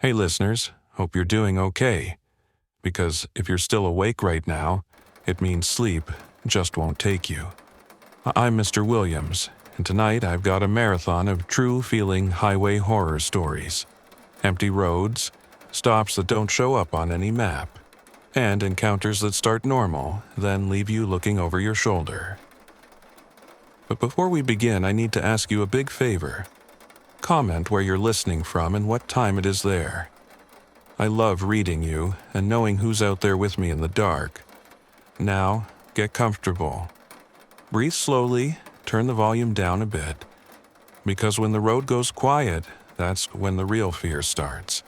Hey listeners, hope you're doing okay. Because if you're still awake right now, it means sleep just won't take you. I'm Mr. Williams, and tonight I've got a marathon of true-feeling highway horror stories. Empty roads, stops that don't show up on any map, and encounters that start normal, then leave you looking over your shoulder. But before we begin, I need to ask you a big favor. Comment where you're listening from and what time it is there. I love reading you and knowing who's out there with me in the dark. Now, get comfortable. Breathe slowly, turn the volume down a bit. Because when the road goes quiet, that's when the real fear starts.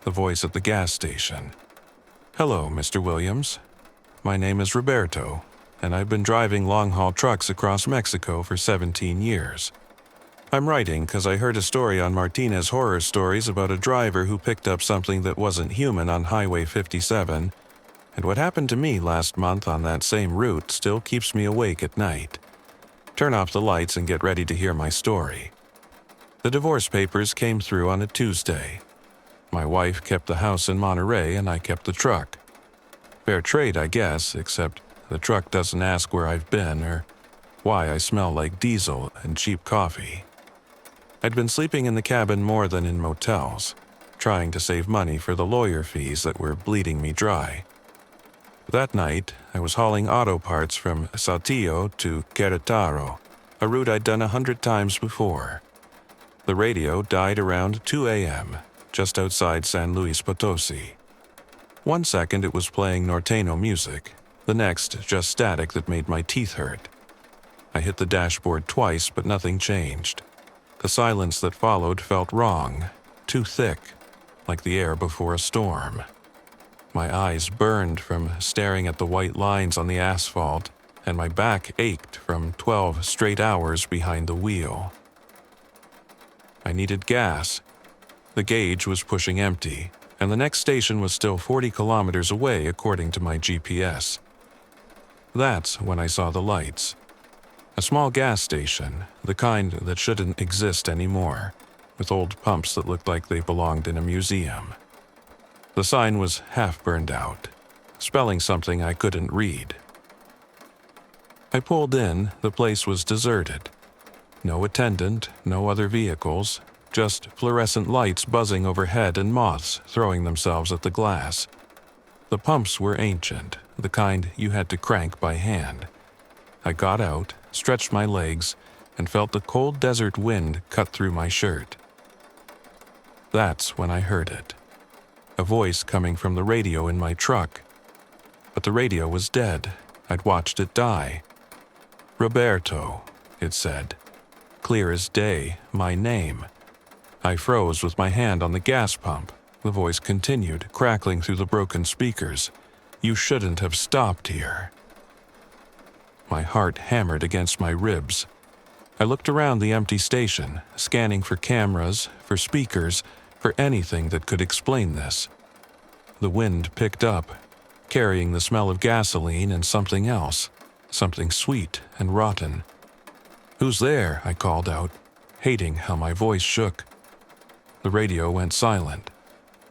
The voice at the gas station. Hello, Mr. Williams. My name is Roberto, and I've been driving long-haul trucks across Mexico for 17 years. I'm writing because I heard a story on Martinez Horror Stories about a driver who picked up something that wasn't human on Highway 57, and what happened to me last month on that same route still keeps me awake at night. Turn off the lights and get ready to hear my story. The divorce papers came through on a Tuesday. My wife kept the house in Monterey and I kept the truck. Fair trade, I guess, except the truck doesn't ask where I've been or why I smell like diesel and cheap coffee. I'd been sleeping in the cabin more than in motels, trying to save money for the lawyer fees that were bleeding me dry. That night, I was hauling auto parts from Saltillo to Querétaro, a route I'd done 100 times before. The radio died around 2 a.m., just outside San Luis Potosi. 1 second it was playing norteño music, the next just static that made my teeth hurt. I hit the dashboard twice, but nothing changed. The silence that followed felt wrong, too thick, like the air before a storm. My eyes burned from staring at the white lines on the asphalt, and my back ached from 12 straight hours behind the wheel. I needed gas. The gauge was pushing empty, and the next station was still 40 kilometers away according to my GPS. That's when I saw the lights. A small gas station, the kind that shouldn't exist anymore, with old pumps that looked like they belonged in a museum. The sign was half burned out, spelling something I couldn't read. I pulled in. The place was deserted. No attendant, no other vehicles, just fluorescent lights buzzing overhead and moths throwing themselves at the glass. The pumps were ancient, the kind you had to crank by hand. I got out, stretched my legs, and felt the cold desert wind cut through my shirt. That's when I heard it. A voice coming from the radio in my truck. But the radio was dead. I'd watched it die. Roberto, it said. Clear as day, my name. I froze with my hand on the gas pump. The voice continued, crackling through the broken speakers. You shouldn't have stopped here. My heart hammered against my ribs. I looked around the empty station, scanning for cameras, for speakers, for anything that could explain this. The wind picked up, carrying the smell of gasoline and something else, something sweet and rotten. Who's there? I called out, hating how my voice shook. The radio went silent.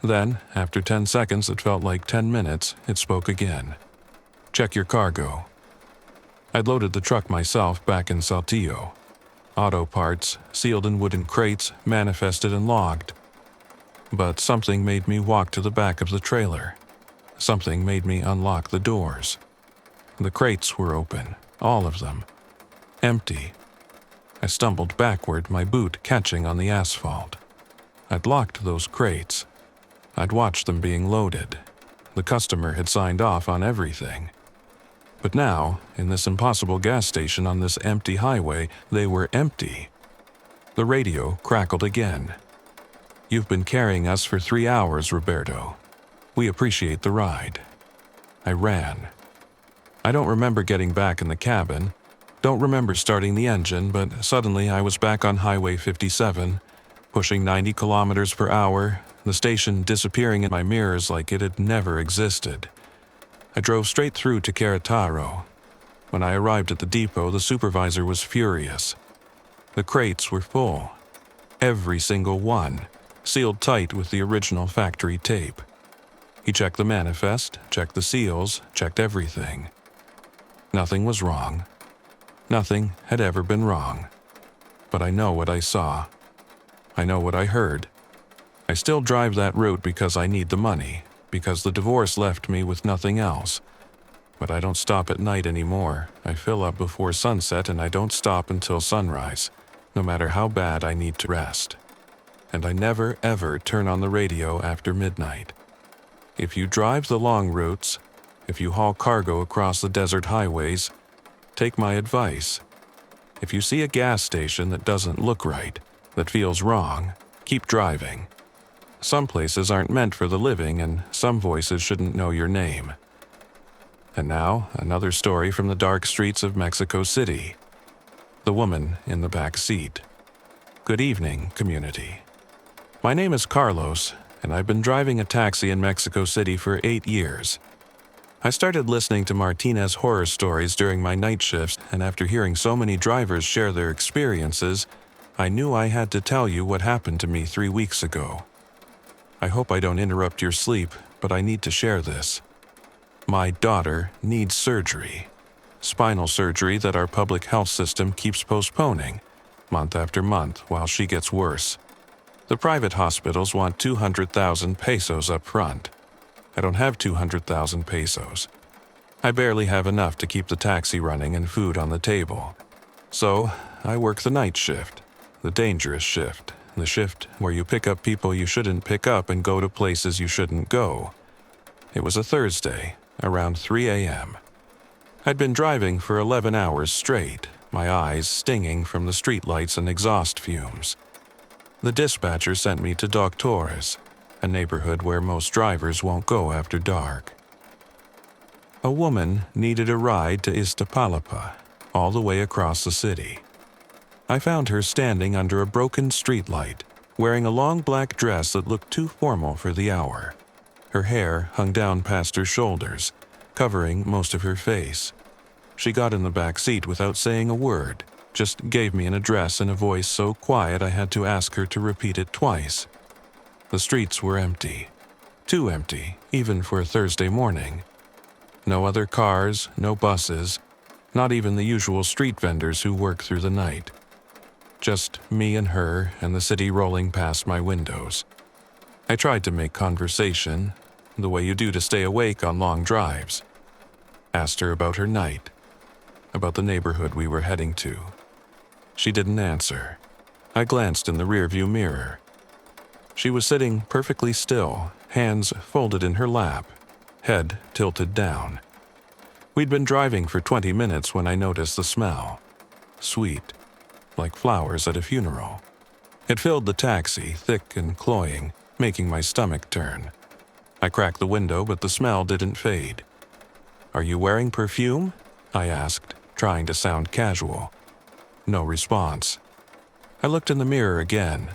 Then, after 10 seconds that felt like 10 minutes, it spoke again. Check your cargo. I'd loaded the truck myself back in Saltillo. Auto parts, sealed in wooden crates, manifested and logged. But something made me walk to the back of the trailer. Something made me unlock the doors. The crates were open, all of them. Empty. I stumbled backward, my boot catching on the asphalt. I'd locked those crates. I'd watched them being loaded. The customer had signed off on everything. But now, in this impossible gas station on this empty highway, they were empty. The radio crackled again. You've been carrying us for 3 hours, Roberto. We appreciate the ride. I ran. I don't remember getting back in the cabin. Don't remember starting the engine, but suddenly I was back on Highway 57, pushing 90 kilometers per hour, the station disappearing in my mirrors like it had never existed. I drove straight through to Querétaro. When I arrived at the depot, the supervisor was furious. The crates were full. Every single one. sealed tight with the original factory tape. He checked the manifest, checked the seals, checked everything. Nothing was wrong. Nothing had ever been wrong. But I know what I saw. I know what I heard. I still drive that route because I need the money, because the divorce left me with nothing else. But I don't stop at night anymore. I fill up before sunset and I don't stop until sunrise, no matter how bad I need to rest. And I never ever turn on the radio after midnight. If you drive the long routes, if you haul cargo across the desert highways, take my advice. If you see a gas station that doesn't look right, that feels wrong, keep driving. Some places aren't meant for the living and some voices shouldn't know your name. And now, another story from the dark streets of Mexico City. The woman in the back seat. Good evening, community. My name is Carlos, and I've been driving a taxi in Mexico City for 8 years. I started listening to Martinez horror stories during my night shifts, and after hearing so many drivers share their experiences, I knew I had to tell you what happened to me 3 weeks ago. I hope I don't interrupt your sleep, but I need to share this. My daughter needs surgery. Spinal surgery that our public health system keeps postponing, month after month, while she gets worse. The private hospitals want 200,000 pesos up front. I don't have 200,000 pesos. I barely have enough to keep the taxi running and food on the table. So, I work the night shift, the dangerous shift, the shift where you pick up people you shouldn't pick up and go to places you shouldn't go. It was a Thursday, around 3 a.m. I'd been driving for 11 hours straight, my eyes stinging from the streetlights and exhaust fumes. The dispatcher sent me to Doctores, a neighborhood where most drivers won't go after dark. A woman needed a ride to Iztapalapa, all the way across the city. I found her standing under a broken streetlight, wearing a long black dress that looked too formal for the hour. Her hair hung down past her shoulders, covering most of her face. She got in the back seat without saying a word, just gave me an address in a voice so quiet I had to ask her to repeat it twice. The streets were empty. Too empty, even for a Thursday morning. No other cars, no buses, not even the usual street vendors who work through the night. Just me and her and the city rolling past my windows. I tried to make conversation, the way you do to stay awake on long drives. Asked her about her night, about the neighborhood we were heading to. She didn't answer. I glanced in the rearview mirror. She was sitting perfectly still, hands folded in her lap, head tilted down. We'd been driving for 20 minutes when I noticed the smell. Sweet, like flowers at a funeral. It filled the taxi, thick and cloying, making my stomach turn. I cracked the window, but the smell didn't fade. "Are you wearing perfume?" I asked, trying to sound casual. No response. I looked in the mirror again.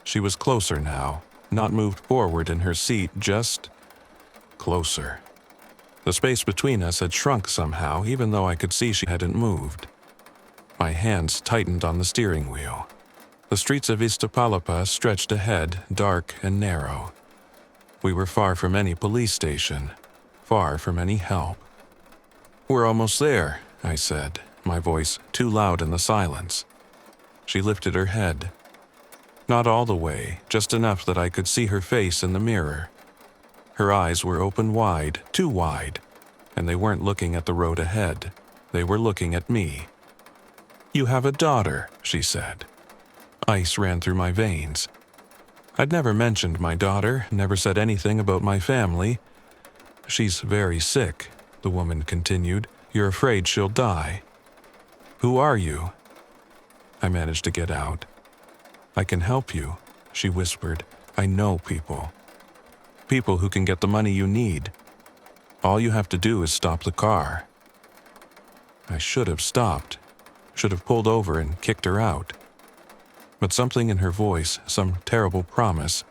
She was closer now, not moved forward in her seat, just closer. The space between us had shrunk somehow, even though I could see she hadn't moved. My hands tightened on the steering wheel. The streets of Iztapalapa stretched ahead, dark and narrow. We were far from any police station, far from any help. "We're almost there," I said, my voice too loud in the silence. She lifted her head. Not all the way, just enough that I could see her face in the mirror. Her eyes were open wide, too wide, and they weren't looking at the road ahead. They were looking at me. "You have a daughter," she said. Ice ran through my veins. I'd never mentioned my daughter, never said anything about my family. "She's very sick," the woman continued. "You're afraid she'll die." "Who are you?" I managed to get out. "I can help you," she whispered. "I know people. People who can get the money you need. All you have to do is stop the car." I should have stopped, should have pulled over and kicked her out. But something in her voice, some terrible promise,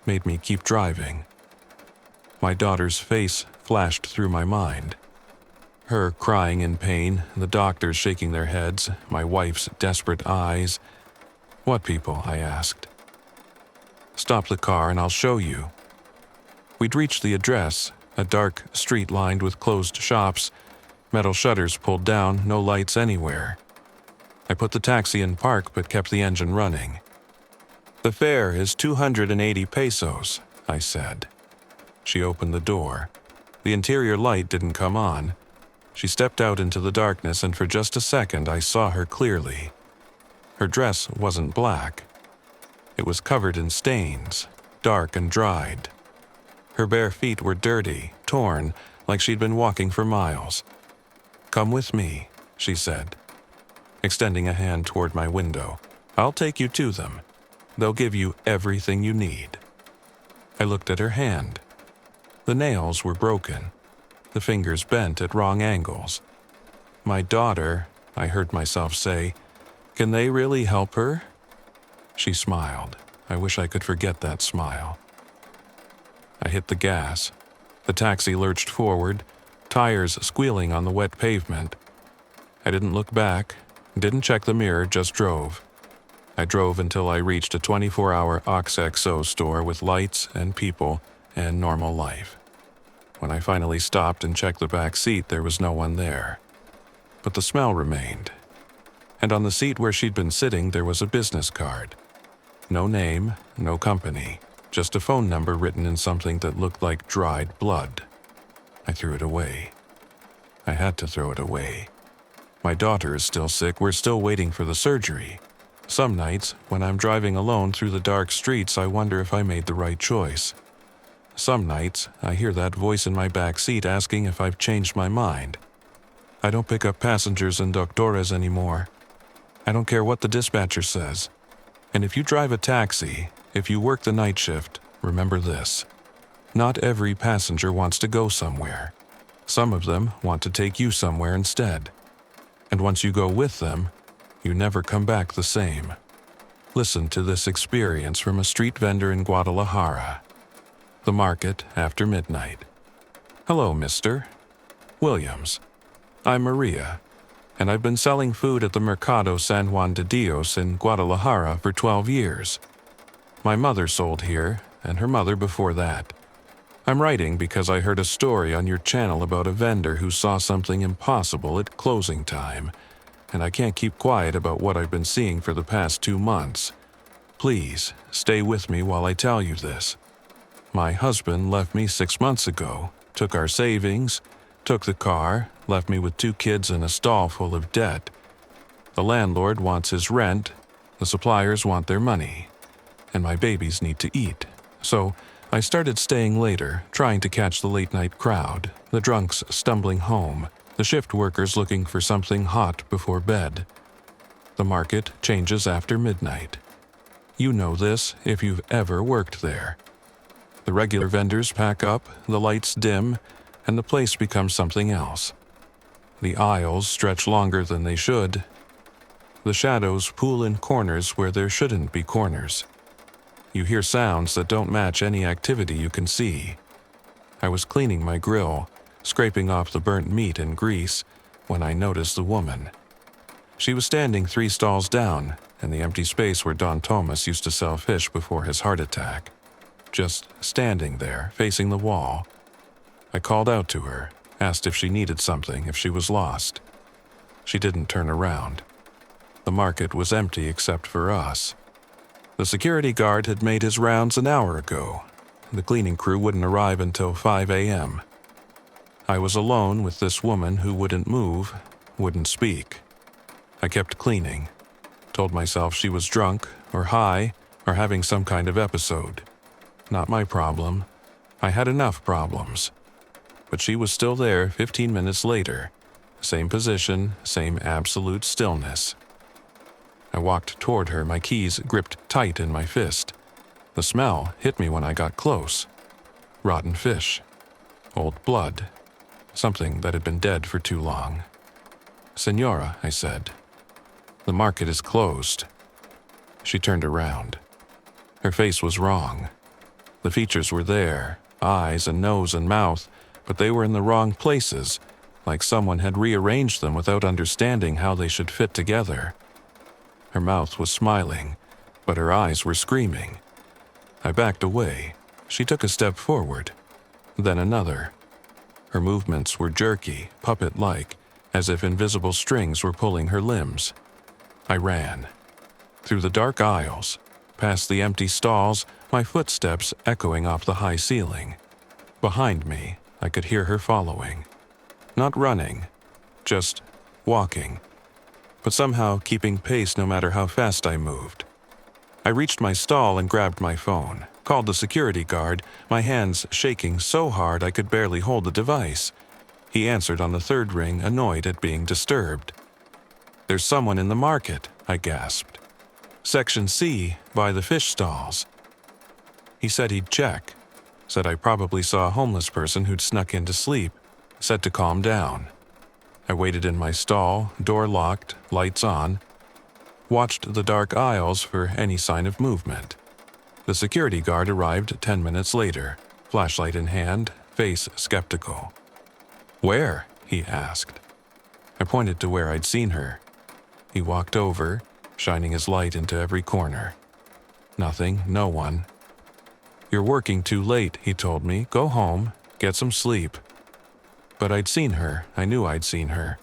made me keep driving. My daughter's face flashed through my mind. Her crying in pain, the doctors shaking their heads, my wife's desperate eyes. "What people?" I asked. Stop the car and I'll show you." We'd reached the address, a dark street lined with closed shops, metal shutters pulled down, no lights anywhere. I put the taxi in park but kept the engine running. "The fare is 280 pesos, I said. She opened the door. The interior light didn't come on. She stepped out into the darkness, and for just a second I saw her clearly. Her dress wasn't black. It was covered in stains, dark and dried. Her bare feet were dirty, torn, like she'd been walking for miles. "Come with me," she said, extending a hand toward my window. "I'll take you to them. They'll give you everything you need." I looked at her hand. The nails were broken, the fingers bent at wrong angles. "My daughter," I heard myself say. "Can they really help her?" She smiled. I wish I could forget that smile. I hit the gas. The taxi lurched forward, tires squealing on the wet pavement. I didn't look back, didn't check the mirror, just drove. I drove until I reached a 24-hour OXXO store with lights and people and normal life. When I finally stopped and checked the back seat, there was no one there. But the smell remained. And on the seat where she'd been sitting, there was a business card. No name, no company, just a phone number written in something that looked like dried blood. I threw it away. I had to throw it away. My daughter is still sick. We're still waiting for the surgery. Some nights, when I'm driving alone through the dark streets, I wonder if I made the right choice. Some nights, I hear that voice in my back seat asking if I've changed my mind. I don't pick up passengers and doctores anymore. I don't care what the dispatcher says. And if you drive a taxi, if you work the night shift, remember this. Not every passenger wants to go somewhere. Some of them want to take you somewhere instead. And once you go with them, you never come back the same. Listen to this experience from a street vendor in Guadalajara. The market after midnight. "Hello, Mr. Williams. I'm Maria, and I've been selling food at the Mercado San Juan de Dios in Guadalajara for 12 years. My mother sold here, and her mother before that. I'm writing because I heard a story on your channel about a vendor who saw something impossible at closing time, and I can't keep quiet about what I've been seeing for the past 2 months. Please, stay with me while I tell you this. My husband left me 6 months ago, took our savings, took the car, left me with 2 kids and a stall full of debt. The landlord wants his rent, the suppliers want their money, and my babies need to eat. So I started staying later, trying to catch the late-night crowd, the drunks stumbling home, the shift workers looking for something hot before bed. The market changes after midnight. You know this if you've ever worked there. The regular vendors pack up, the lights dim, and the place becomes something else. The aisles stretch longer than they should. The shadows pool in corners where there shouldn't be corners. You hear sounds that don't match any activity you can see. I was cleaning my grill, scraping off the burnt meat and grease, when I noticed the woman. She was standing 3 stalls down, in the empty space where Don Tomas used to sell fish before his heart attack. Just standing there, facing the wall. I called out to her, asked if she needed something, if she was lost. She didn't turn around. The market was empty except for us. The security guard had made his rounds an hour ago. The cleaning crew wouldn't arrive until 5 a.m. I was alone with this woman who wouldn't move, wouldn't speak. I kept cleaning, told myself she was drunk or high or having some kind of episode. Not my problem. I had enough problems. But she was still there 15 minutes later. Same position, same absolute stillness. I walked toward her, my keys gripped tight in my fist. The smell hit me when I got close. Rotten fish. Old blood. Something that had been dead for too long. "Senora," I said, "the market is closed." She turned around. Her face was wrong. The features were there, eyes and nose and mouth, but they were in the wrong places, like someone had rearranged them without understanding how they should fit together. Her mouth was smiling, but her eyes were screaming. I backed away. She took a step forward, then another. Her movements were jerky, puppet-like, as if invisible strings were pulling her limbs. I ran. Through the dark aisles, past the empty stalls, my footsteps echoing off the high ceiling. Behind me, I could hear her following. Not running, just walking, but somehow keeping pace no matter how fast I moved. I reached my stall and grabbed my phone, called the security guard, my hands shaking so hard I could barely hold the device. He answered on the third ring, annoyed at being disturbed. "There's someone in the market," I gasped. "Section C, by the fish stalls." He said he'd check, said I probably saw a homeless person who'd snuck in to sleep, said to calm down. I waited in my stall, door locked, lights on, watched the dark aisles for any sign of movement. The security guard arrived 10 minutes later, flashlight in hand, face skeptical. "Where?" he asked. I pointed to where I'd seen her. He walked over, shining his light into every corner. Nothing, no one. "You're working too late," he told me. "Go home, get some sleep." But I'd seen her. I knew I'd seen her.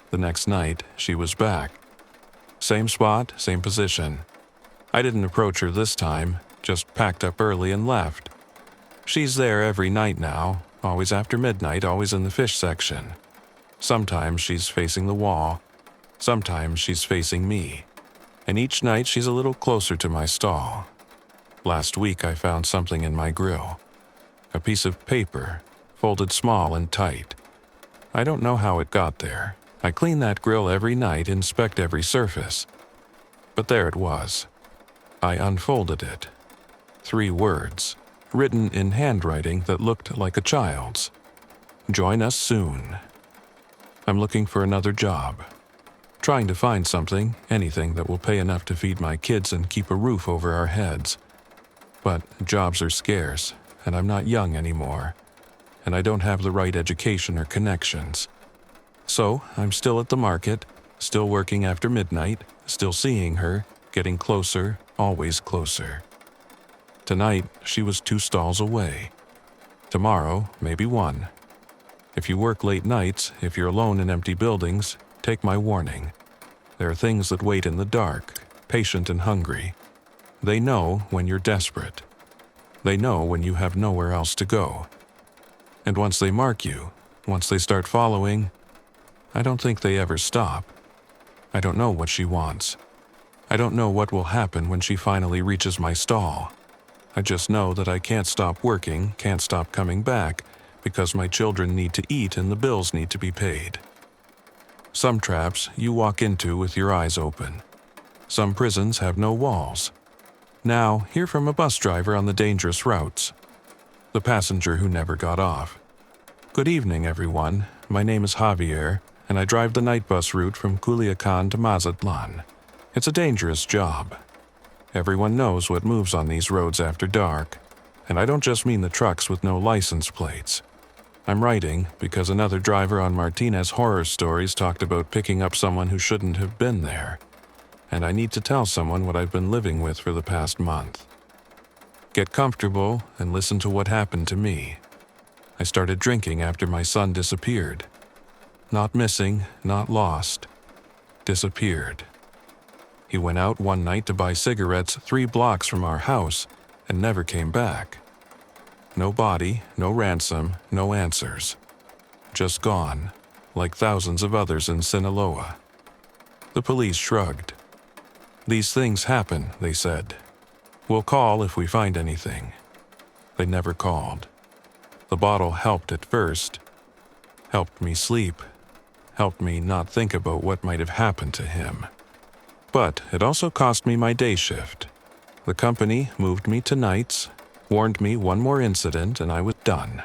The next night, she was back. Same spot, same position. I didn't approach her this time, just packed up early and left. She's there every night now, always after midnight, always in the fish section. Sometimes she's facing the wall. Sometimes she's facing me. And each night she's a little closer to my stall. Last week I found something in my grill. A piece of paper, folded small and tight. I don't know how it got there. I clean that grill every night, inspect every surface. But there it was. I unfolded it. 3 words, written in handwriting that looked like a child's. "Join us soon." I'm looking for another job. Trying to find something, anything that will pay enough to feed my kids and keep a roof over our heads. But jobs are scarce, and I'm not young anymore. And I don't have the right education or connections. So I'm still at the market, still working after midnight, still seeing her, getting closer, always closer. Tonight, she was 2 stalls away. Tomorrow, maybe 1. If you work late nights, if you're alone in empty buildings, take my warning. There are things that wait in the dark, patient and hungry. They know when you're desperate. They know when you have nowhere else to go. And once they mark you, once they start following, I don't think they ever stop. I don't know what she wants. I don't know what will happen when she finally reaches my stall. I just know that I can't stop working, can't stop coming back, because my children need to eat and the bills need to be paid. Some traps you walk into with your eyes open. Some prisons have no walls. Now, hear from a bus driver on the dangerous routes. The passenger who never got off. "Good evening, everyone. My name is Javier, and I drive the night bus route from Culiacan to Mazatlan. It's a dangerous job. Everyone knows what moves on these roads after dark, and I don't just mean the trucks with no license plates. I'm writing because another driver on Martinez Horror Stories talked about picking up someone who shouldn't have been there, and I need to tell someone what I've been living with for the past month. Get comfortable and listen to what happened to me. I started drinking after my son disappeared. Not missing, not lost. Disappeared. He went out one night to buy cigarettes 3 blocks from our house and never came back. No body, no ransom, no answers. Just gone, like thousands of others in Sinaloa. The police shrugged. "These things happen," they said. "We'll call if we find anything." They never called. The bottle helped at first. Helped me sleep. Helped me not think about what might have happened to him. But it also cost me my day shift. The company moved me to nights, warned me one more incident, and I was done.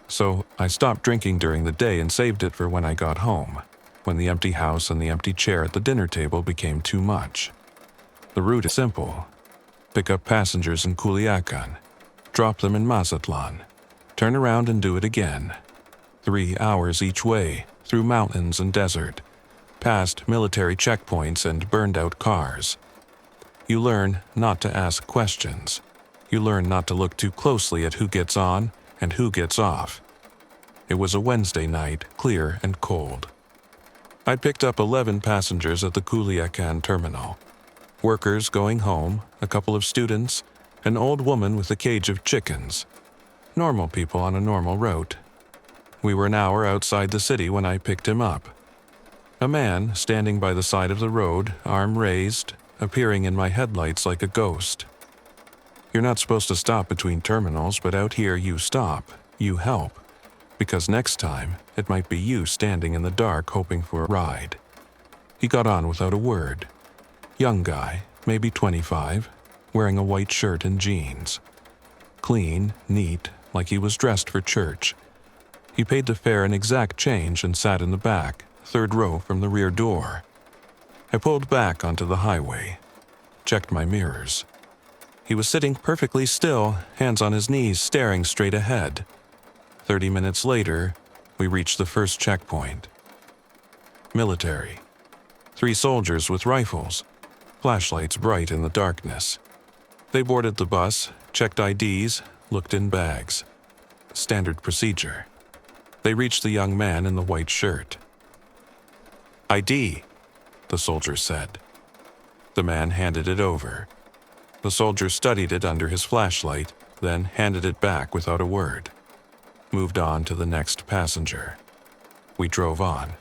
So I stopped drinking during the day and saved it for when I got home, when the empty house and the empty chair at the dinner table became too much. The route is simple. Pick up passengers in Culiacan, drop them in Mazatlan, turn around and do it again. 3 hours each way, through mountains and desert, past military checkpoints and burned-out cars. You learn not to ask questions. You learn not to look too closely at who gets on and who gets off. It was a Wednesday night, clear and cold. I'd picked up 11 passengers at the Culiacan terminal. Workers going home, a couple of students, an old woman with a cage of chickens. Normal people on a normal route. We were an hour outside the city when I picked him up. A man standing by the side of the road, arm raised, appearing in my headlights like a ghost. You're not supposed to stop between terminals, but out here you stop, you help, because next time it might be you standing in the dark hoping for a ride. He got on without a word. Young guy, maybe 25, wearing a white shirt and jeans. Clean, neat, like he was dressed for church. He paid the fare in exact change and sat in the back, third row from the rear door. I pulled back onto the highway, checked my mirrors. He was sitting perfectly still, hands on his knees, staring straight ahead. 30 minutes later, we reached the first checkpoint. Military. 3 soldiers with rifles, flashlights bright in the darkness. They boarded the bus, checked IDs, looked in bags. Standard procedure. They reached the young man in the white shirt. ID, the soldier said. The man handed it over. The soldier studied it under his flashlight, then handed it back without a word. Moved on to the next passenger. We drove on.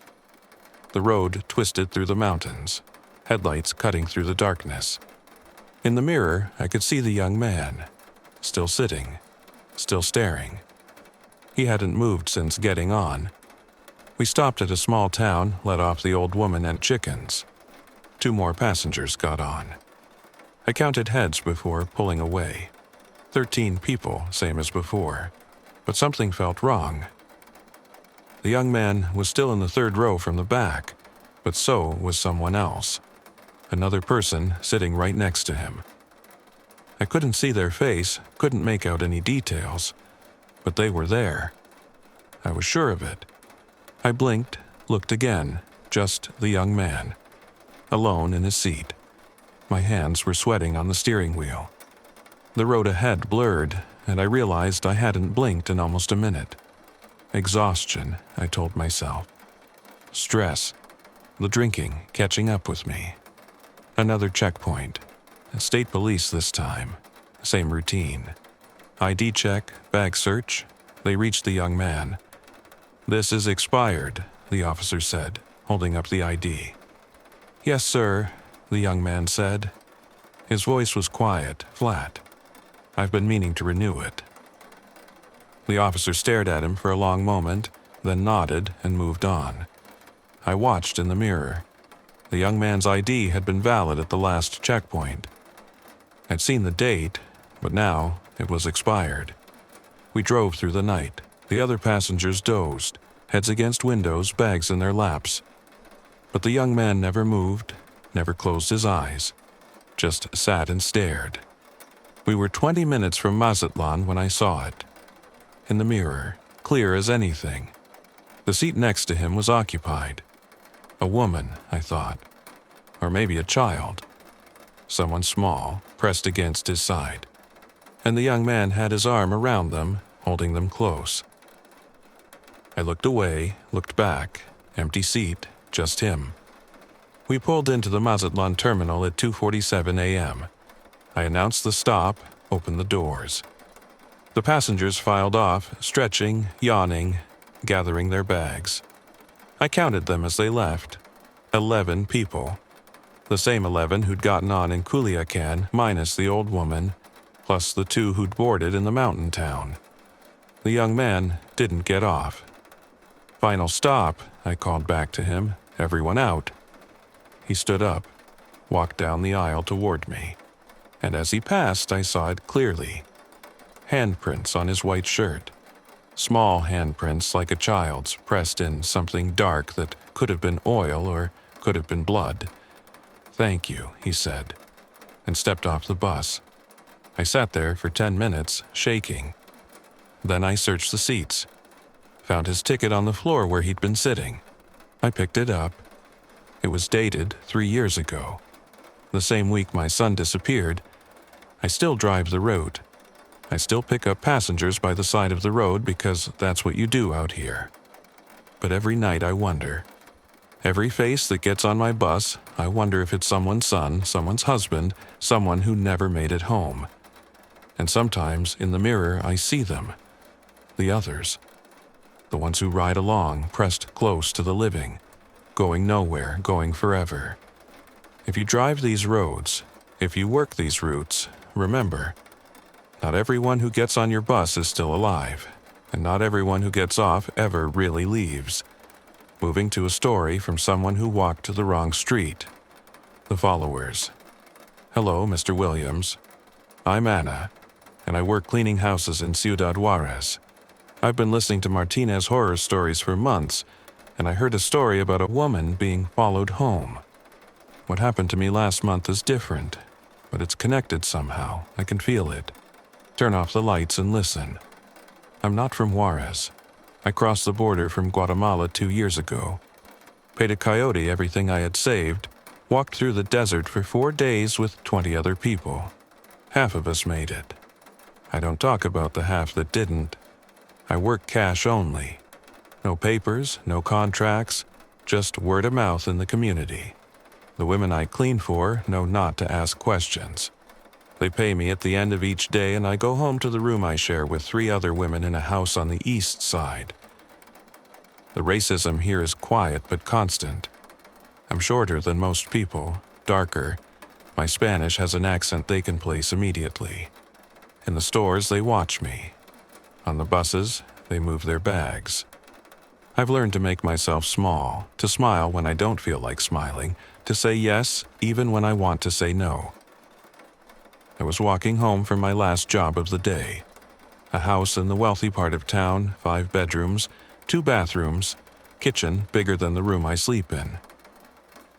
The road twisted through the mountains, headlights cutting through the darkness. In the mirror, I could see the young man, still sitting, still staring. He hadn't moved since getting on. We stopped at a small town, let off the old woman and chickens. 2 more passengers got on. I counted heads before pulling away. 13 people, same as before. But something felt wrong. The young man was still in the third row from the back, but so was someone else. Another person sitting right next to him. I couldn't see their face, couldn't make out any details, but they were there. I was sure of it. I blinked, looked again, just the young man, alone in his seat. My hands were sweating on the steering wheel. The road ahead blurred, and I realized I hadn't blinked in almost a minute. Exhaustion, I told myself. Stress. The drinking catching up with me. Another checkpoint. State police this time. Same routine. ID check, bag search. They reached the young man. "This is expired," the officer said, holding up the ID. "Yes, sir," the young man said. His voice was quiet, flat. "I've been meaning to renew it." The officer stared at him for a long moment, then nodded and moved on. I watched in the mirror. The young man's ID had been valid at the last checkpoint. I'd seen the date, but now it was expired. We drove through the night. The other passengers dozed, heads against windows, bags in their laps. But the young man never moved, never closed his eyes, just sat and stared. We were 20 minutes from Mazatlan when I saw it. In the mirror, clear as anything. The seat next to him was occupied. A woman, I thought. Or maybe a child. Someone small, pressed against his side. And the young man had his arm around them, holding them close. I looked away, looked back. Empty seat, just him. We pulled into the Mazatlan terminal at 2:47 a.m. I announced the stop, opened the doors. The passengers filed off, stretching, yawning, gathering their bags. I counted them as they left. 11 people. The same 11 who'd gotten on in Culiacan, minus the old woman, plus the 2 who'd boarded in the mountain town. The young man didn't get off. "Final stop," I called back to him. "Everyone out." He stood up, walked down the aisle toward me, and as he passed I saw it clearly. Handprints on his white shirt. Small handprints like a child's, pressed in something dark that could have been oil or could have been blood. "Thank you," he said, and stepped off the bus. I sat there for 10 minutes, shaking. Then I searched the seats. Found his ticket on the floor where he'd been sitting. I picked it up. It was dated 3 years ago. The same week my son disappeared. I still drive the route. I still pick up passengers by the side of the road because that's what you do out here. But every night I wonder. Every face that gets on my bus, I wonder if it's someone's son, someone's husband, someone who never made it home. And sometimes, in the mirror, I see them. The others. The ones who ride along, pressed close to the living, going nowhere, going forever. If you drive these roads, if you work these routes, remember, not everyone who gets on your bus is still alive, and not everyone who gets off ever really leaves. Moving to a story from someone who walked to the wrong street. The followers. Hello, Mr. Williams. I'm Anna, and I work cleaning houses in Ciudad Juarez. I've been listening to Martinez horror stories for months, and I heard a story about a woman being followed home. What happened to me last month is different, but it's connected somehow. I can feel it. Turn off the lights and listen. I'm not from Juarez. I crossed the border from Guatemala 2 years ago. Paid a coyote everything I had saved, walked through the desert for 4 days with 20 other people. Half of us made it. I don't talk about the half that didn't. I work cash only. No papers, no contracts, just word of mouth in the community. The women I clean for know not to ask questions. They pay me at the end of each day, and I go home to the room I share with 3 other women in a house on the east side. The racism here is quiet but constant. I'm shorter than most people, darker. My Spanish has an accent they can place immediately. In the stores, they watch me. On the buses, they move their bags. I've learned to make myself small, to smile when I don't feel like smiling, to say yes even when I want to say no. I was walking home from my last job of the day. A house in the wealthy part of town, 5 bedrooms, 2 bathrooms, kitchen bigger than the room I sleep in.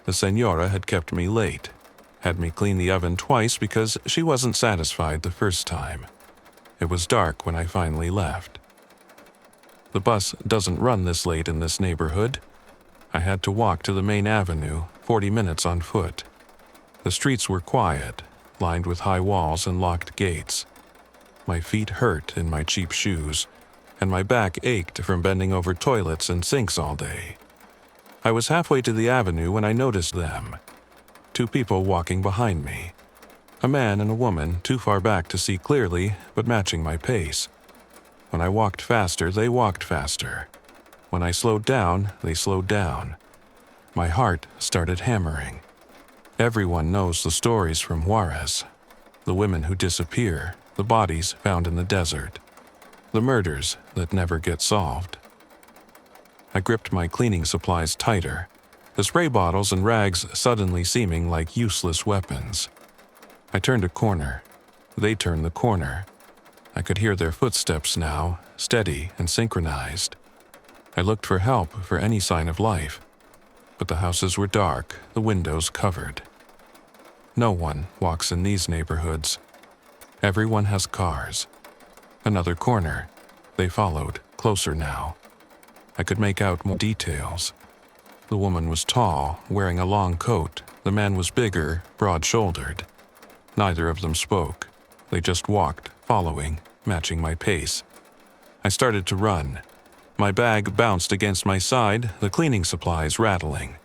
The señora had kept me late, had me clean the oven twice because she wasn't satisfied the first time. It was dark when I finally left. The bus doesn't run this late in this neighborhood. I had to walk to the main avenue, 40 minutes on foot. The streets were quiet, lined with high walls and locked gates. My feet hurt in my cheap shoes, and my back ached from bending over toilets and sinks all day. I was halfway to the avenue when I noticed them. 2 people walking behind me. A man and a woman, too far back to see clearly, but matching my pace. When I walked faster, they walked faster. When I slowed down, they slowed down. My heart started hammering. Everyone knows the stories from Juarez. The women who disappear, the bodies found in the desert. The murders that never get solved. I gripped my cleaning supplies tighter, the spray bottles and rags suddenly seeming like useless weapons. I turned a corner. They turned the corner. I could hear their footsteps now, steady and synchronized. I looked for help, for any sign of life. But the houses were dark, the windows covered. No one walks in these neighborhoods. Everyone has cars. Another corner. They followed, closer now. I could make out more details. The woman was tall, wearing a long coat. The man was bigger, broad-shouldered. Neither of them spoke. They just walked, following, matching my pace. I started to run. My bag bounced against my side, the cleaning supplies rattling.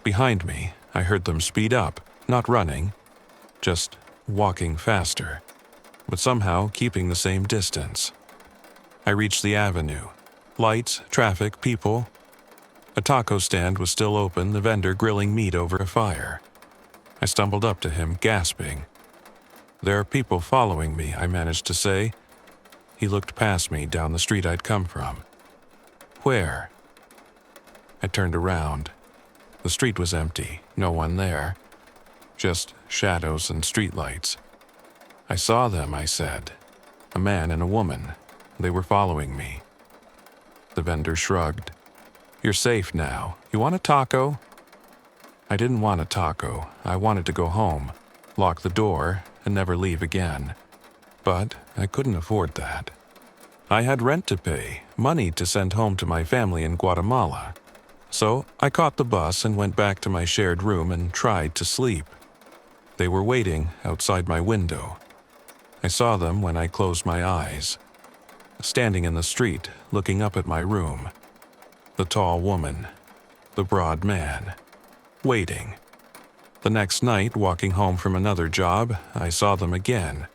Behind me, I heard them speed up, not running, just walking faster, but somehow keeping the same distance. I reached the avenue. Lights, traffic, people. A taco stand was still open, the vendor grilling meat over a fire. I stumbled up to him, gasping. "There are people following me," I managed to say. He looked past me down the street I'd come from. "Where?" I turned around. The street was empty, no one there. Just shadows and streetlights. "I saw them," I said. "A man and a woman. They were following me." The vendor shrugged. "You're safe now. You want a taco?" I didn't want a taco. I wanted to go home, lock the door, and never leave again. But I couldn't afford that. I had rent to pay, money to send home to my family in Guatemala. So I caught the bus and went back to my shared room and tried to sleep. They were waiting outside my window. I saw them when I closed my eyes. Standing in the street, looking up at my room. The tall woman. The broad man. Waiting. The next night, walking home from another job, I saw them again.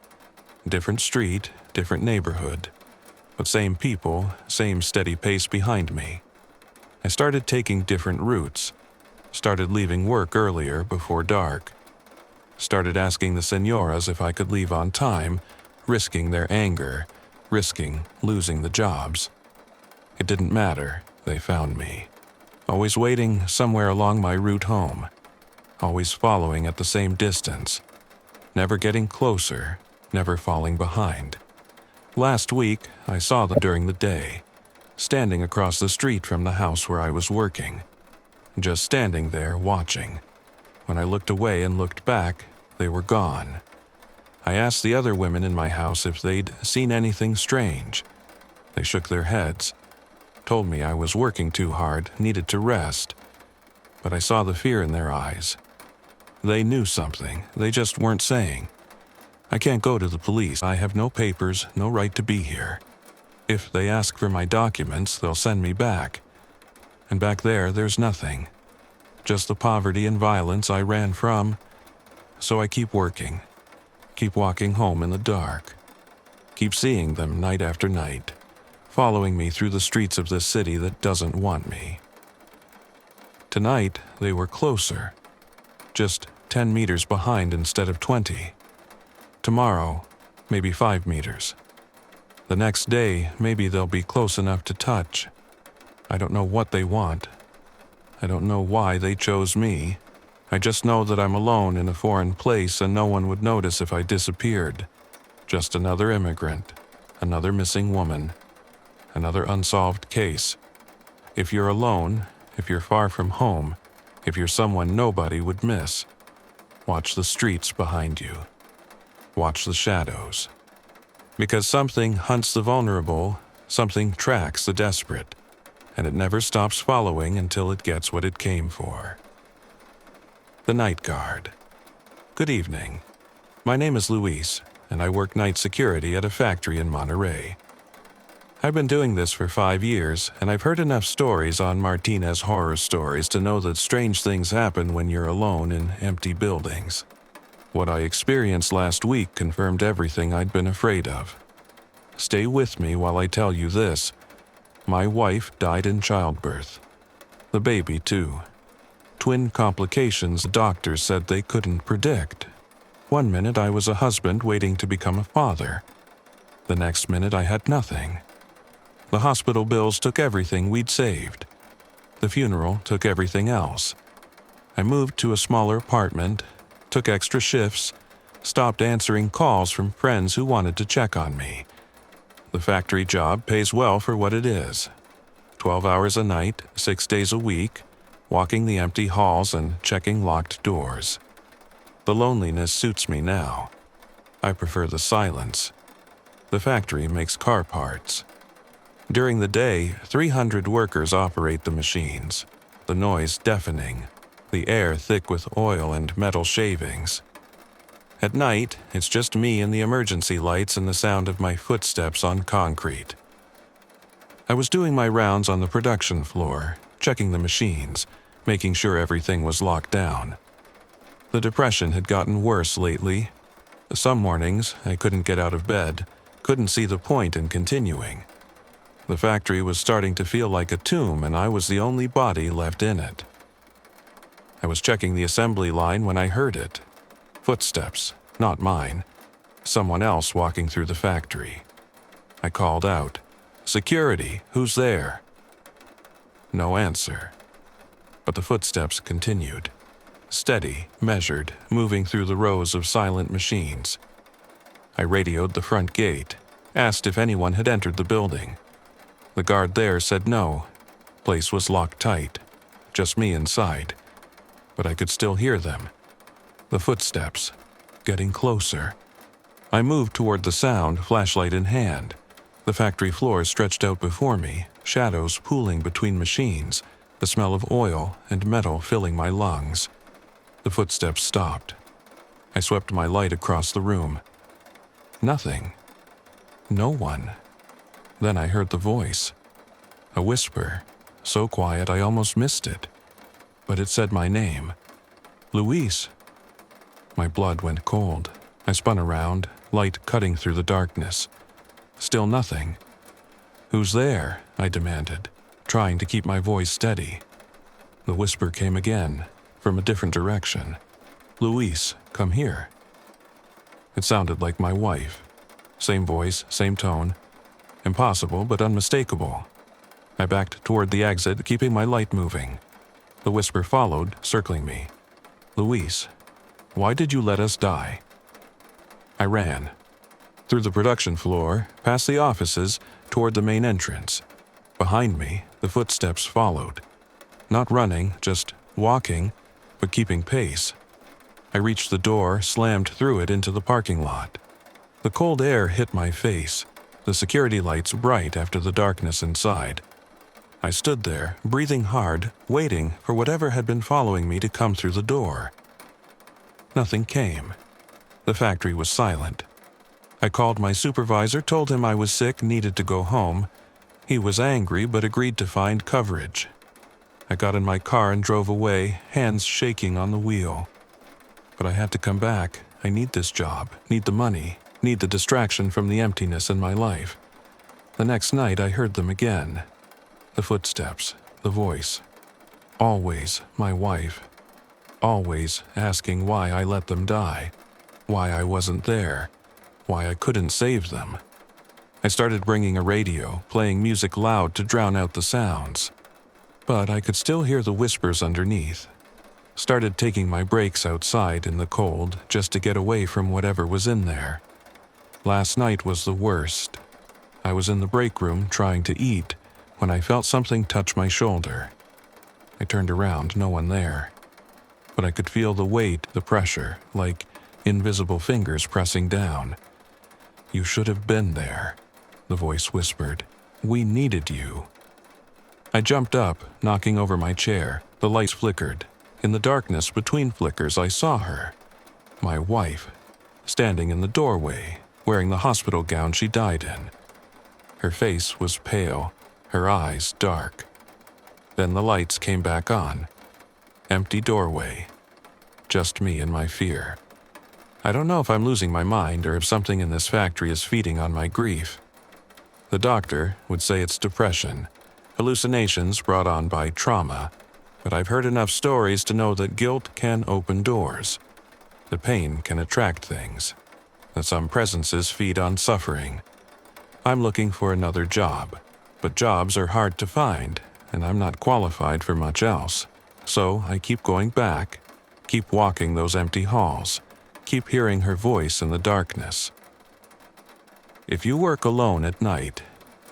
Different street, different neighborhood. But same people, same steady pace behind me. I started taking different routes. Started leaving work earlier, before dark. Started asking the senoras if I could leave on time, risking their anger, risking losing the jobs. It didn't matter, they found me. Always waiting somewhere along my route home. Always following at the same distance. Never getting closer, never falling behind. Last week, I saw them during the day, standing across the street from the house where I was working. Just standing there, watching. When I looked away and looked back, they were gone. I asked the other women in my house if they'd seen anything strange. They shook their heads, told me I was working too hard, needed to rest. But I saw the fear in their eyes. They knew something, they just weren't saying. I can't go to the police. I have no papers, no right to be here. If they ask for my documents, they'll send me back. And back there's nothing. Just the poverty and violence I ran from. So I keep working. Keep walking home in the dark. Keep seeing them night after night, following me through the streets of this city that doesn't want me. Tonight, they were closer. Just 10 meters behind instead of 20. Tomorrow, maybe 5 meters. The next day, maybe they'll be close enough to touch. I don't know what they want. I don't know why they chose me. I just know that I'm alone in a foreign place and no one would notice if I disappeared. Just another immigrant, another missing woman, another unsolved case. If you're alone, if you're far from home, if you're someone nobody would miss, watch the streets behind you. Watch the shadows. Because something hunts the vulnerable, something tracks the desperate, and it never stops following until it gets what it came for. The Night Guard. Good evening. My name is Luis, and I work night security at a factory in Monterey. I've been doing this for 5 years, and I've heard enough stories on Martinez horror stories to know that strange things happen when you're alone in empty buildings. What I experienced last week confirmed everything I'd been afraid of. Stay with me while I tell you this. My wife died in childbirth. The baby, too. Twin complications doctors said they couldn't predict. One minute I was a husband waiting to become a father. The next minute I had nothing. The hospital bills took everything we'd saved. The funeral took everything else. I moved to a smaller apartment, took extra shifts, stopped answering calls from friends who wanted to check on me. The factory job pays well for what it is. 12 hours a night, 6 days a week, walking the empty halls and checking locked doors. The loneliness suits me now. I prefer the silence. The factory makes car parts. During the day, 300 workers operate the machines, the noise deafening, the air thick with oil and metal shavings. At night, it's just me and the emergency lights and the sound of my footsteps on concrete. I was doing my rounds on the production floor, checking the machines, making sure everything was locked down. The depression had gotten worse lately. Some mornings, I couldn't get out of bed, couldn't see the point in continuing. The factory was starting to feel like a tomb, and I was the only body left in it. I was checking the assembly line when I heard it. Footsteps, not mine. Someone else walking through the factory. I called out, "Security, who's there?" No answer. But the footsteps continued. Steady, measured, moving through the rows of silent machines. I radioed the front gate, asked if anyone had entered the building. The guard there said no. Place was locked tight. Just me inside. But I could still hear them. The footsteps, getting closer. I moved toward the sound, flashlight in hand. The factory floor stretched out before me, shadows pooling between machines, the smell of oil and metal filling my lungs. The footsteps stopped. I swept my light across the room. Nothing. No one. Then I heard the voice. A whisper, so quiet I almost missed it. But it said my name. Luis. My blood went cold. I spun around, light cutting through the darkness. Still nothing. "Who's there?" I demanded, trying to keep my voice steady. The whisper came again, from a different direction. "Luis, come here." It sounded like my wife. Same voice, same tone. Impossible, but unmistakable. I backed toward the exit, keeping my light moving. The whisper followed, circling me. "Luis, why did you let us die?" I ran. Through the production floor, past the offices, toward the main entrance. Behind me, the footsteps followed. Not running, just walking, but keeping pace. I reached the door, slammed through it into the parking lot. The cold air hit my face, the security lights bright after the darkness inside. I stood there, breathing hard, waiting for whatever had been following me to come through the door. Nothing came. The factory was silent. I called my supervisor, told him I was sick, needed to go home. He was angry, but agreed to find coverage. I got in my car and drove away, hands shaking on the wheel. But I had to come back. I need this job, need the money, need the distraction from the emptiness in my life. The next night I heard them again. The footsteps, the voice. Always my wife. Always asking why I let them die, why I wasn't there, why I couldn't save them. I started bringing a radio, playing music loud to drown out the sounds. But I could still hear the whispers underneath. Started taking my breaks outside in the cold just to get away from whatever was in there. Last night was the worst. I was in the break room trying to eat when I felt something touch my shoulder. I turned around, no one there. But I could feel the weight, the pressure, like invisible fingers pressing down. "You should have been there," the voice whispered. "We needed you." I jumped up, knocking over my chair. The lights flickered. In the darkness between flickers, I saw her. My wife, standing in the doorway, wearing the hospital gown she died in. Her face was pale, her eyes dark. Then the lights came back on. Empty doorway. Just me and my fear. I don't know if I'm losing my mind or if something in this factory is feeding on my grief. The doctor would say it's depression, hallucinations brought on by trauma, but I've heard enough stories to know that guilt can open doors, that pain can attract things, that some presences feed on suffering. I'm looking for another job, but jobs are hard to find, and I'm not qualified for much else. So I keep going back, keep walking those empty halls, keep hearing her voice in the darkness. If you work alone at night,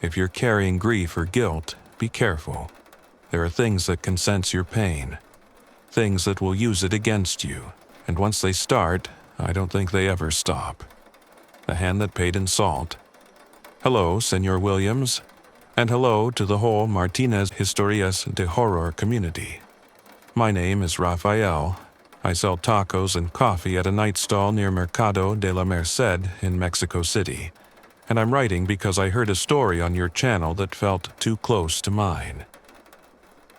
if you're carrying grief or guilt, be careful. There are things that can sense your pain, things that will use it against you, and once they start, I don't think they ever stop. The hand that paid in salt. Hello, Senor Williams, and hello to the whole Martinez Historias de Horror community. My name is Rafael. I sell tacos and coffee at a night stall near Mercado de la Merced in Mexico City, and I'm writing because I heard a story on your channel that felt too close to mine.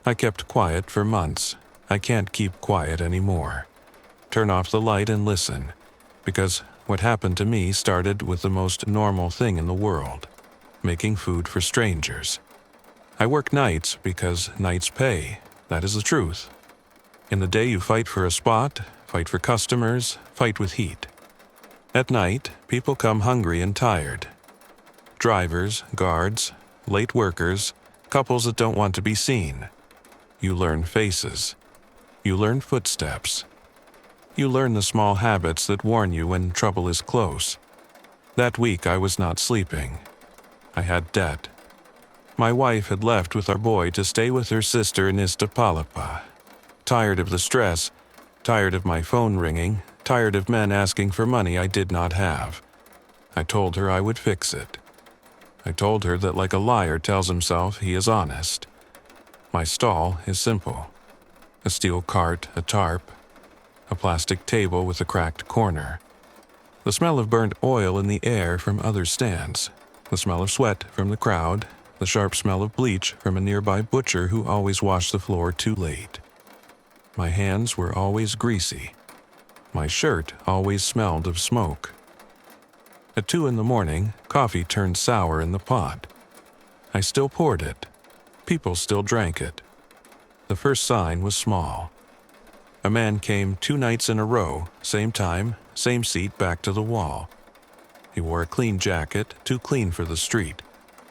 I kept quiet for months. I can't keep quiet anymore. Turn off the light and listen, because what happened to me started with the most normal thing in the world, making food for strangers. I work nights because nights pay. That is the truth. In the day you fight for a spot, fight for customers, fight with heat. At night, people come hungry and tired. Drivers, guards, late workers, couples that don't want to be seen. You learn faces. You learn footsteps. You learn the small habits that warn you when trouble is close. That week I was not sleeping. I had debt. My wife had left with our boy to stay with her sister in Iztapalapa. Tired of the stress, tired of my phone ringing, tired of men asking for money I did not have. I told her I would fix it. I told her that like a liar tells himself he is honest. My stall is simple. A steel cart, a tarp, a plastic table with a cracked corner. The smell of burnt oil in the air from other stands, the smell of sweat from the crowd, the sharp smell of bleach from a nearby butcher who always washed the floor too late. My hands were always greasy. My shirt always smelled of smoke. At 2 in the morning, coffee turned sour in the pot. I still poured it. People still drank it. The first sign was small. A man came 2 nights in a row, same time, same seat back to the wall. He wore a clean jacket, too clean for the street.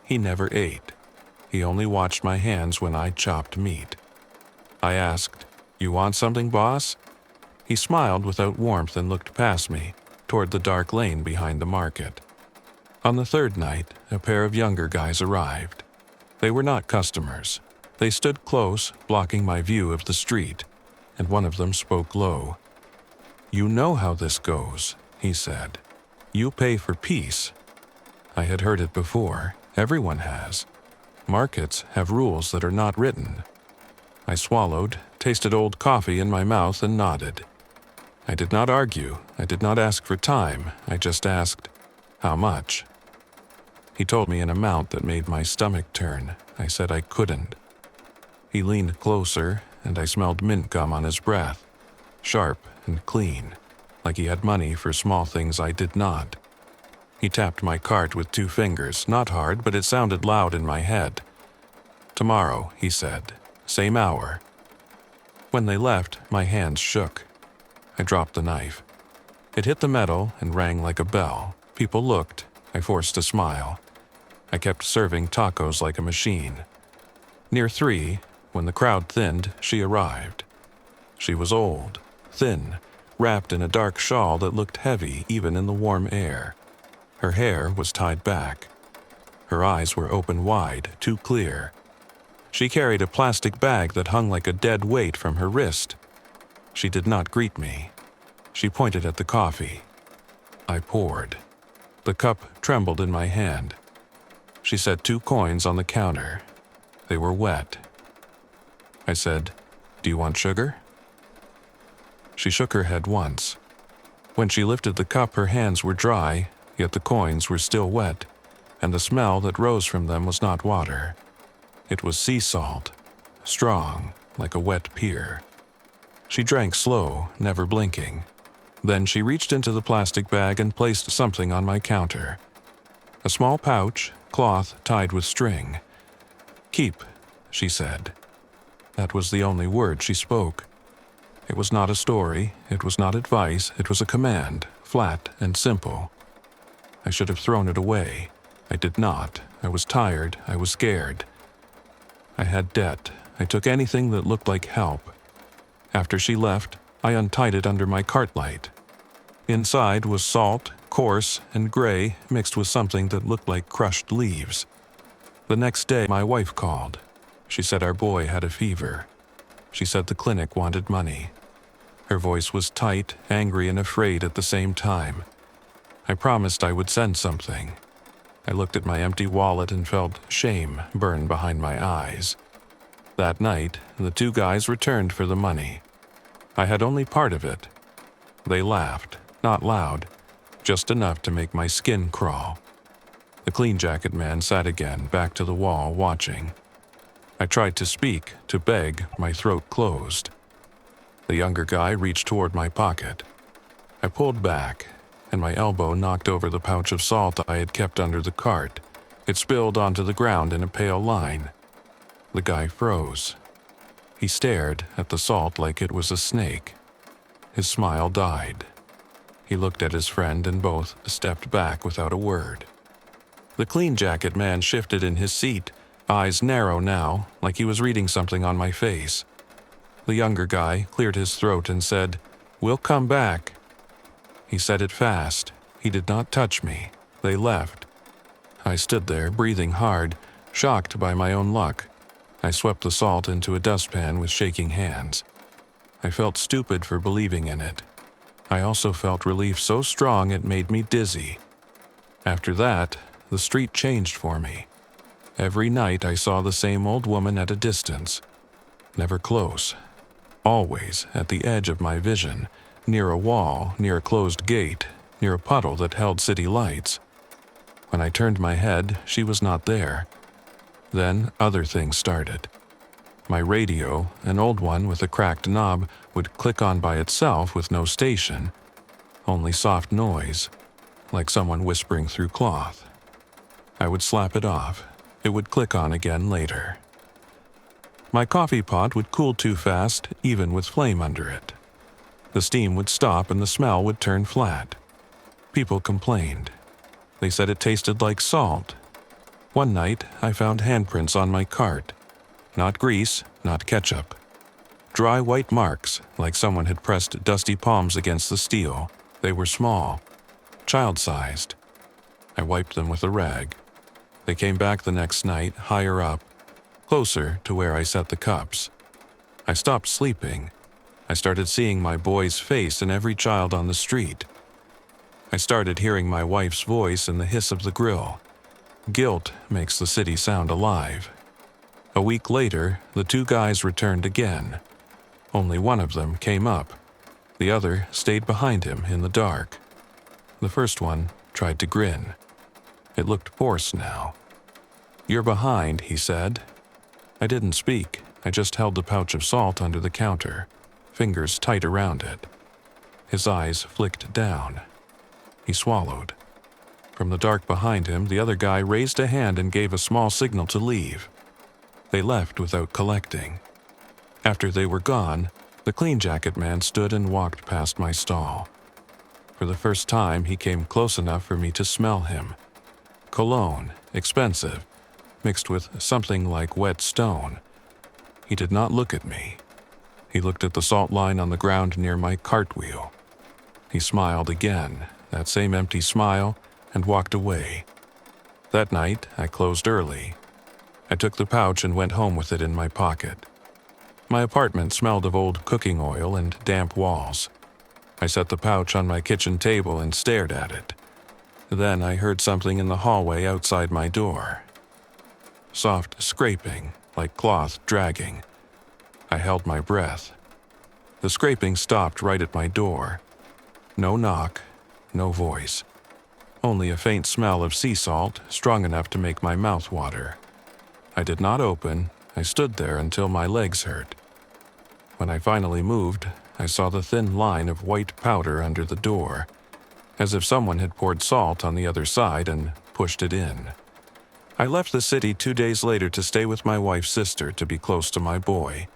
He never ate. He only watched my hands when I chopped meat. I asked, "You want something, boss?" He smiled without warmth and looked past me, toward the dark lane behind the market. On the 3rd night, a pair of younger guys arrived. They were not customers. They stood close, blocking my view of the street, and one of them spoke low. "You know how this goes," he said. "You pay for peace." I had heard it before. Everyone has. Markets have rules that are not written. I swallowed, tasted old coffee in my mouth, and nodded. I did not argue. I did not ask for time. I just asked, "How much?" He told me an amount that made my stomach turn. I said I couldn't. He leaned closer, and I smelled mint gum on his breath, sharp and clean, like he had money for small things I did not. He tapped my cart with 2 fingers, not hard, but it sounded loud in my head. "Tomorrow," he said, "same hour." When they left, my hands shook. I dropped the knife. It hit the metal and rang like a bell. People looked. I forced a smile. I kept serving tacos like a machine. Near 3, when the crowd thinned, she arrived. She was old, thin, wrapped in a dark shawl that looked heavy even in the warm air. Her hair was tied back. Her eyes were open wide, too clear. She carried a plastic bag that hung like a dead weight from her wrist. She did not greet me. She pointed at the coffee. I poured. The cup trembled in my hand. She set 2 coins on the counter. They were wet. I said, "Do you want sugar?" She shook her head once. When she lifted the cup, her hands were dry, yet the coins were still wet, and the smell that rose from them was not water. It was sea salt, strong, like a wet pier. She drank slow, never blinking. Then she reached into the plastic bag and placed something on my counter. A small pouch, cloth tied with string. "Keep," she said. That was the only word she spoke. It was not a story, it was not advice, it was a command, flat and simple. I should have thrown it away. I did not. I was tired. I was scared. I had debt. I took anything that looked like help. After she left, I untied it under my cart light. Inside was salt, coarse and gray, mixed with something that looked like crushed leaves. The next day, my wife called. She said our boy had a fever. She said the clinic wanted money. Her voice was tight, angry, and afraid at the same time. I promised I would send something. I looked at my empty wallet and felt shame burn behind my eyes. That night, the 2 guys returned for the money. I had only part of it. They laughed, not loud, just enough to make my skin crawl. The clean jacket man sat again, back to the wall, watching. I tried to speak, to beg, my throat closed. The younger guy reached toward my pocket. I pulled back, and my elbow knocked over the pouch of salt I had kept under the cart. It spilled onto the ground in a pale line. The guy froze. He stared at the salt like it was a snake. His smile died. He looked at his friend and both stepped back without a word. The clean jacket man shifted in his seat, eyes narrow now, like he was reading something on my face. The younger guy cleared his throat and said, "We'll come back." He said it fast. He did not touch me. They left. I stood there, breathing hard, shocked by my own luck. I swept the salt into a dustpan with shaking hands. I felt stupid for believing in it. I also felt relief so strong it made me dizzy. After that, the street changed for me. Every night I saw the same old woman at a distance. Never close. Always at the edge of my vision, near a wall, near a closed gate, near a puddle that held city lights. When I turned my head, she was not there. Then other things started. My radio, an old one with a cracked knob, would click on by itself with no station, only soft noise, like someone whispering through cloth. I would slap it off. It would click on again later. My coffee pot would cool too fast, even with flame under it. The steam would stop and the smell would turn flat. People complained. They said it tasted like salt. One night, I found handprints on my cart. Not grease, not ketchup. Dry white marks, like someone had pressed dusty palms against the steel. They were small, child-sized. I wiped them with a rag. They came back the next night, higher up, closer to where I set the cups. I stopped sleeping. I started seeing my boy's face in every child on the street. I started hearing my wife's voice in the hiss of the grill. Guilt makes the city sound alive. A week later, the two guys returned again. Only one of them came up. The other stayed behind him in the dark. The first one tried to grin. It looked forced now. "You're behind," he said. I didn't speak. I just held the pouch of salt under the counter, fingers tight around it. His eyes flicked down. He swallowed. From the dark behind him, the other guy raised a hand and gave a small signal to leave. They left without collecting. After they were gone, the clean jacket man stood and walked past my stall. For the first time, he came close enough for me to smell him. Cologne, expensive, mixed with something like wet stone. He did not look at me. He looked at the salt line on the ground near my cartwheel. He smiled again, that same empty smile, and walked away. That night, I closed early. I took the pouch and went home with it in my pocket. My apartment smelled of old cooking oil and damp walls. I set the pouch on my kitchen table and stared at it. Then I heard something in the hallway outside my door. Soft scraping, like cloth dragging. I held my breath. The scraping stopped right at my door. No knock, no voice. Only a faint smell of sea salt, strong enough to make my mouth water. I did not open. I stood there until my legs hurt. When I finally moved, I saw the thin line of white powder under the door, as if someone had poured salt on the other side and pushed it in. I left the city 2 days later to stay with my wife's sister to be close to my boy.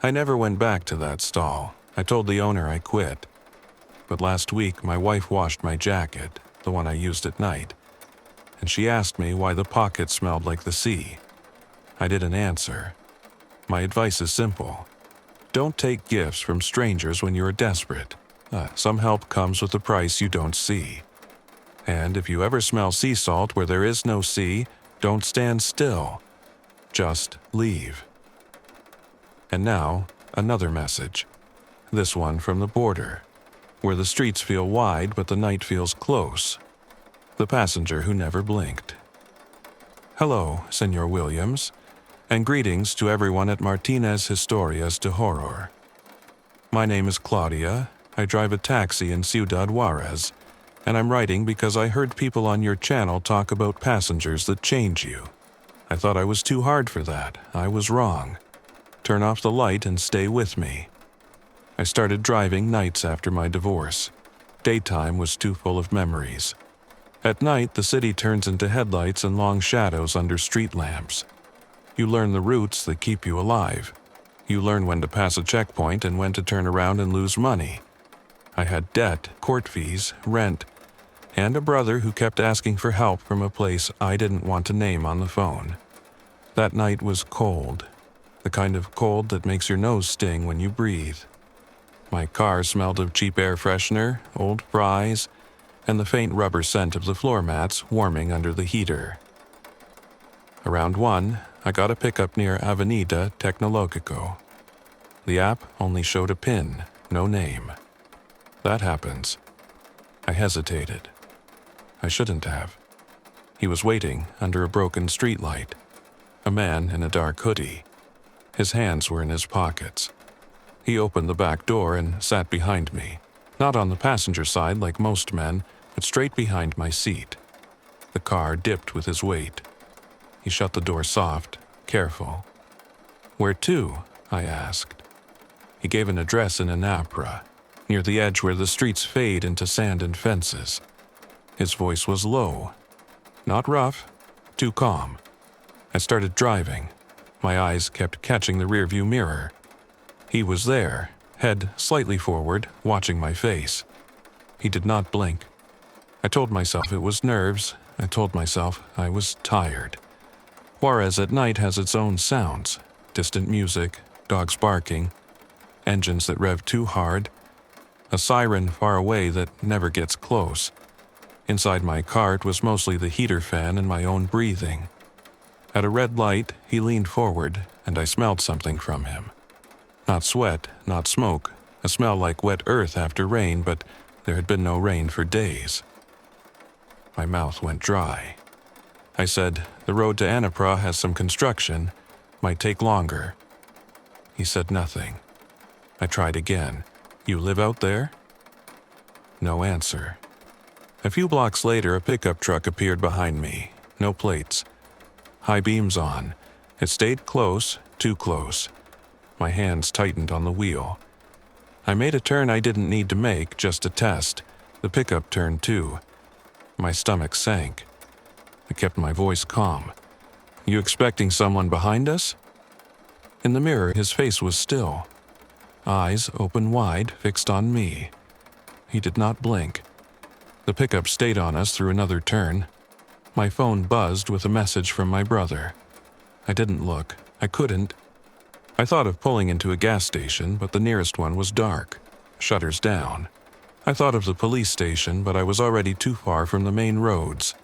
I never went back to that stall. I told the owner I quit. But last week, my wife washed my jacket, the one I used at night, and she asked me why the pocket smelled like the sea. I didn't answer. My advice is simple. Don't take gifts from strangers when you are desperate. Some help comes with a price you don't see. And if you ever smell sea salt where there is no sea, don't stand still. Just leave. And now, another message. This one from the border, where the streets feel wide but the night feels close. The passenger who never blinked. Hello, Senor Williams, and greetings to everyone at Martinez Historias de Horror. My name is Claudia. I drive a taxi in Ciudad Juarez, and I'm writing because I heard people on your channel talk about passengers that change you. I thought I was too hard for that. I was wrong. Turn off the light and stay with me. I started driving nights after my divorce. Daytime was too full of memories. At night, the city turns into headlights and long shadows under street lamps. You learn the routes that keep you alive. You learn when to pass a checkpoint and when to turn around and lose money. I had debt, court fees, rent, and a brother who kept asking for help from a place I didn't want to name on the phone. That night was cold, the kind of cold that makes your nose sting when you breathe. My car smelled of cheap air freshener, old fries, and the faint rubber scent of the floor mats warming under the heater. Around 1, I got a pickup near Avenida Tecnologico. The app only showed a PIN, no name. That happens. I hesitated. I shouldn't have. He was waiting under a broken streetlight. A man in a dark hoodie. His hands were in his pockets. He opened the back door and sat behind me, not on the passenger side like most men, but straight behind my seat. The car dipped with his weight. He shut the door soft, careful. "Where to?" I asked. He gave an address in Anapra, near the edge where the streets fade into sand and fences. His voice was low, not rough, too calm. I started driving. My eyes kept catching the rearview mirror. He was there, head slightly forward, watching my face. He did not blink. I told myself it was nerves. I told myself I was tired. Juarez at night has its own sounds, distant music, dogs barking, engines that rev too hard, a siren far away that never gets close. Inside my car it was mostly the heater fan and my own breathing. At a red light, he leaned forward, and I smelled something from him. Not sweat, not smoke, a smell like wet earth after rain, but there had been no rain for days. My mouth went dry. I said, "The road to Anapra has some construction, might take longer." He said nothing. I tried again. "You live out there?" No answer. A few blocks later, a pickup truck appeared behind me. No plates. High beams on. It stayed close, too close. My hands tightened on the wheel. I made a turn I didn't need to make, just a test. The pickup turned too. My stomach sank. I kept my voice calm. "You expecting someone behind us?" In the mirror, his face was still. Eyes open wide, fixed on me. He did not blink. The pickup stayed on us through another turn. My phone buzzed with a message from my brother. I didn't look. I couldn't. I thought of pulling into a gas station, but the nearest one was dark. Shutters down. I thought of the police station, but I was already too far from the main roads.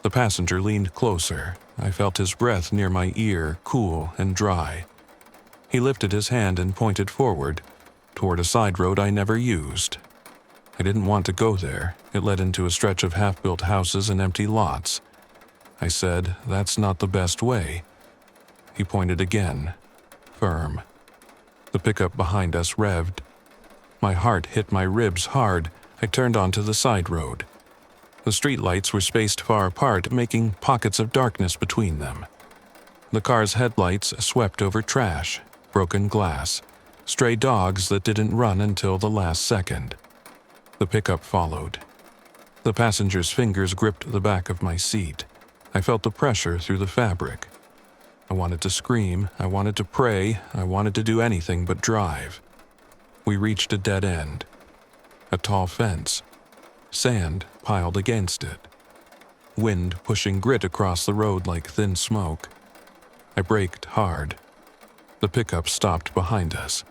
The passenger leaned closer. I felt his breath near my ear, cool and dry. He lifted his hand and pointed forward, toward a side road I never used. I didn't want to go there. It led into a stretch of half-built houses and empty lots. I said, "That's not the best way." He pointed again, firm. The pickup behind us revved. My heart hit my ribs hard. I turned onto the side road. The streetlights were spaced far apart, making pockets of darkness between them. The car's headlights swept over trash, broken glass, stray dogs that didn't run until the last second. The pickup followed. The passenger's fingers gripped the back of my seat. I felt the pressure through the fabric. I wanted to scream, I wanted to pray, I wanted to do anything but drive. We reached a dead end. A tall fence. Sand piled against it. Wind pushing grit across the road like thin smoke. I braked hard. The pickup stopped behind us.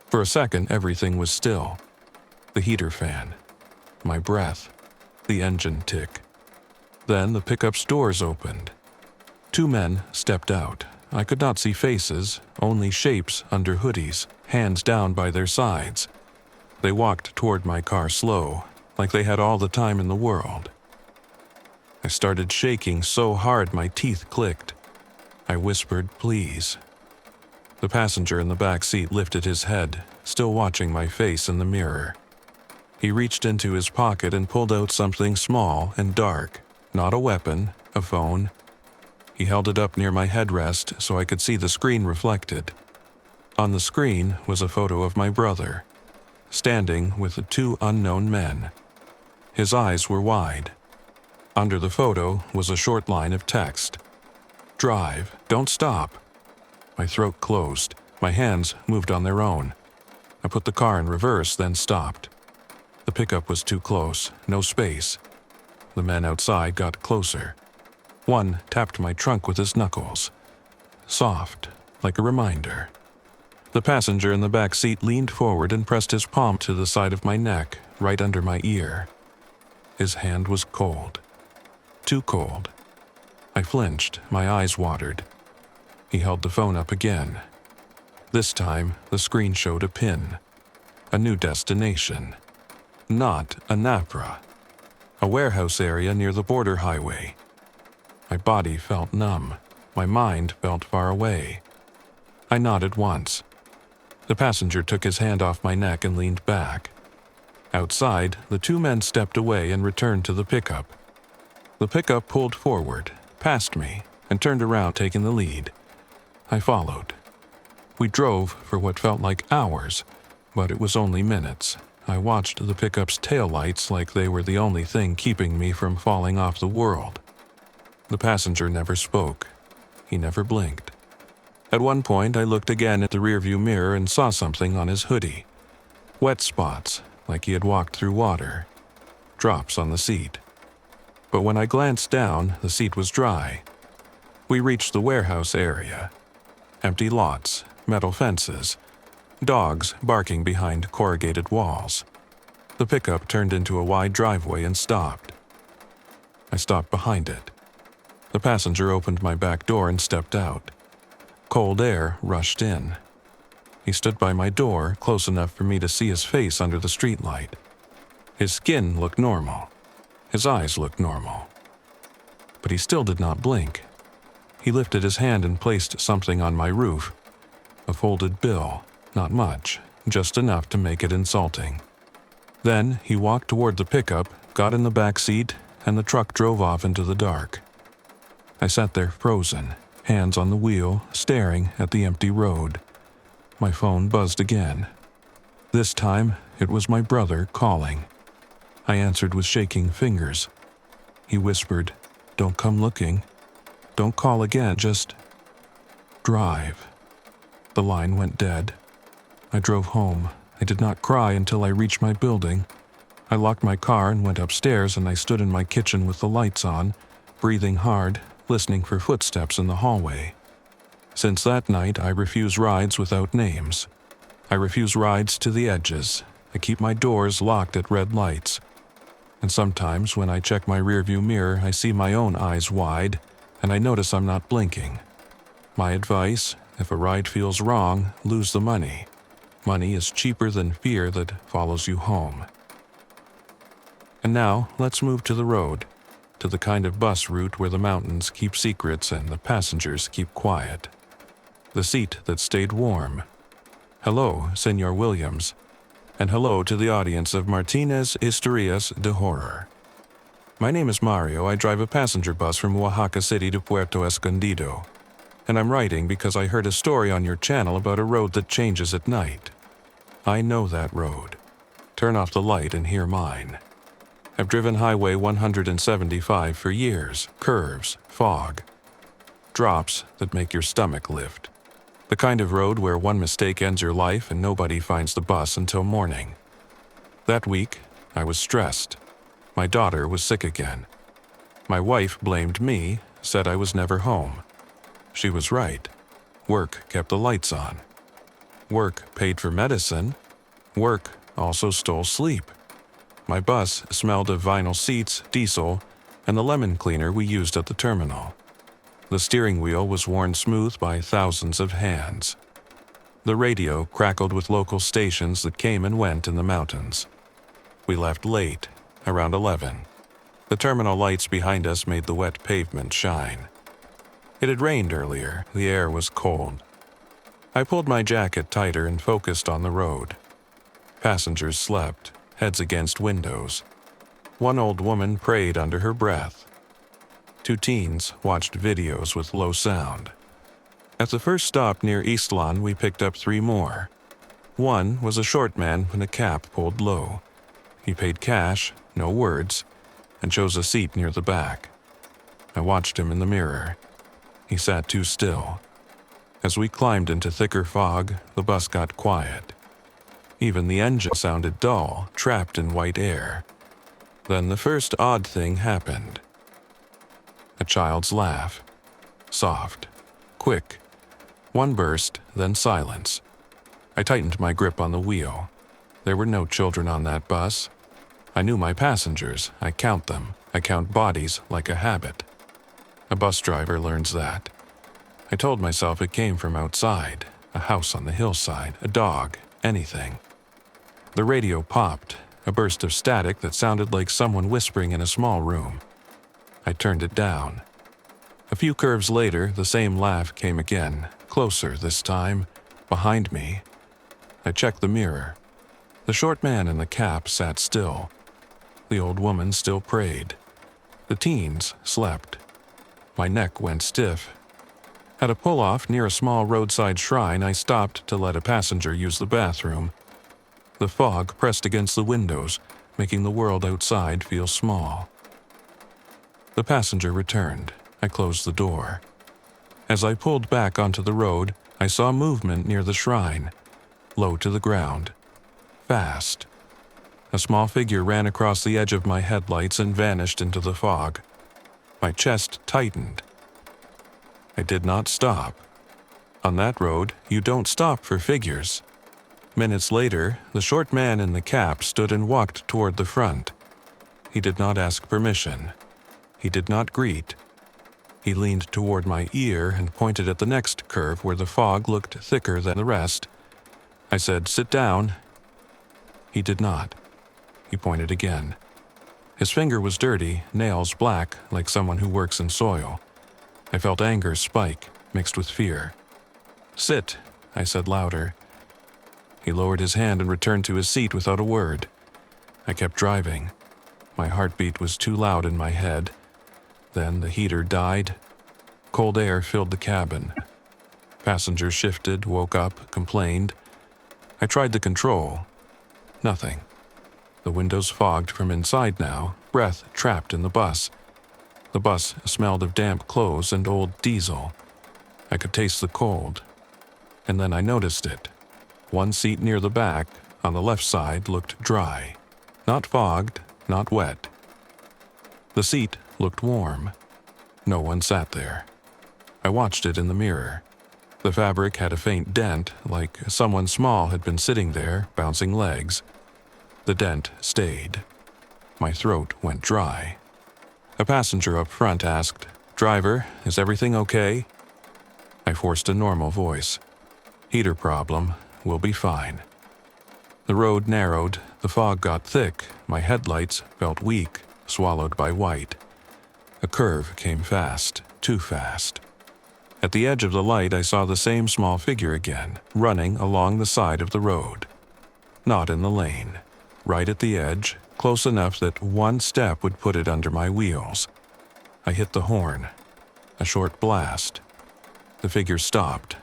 For a second, everything was still. The heater fan, my breath, the engine tick. Then the pickup's doors opened. Two men stepped out. I could not see faces, only shapes under hoodies, hands down by their sides. They walked toward my car slow, like they had all the time in the world. I started shaking so hard my teeth clicked. I whispered, "Please." The passenger in the back seat lifted his head, still watching my face in the mirror. He reached into his pocket and pulled out something small and dark, not a weapon, a phone. He held it up near my headrest so I could see the screen reflected. On the screen was a photo of my brother, standing with the two unknown men. His eyes were wide. Under the photo was a short line of text. "Drive, don't stop." My throat closed. My hands moved on their own. I put the car in reverse, then stopped. The pickup was too close, no space. The men outside got closer. One tapped my trunk with his knuckles. Soft, like a reminder. The passenger in the back seat leaned forward and pressed his palm to the side of my neck, right under my ear. His hand was cold. Too cold. I flinched, my eyes watered. He held the phone up again. This time, the screen showed a pin. A new destination. Not Anapra. A warehouse area near the border highway. My body felt numb. My mind felt far away. I nodded once. The passenger took his hand off my neck and leaned back. Outside, the two men stepped away and returned to the pickup. The pickup pulled forward, past me, and turned around, taking the lead. I followed. We drove for what felt like hours, but it was only minutes. I watched the pickup's taillights like they were the only thing keeping me from falling off the world. The passenger never spoke. He never blinked. At one point, I looked again at the rearview mirror and saw something on his hoodie. Wet spots, like he had walked through water. Drops on the seat. But when I glanced down, the seat was dry. We reached the warehouse area. Empty lots, metal fences, dogs barking behind corrugated walls. The pickup turned into a wide driveway and stopped. I stopped behind it. The passenger opened my back door and stepped out. Cold air rushed in. He stood by my door, close enough for me to see his face under the streetlight. His skin looked normal. His eyes looked normal. But he still did not blink. He lifted his hand and placed something on my roof. A folded bill, not much, just enough to make it insulting. Then he walked toward the pickup, got in the back seat, and the truck drove off into the dark. I sat there frozen, hands on the wheel, staring at the empty road. My phone buzzed again. This time, it was my brother calling. I answered with shaking fingers. He whispered, "Don't come looking. Don't call again, just drive." The line went dead. I drove home. I did not cry until I reached my building. I locked my car and went upstairs, and I stood in my kitchen with the lights on, breathing hard, listening for footsteps in the hallway. Since that night, I refuse rides without names. I refuse rides to the edges. I keep my doors locked at red lights. And sometimes when I check my rearview mirror, I see my own eyes wide, and I notice I'm not blinking. My advice, if a ride feels wrong, lose the money. Money is cheaper than fear that follows you home. And now, let's move to the road, to the kind of bus route where the mountains keep secrets and the passengers keep quiet. The seat that stayed warm. Hello, Senor Williams. And hello to the audience of Martinez Historias de Horror. My name is Mario. I drive a passenger bus from Oaxaca City to Puerto Escondido. And I'm writing because I heard a story on your channel about a road that changes at night. I know that road. Turn off the light and hear mine. I've driven Highway 175 for years. Curves, fog, drops that make your stomach lift. The kind of road where one mistake ends your life and nobody finds the bus until morning. That week, I was stressed. My daughter was sick again. My wife blamed me, said I was never home. She was right. Work kept the lights on. Work paid for medicine. Work also stole sleep. My bus smelled of vinyl seats, diesel, and the lemon cleaner we used at the terminal. The steering wheel was worn smooth by thousands of hands. The radio crackled with local stations that came and went in the mountains. We left late, around 11. The terminal lights behind us made the wet pavement shine. It had rained earlier. The air was cold. I pulled my jacket tighter and focused on the road. Passengers slept, heads against windows. One old woman prayed under her breath. Two teens watched videos with low sound. At the first stop near Eastlawn, we picked up 3 more. One was a short man in a cap pulled low. He paid cash, no words, and chose a seat near the back. I watched him in the mirror. He sat too still. As we climbed into thicker fog, the bus got quiet. Even the engine sounded dull, trapped in white air. Then the first odd thing happened. A child's laugh. Soft. Quick. One burst, then silence. I tightened my grip on the wheel. There were no children on that bus. I knew my passengers. I count them. I count bodies like a habit. A bus driver learns that. I told myself it came from outside. A house on the hillside, a dog, anything. The radio popped, a burst of static that sounded like someone whispering in a small room. I turned it down. A few curves later, the same laugh came again, closer this time, behind me. I checked the mirror. The short man in the cap sat still. The old woman still prayed. The teens slept. My neck went stiff. At a pull-off near a small roadside shrine, I stopped to let a passenger use the bathroom. The fog pressed against the windows, making the world outside feel small. The passenger returned. I closed the door. As I pulled back onto the road, I saw movement near the shrine, low to the ground. Fast. A small figure ran across the edge of my headlights and vanished into the fog. My chest tightened. I did not stop. On that road, you don't stop for figures. Minutes later, the short man in the cap stood and walked toward the front. He did not ask permission. He did not greet. He leaned toward my ear and pointed at the next curve where the fog looked thicker than the rest. I said, "Sit down." He did not. He pointed again. His finger was dirty, nails black, like someone who works in soil. I felt anger spike, mixed with fear. "Sit," I said louder. He lowered his hand and returned to his seat without a word. I kept driving. My heartbeat was too loud in my head. Then the heater died. Cold air filled the cabin. Passengers shifted, woke up, complained. I tried the control. Nothing. The windows fogged from inside now, breath trapped in the bus. The bus smelled of damp clothes and old diesel. I could taste the cold. And then I noticed it. One seat near the back, on the left side, looked dry. Not fogged, not wet. The seat looked warm. No one sat there. I watched it in the mirror. The fabric had a faint dent, like someone small had been sitting there, bouncing legs. The dent stayed. My throat went dry. A passenger up front asked, "Driver, is everything okay?" I forced a normal voice. "Heater problem. We'll be fine." The road narrowed, the fog got thick, my headlights felt weak, swallowed by white. A curve came fast, too fast. At the edge of the light, I saw the same small figure again, running along the side of the road. Not in the lane. Right at the edge, close enough that one step would put it under my wheels. I hit the horn. A short blast. The figure stopped.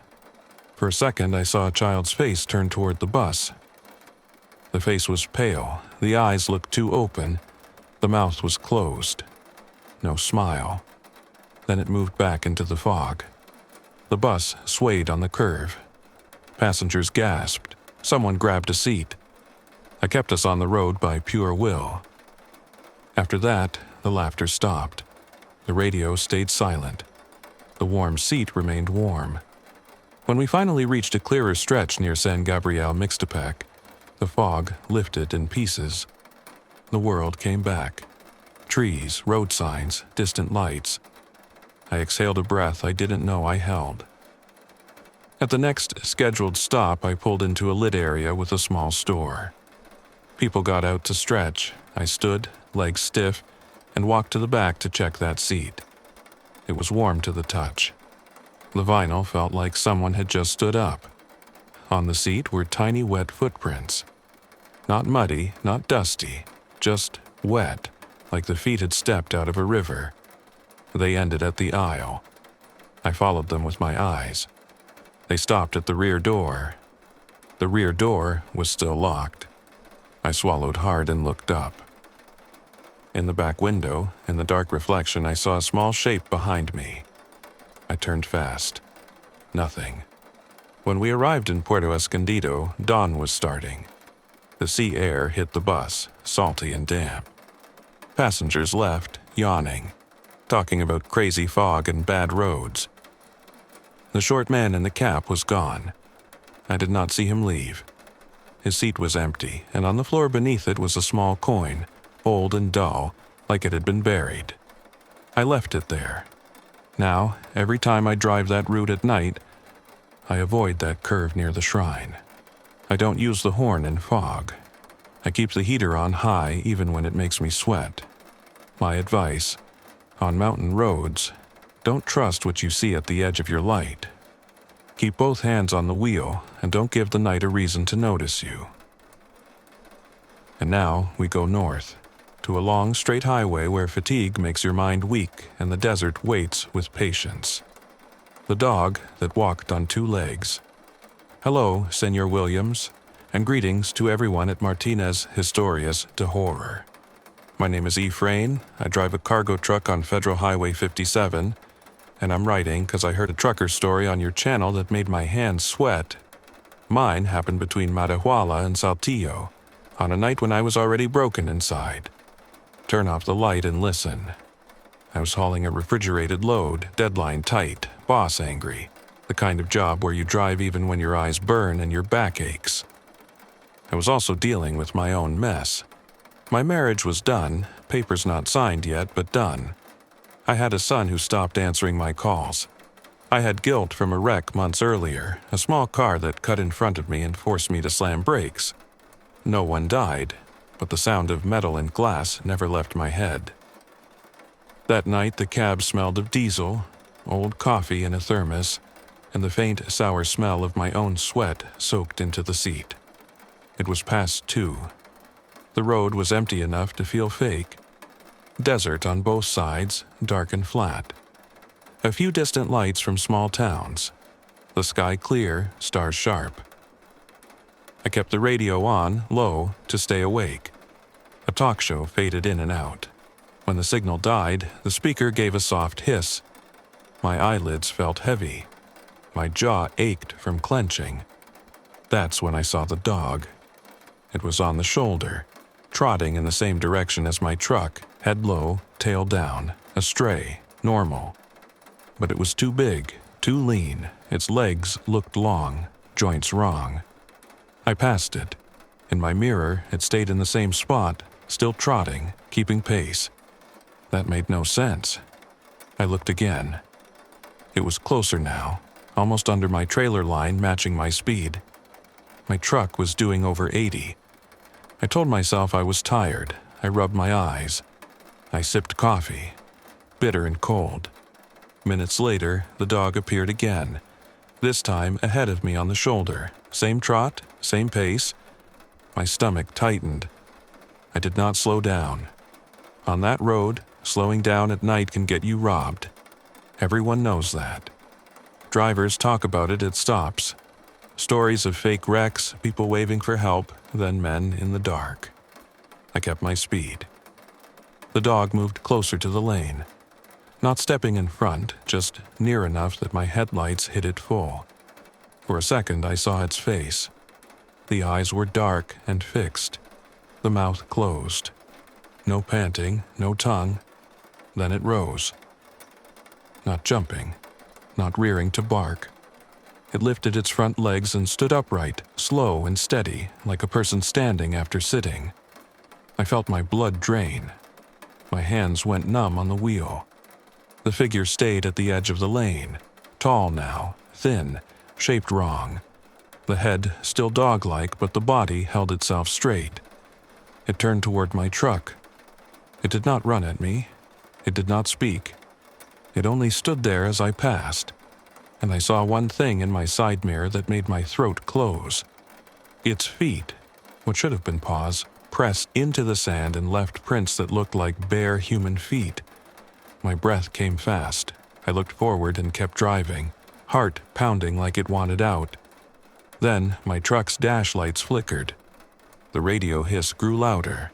For a second, I saw a child's face turn toward the bus. The face was pale, the eyes looked too open, the mouth was closed. No smile. Then it moved back into the fog. The bus swayed on the curve. Passengers gasped. Someone grabbed a seat. I kept us on the road by pure will. After that, the laughter stopped. The radio stayed silent. The warm seat remained warm. When we finally reached a clearer stretch near San Gabriel Mixtepec, the fog lifted in pieces. The world came back. Trees, road signs, distant lights. I exhaled a breath I didn't know I held. At the next scheduled stop, I pulled into a lit area with a small store. People got out to stretch. I stood, legs stiff, and walked to the back to check that seat. It was warm to the touch. The vinyl felt like someone had just stood up. On the seat were tiny wet footprints. Not muddy, not dusty, just wet, like the feet had stepped out of a river. They ended at the aisle. I followed them with my eyes. They stopped at the rear door. The rear door was still locked. I swallowed hard and looked up. In the back window, in the dark reflection, I saw a small shape behind me. I turned fast. Nothing. When we arrived in Puerto Escondido, dawn was starting. The sea air hit the bus, salty and damp. Passengers left, yawning, talking about crazy fog and bad roads. The short man in the cap was gone. I did not see him leave. His seat was empty, and on the floor beneath it was a small coin, old and dull, like it had been buried. I left it there. Now, every time I drive that route at night, I avoid that curve near the shrine. I don't use the horn in fog. I keep the heater on high even when it makes me sweat. My advice, on mountain roads, don't trust what you see at the edge of your light. Keep both hands on the wheel and don't give the night a reason to notice you. And now we go north, to a long straight highway where fatigue makes your mind weak and the desert waits with patience. The dog that walked on two legs. Hello, Senor Williams, and greetings to everyone at Martinez Historias de Horror. My name is Ephraim. I drive a cargo truck on Federal Highway 57, and I'm writing because I heard a trucker story on your channel that made my hands sweat. Mine happened between Matahuala and Saltillo, on a night when I was already broken inside. Turn off the light and listen. I was hauling a refrigerated load, deadline tight, boss angry, the kind of job where you drive even when your eyes burn and your back aches. I was also dealing with my own mess. My marriage was done, papers not signed yet, but done. I had a son who stopped answering my calls. I had guilt from a wreck months earlier, a small car that cut in front of me and forced me to slam brakes. No one died, but the sound of metal and glass never left my head. That night the cab smelled of diesel, old coffee in a thermos, and the faint sour smell of my own sweat soaked into the seat. It was past 2. The road was empty enough to feel fake. Desert on both sides, dark and flat. A few distant lights from small towns. The sky clear, stars sharp. I kept the radio on, low, to stay awake. A talk show faded in and out. When the signal died, the speaker gave a soft hiss. My eyelids felt heavy. My jaw ached from clenching. That's when I saw the dog. It was on the shoulder, trotting in the same direction as my truck, head low, tail down, astray, normal. But it was too big, too lean. Its legs looked long, joints wrong. I passed it. In my mirror, it stayed in the same spot, still trotting, keeping pace. That made no sense. I looked again. It was closer now, almost under my trailer line, matching my speed. My truck was doing over 80. I told myself I was tired. I rubbed my eyes. I sipped coffee, bitter and cold. Minutes later, the dog appeared again, this time ahead of me on the shoulder. Same trot, same pace. My stomach tightened. I did not slow down. On that road, slowing down at night can get you robbed. Everyone knows that. Drivers talk about it at stops. Stories of fake wrecks, people waving for help, then men in the dark. I kept my speed. The dog moved closer to the lane. Not stepping in front, just near enough that my headlights hit it full. For a second I saw its face. The eyes were dark and fixed. The mouth closed. No panting, no tongue. Then it rose. Not jumping, not rearing to bark. It lifted its front legs and stood upright, slow and steady, like a person standing after sitting. I felt my blood drain. My hands went numb on the wheel. The figure stayed at the edge of the lane, tall now, thin, shaped wrong. The head still dog-like, but the body held itself straight. It turned toward my truck. It did not run at me. It did not speak. It only stood there as I passed, and I saw one thing in my side mirror that made my throat close. Its feet, what should have been paws, pressed into the sand and left prints that looked like bare human feet. My breath came fast. I looked forward and kept driving, heart pounding like it wanted out. Then my truck's dash lights flickered. The radio hiss grew louder.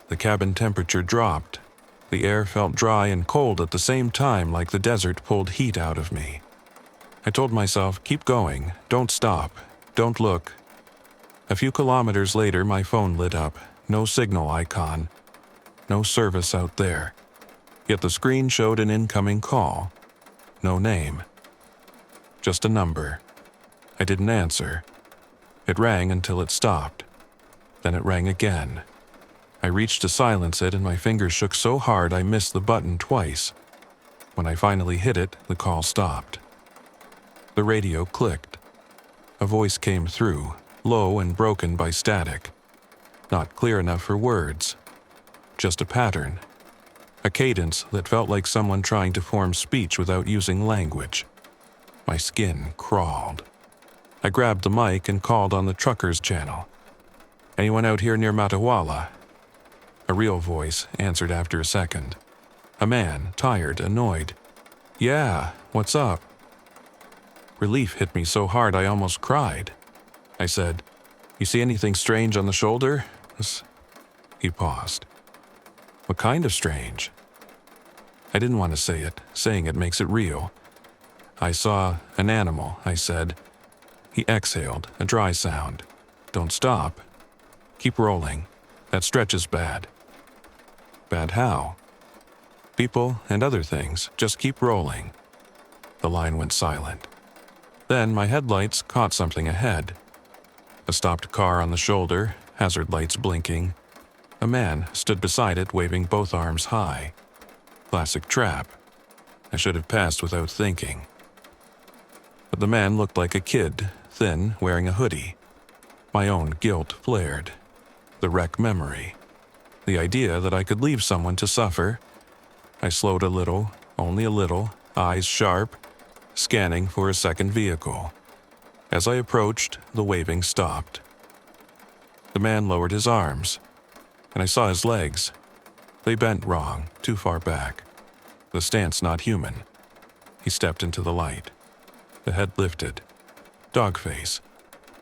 The cabin temperature dropped. The air felt dry and cold at the same time, like the desert pulled heat out of me. I told myself, keep going, don't stop, don't look. A few kilometers later, my phone lit up. No signal icon. No service out there. Yet the screen showed an incoming call. No name. Just a number. I didn't answer. It rang until it stopped. Then it rang again. I reached to silence it and my fingers shook so hard I missed the button twice. When I finally hit it, the call stopped. The radio clicked. A voice came through, low and broken by static. Not clear enough for words. Just a pattern. A cadence that felt like someone trying to form speech without using language. My skin crawled. I grabbed the mic and called on the truckers channel. Anyone out here near Matawala? A real voice answered after a second. A man, tired, annoyed. Yeah, what's up? Relief hit me so hard I almost cried. I said, You see anything strange on the shoulder? He paused. What kind of strange? I didn't want to say it. Saying it makes it real. I saw an animal, I said. He exhaled, a dry sound. Don't stop. Keep rolling. That stretch is bad. Bad how? People and other things. Just keep rolling. The line went silent. Then my headlights caught something ahead. A stopped car on the shoulder, hazard lights blinking. A man stood beside it, waving both arms high. Classic trap. I should have passed without thinking. But the man looked like a kid, thin, wearing a hoodie. My own guilt flared. The wreck memory. The idea that I could leave someone to suffer. I slowed a little, only a little, eyes sharp, scanning for a second vehicle. As I approached, the waving stopped. The man lowered his arms, and I saw his legs. They bent wrong, too far back. The stance not human. He stepped into the light. The head lifted. Dog face.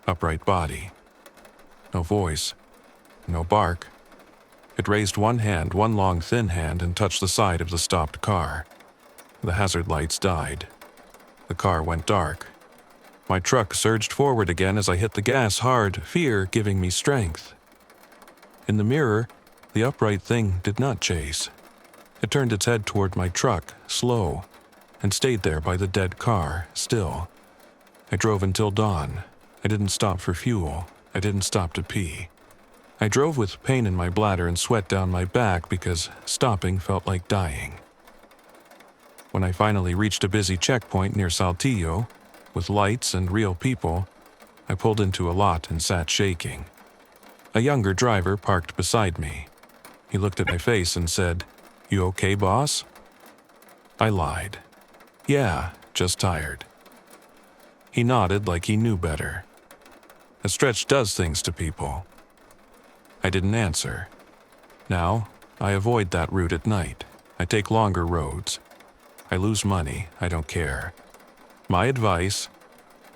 Upright body. No voice. No bark. It raised one hand, one long thin hand, and touched the side of the stopped car. The hazard lights died. The car went dark. My truck surged forward again as I hit the gas hard, fear giving me strength. In the mirror, the upright thing did not chase. It turned its head toward my truck, slow, and stayed there by the dead car, still. I drove until dawn. I didn't stop for fuel. I didn't stop to pee. I drove with pain in my bladder and sweat down my back because stopping felt like dying. When I finally reached a busy checkpoint near Saltillo, with lights and real people, I pulled into a lot and sat shaking. A younger driver parked beside me. He looked at my face and said, You okay, boss? I lied. Yeah, just tired. He nodded like he knew better. A stretch does things to people. I didn't answer. Now, I avoid that route at night. I take longer roads. I lose money, I don't care. My advice,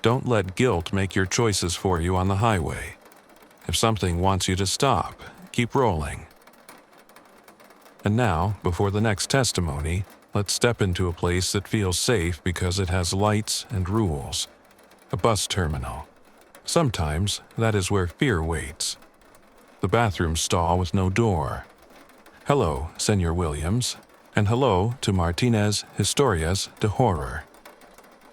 don't let guilt make your choices for you on the highway. If something wants you to stop, keep rolling. And now, before the next testimony, let's step into a place that feels safe because it has lights and rules. A bus terminal. Sometimes that is where fear waits. The bathroom stall with no door. Hello, Senor Williams, and hello to Martinez Historias de Horror.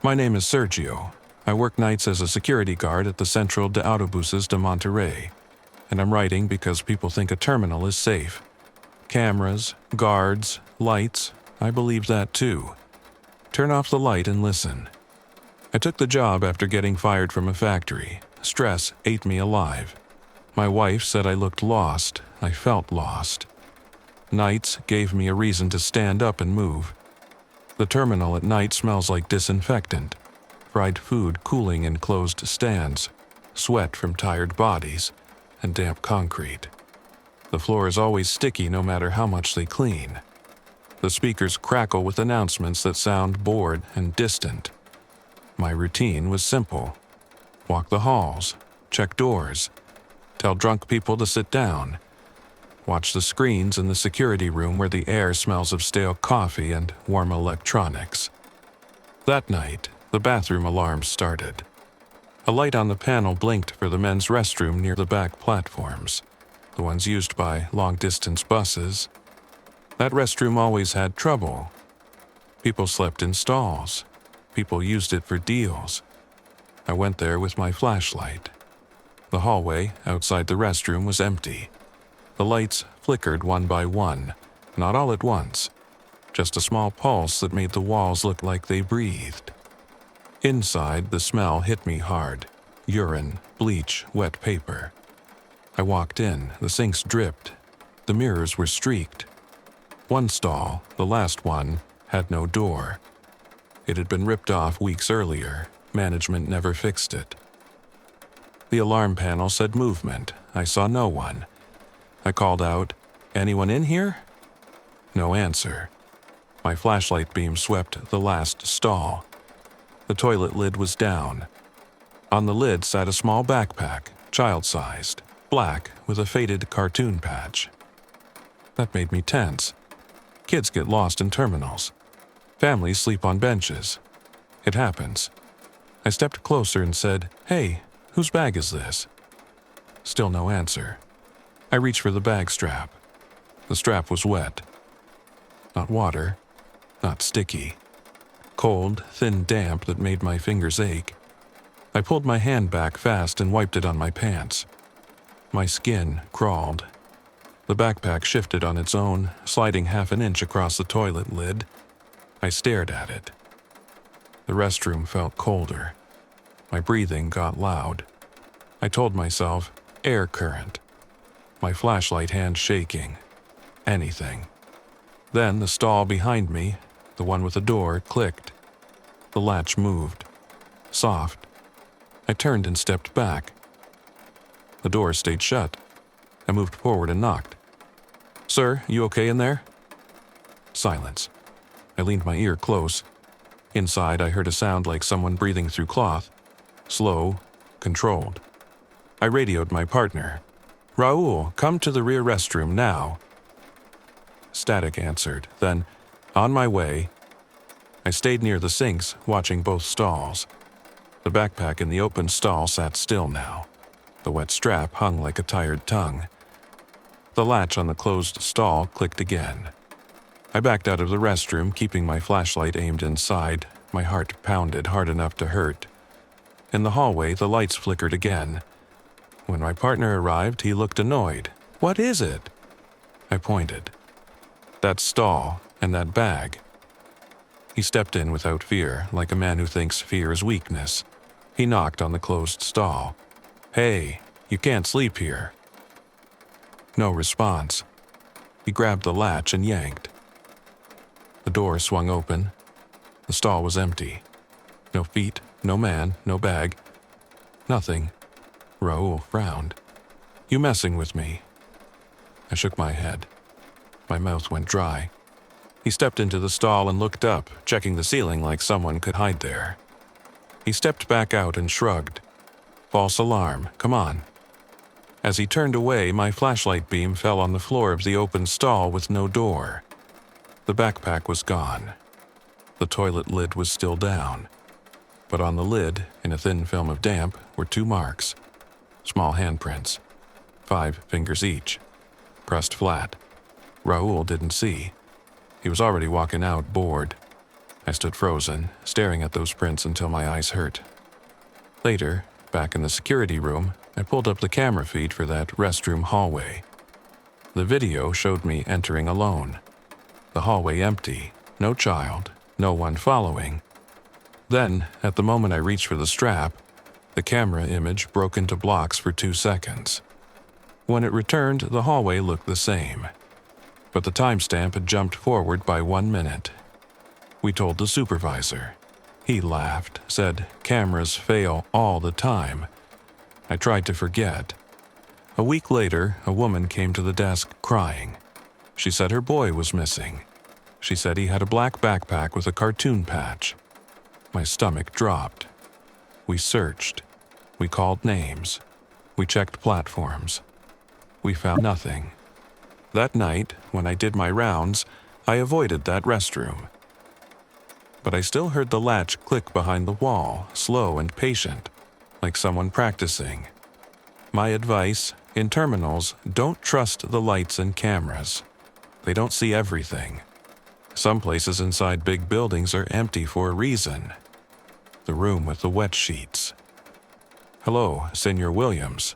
My name is Sergio. I work nights as a security guard at the Central de Autobuses de Monterrey, and I'm writing because people think a terminal is safe. Cameras, guards, lights, I believe that too. Turn off the light and listen. I took the job after getting fired from a factory. Stress ate me alive. My wife said I looked lost. I felt lost. Nights gave me a reason to stand up and move. The terminal at night smells like disinfectant, fried food cooling in closed stands, sweat from tired bodies, and damp concrete. The floor is always sticky no matter how much they clean. The speakers crackle with announcements that sound bored and distant. My routine was simple. Walk the halls, check doors, tell drunk people to sit down, watch the screens in the security room where the air smells of stale coffee and warm electronics. That night, the bathroom alarm started. A light on the panel blinked for the men's restroom near the back platforms, the ones used by long-distance buses. That restroom always had trouble. People slept in stalls. People used it for deals. I went there with my flashlight. The hallway outside the restroom was empty. The lights flickered one by one, not all at once, just a small pulse that made the walls look like they breathed. Inside, the smell hit me hard. Urine, bleach, wet paper. I walked in, the sinks dripped. The mirrors were streaked. One stall, the last one, had no door. It had been ripped off weeks earlier. Management never fixed it. The alarm panel said movement. I saw no one. I called out, "Anyone in here?" No answer. My flashlight beam swept the last stall. The toilet lid was down. On the lid sat a small backpack, child-sized, black with a faded cartoon patch. That made me tense. Kids get lost in terminals. Families sleep on benches. It happens. I stepped closer and said, "Hey, whose bag is this?" Still no answer. I reached for the bag strap. The strap was wet. Not water, not sticky. Cold, thin damp that made my fingers ache. I pulled my hand back fast and wiped it on my pants. My skin crawled. The backpack shifted on its own, sliding half an inch across the toilet lid. I stared at it. The restroom felt colder. My breathing got loud. I told myself, air current. My flashlight hand shaking. Anything. Then the stall behind me, the one with the door, clicked. The latch moved. Soft. I turned and stepped back. The door stayed shut. I moved forward and knocked. "Sir, you okay in there?" Silence. I leaned my ear close. Inside, I heard a sound like someone breathing through cloth. Slow, controlled. I radioed my partner. "Raul, come to the rear restroom now." Static answered, then, "On my way." I stayed near the sinks, watching both stalls. The backpack in the open stall sat still now. The wet strap hung like a tired tongue. The latch on the closed stall clicked again. I backed out of the restroom, keeping my flashlight aimed inside. My heart pounded hard enough to hurt. In the hallway, the lights flickered again. When my partner arrived, he looked annoyed. "What is it?" I pointed. "That stall and that bag." He stepped in without fear, like a man who thinks fear is weakness. He knocked on the closed stall. "Hey, you can't sleep here." No response. He grabbed the latch and yanked. The door swung open. The stall was empty. No feet, no man, no bag. Nothing. Raul frowned. "You messing with me?" I shook my head. My mouth went dry. He stepped into the stall and looked up, checking the ceiling like someone could hide there. He stepped back out and shrugged. "False alarm, come on." As he turned away, my flashlight beam fell on the floor of the open stall with no door. The backpack was gone. The toilet lid was still down. But on the lid, in a thin film of damp, were 2 marks. Small handprints. 5 fingers each. Pressed flat. Raul didn't see. He was already walking out, bored. I stood frozen, staring at those prints until my eyes hurt. Later, back in the security room, I pulled up the camera feed for that restroom hallway. The video showed me entering alone. The hallway empty, no child, no one following. Then, at the moment I reached for the strap, the camera image broke into blocks for 2 seconds. When it returned, the hallway looked the same. But the timestamp had jumped forward by 1 minute. We told the supervisor. He laughed, said cameras fail all the time. I tried to forget. A week later, a woman came to the desk crying. She said her boy was missing. She said he had a black backpack with a cartoon patch. My stomach dropped. We searched. We called names. We checked platforms. We found nothing. That night, when I did my rounds, I avoided that restroom. But I still heard the latch click behind the wall, slow and patient, like someone practicing. My advice, in terminals, don't trust the lights and cameras. They don't see everything. Some places inside big buildings are empty for a reason. The room with the wet sheets. Hello, Senor Williams.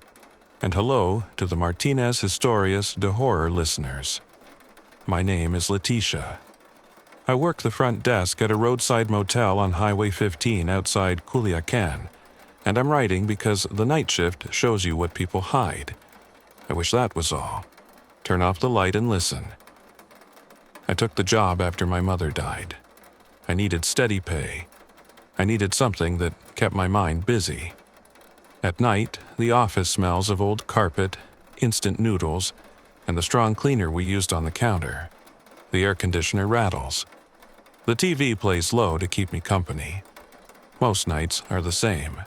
And hello to the Martinez Historias de Horror listeners. My name is Letitia. I work the front desk at a roadside motel on Highway 15 outside Culiacan, and I'm writing because the night shift shows you what people hide. I wish that was all. Turn off the light and listen. I took the job after my mother died. I needed steady pay. I needed something that kept my mind busy. At night, the office smells of old carpet, instant noodles, and the strong cleaner we used on the counter. The air conditioner rattles. The TV plays low to keep me company. Most nights are the same.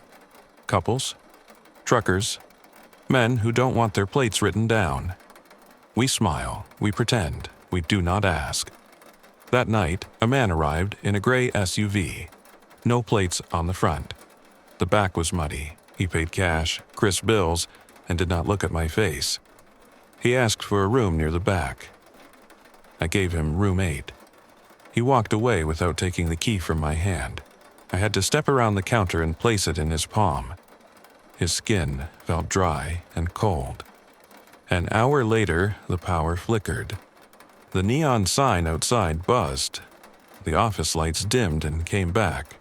Couples, truckers, men who don't want their plates written down. We smile, we pretend, we do not ask. That night, a man arrived in a gray SUV. No plates on the front. The back was muddy. He paid cash, crisp bills, and did not look at my face. He asked for a room near the back. I gave him room 8. He walked away without taking the key from my hand. I had to step around the counter and place it in his palm. His skin felt dry and cold. An hour later, the power flickered. The neon sign outside buzzed. The office lights dimmed and came back.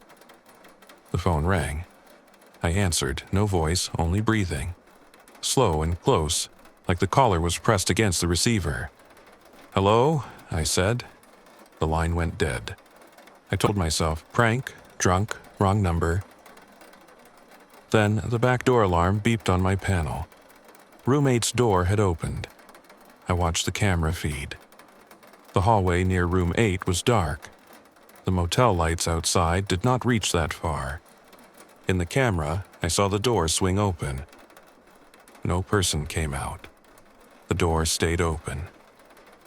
The phone rang. I answered, no voice, only breathing. Slow and close, like the caller was pressed against the receiver. "Hello?" I said. The line went dead. I told myself, prank, drunk, wrong number. Then the back door alarm beeped on my panel. Room 8's door had opened. I watched the camera feed. The hallway near room 8 was dark. The motel lights outside did not reach that far. In the camera, I saw the door swing open. No person came out. The door stayed open.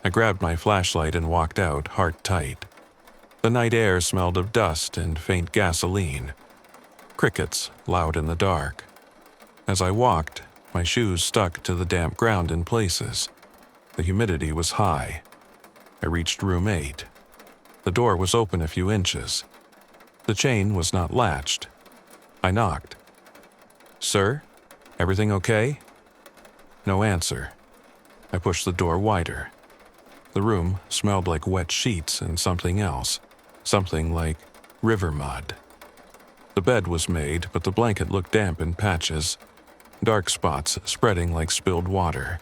I grabbed my flashlight and walked out, heart tight. The night air smelled of dust and faint gasoline. Crickets, loud in the dark. As I walked, my shoes stuck to the damp ground in places. The humidity was high. I reached room 8. The door was open a few inches. The chain was not latched. I knocked. "Sir, everything okay?" No answer. I pushed the door wider. The room smelled like wet sheets and something else, something like river mud. The bed was made, but the blanket looked damp in patches, dark spots spreading like spilled water.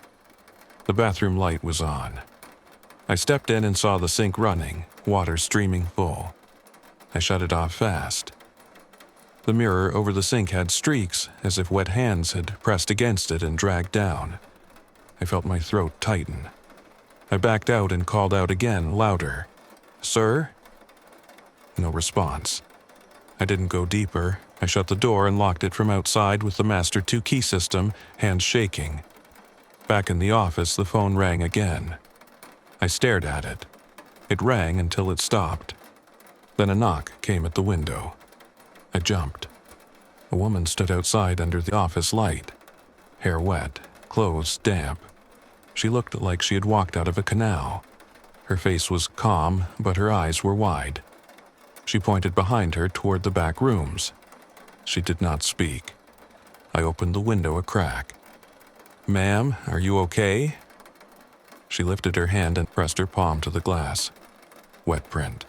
The bathroom light was on. I stepped in and saw the sink running, water streaming full. I shut it off fast. The mirror over the sink had streaks, as if wet hands had pressed against it and dragged down. I felt my throat tighten. I backed out and called out again, louder. "Sir?" No response. I didn't go deeper. I shut the door and locked it from outside with the master 2-key system, hands shaking. Back in the office, the phone rang again. I stared at it. It rang until it stopped. Then a knock came at the window. I jumped. A woman stood outside under the office light. Hair wet, clothes damp. She looked like she had walked out of a canal. Her face was calm, but her eyes were wide. She pointed behind her toward the back rooms. She did not speak. I opened the window a crack. "Ma'am, are you okay?" She lifted her hand and pressed her palm to the glass. Wet print.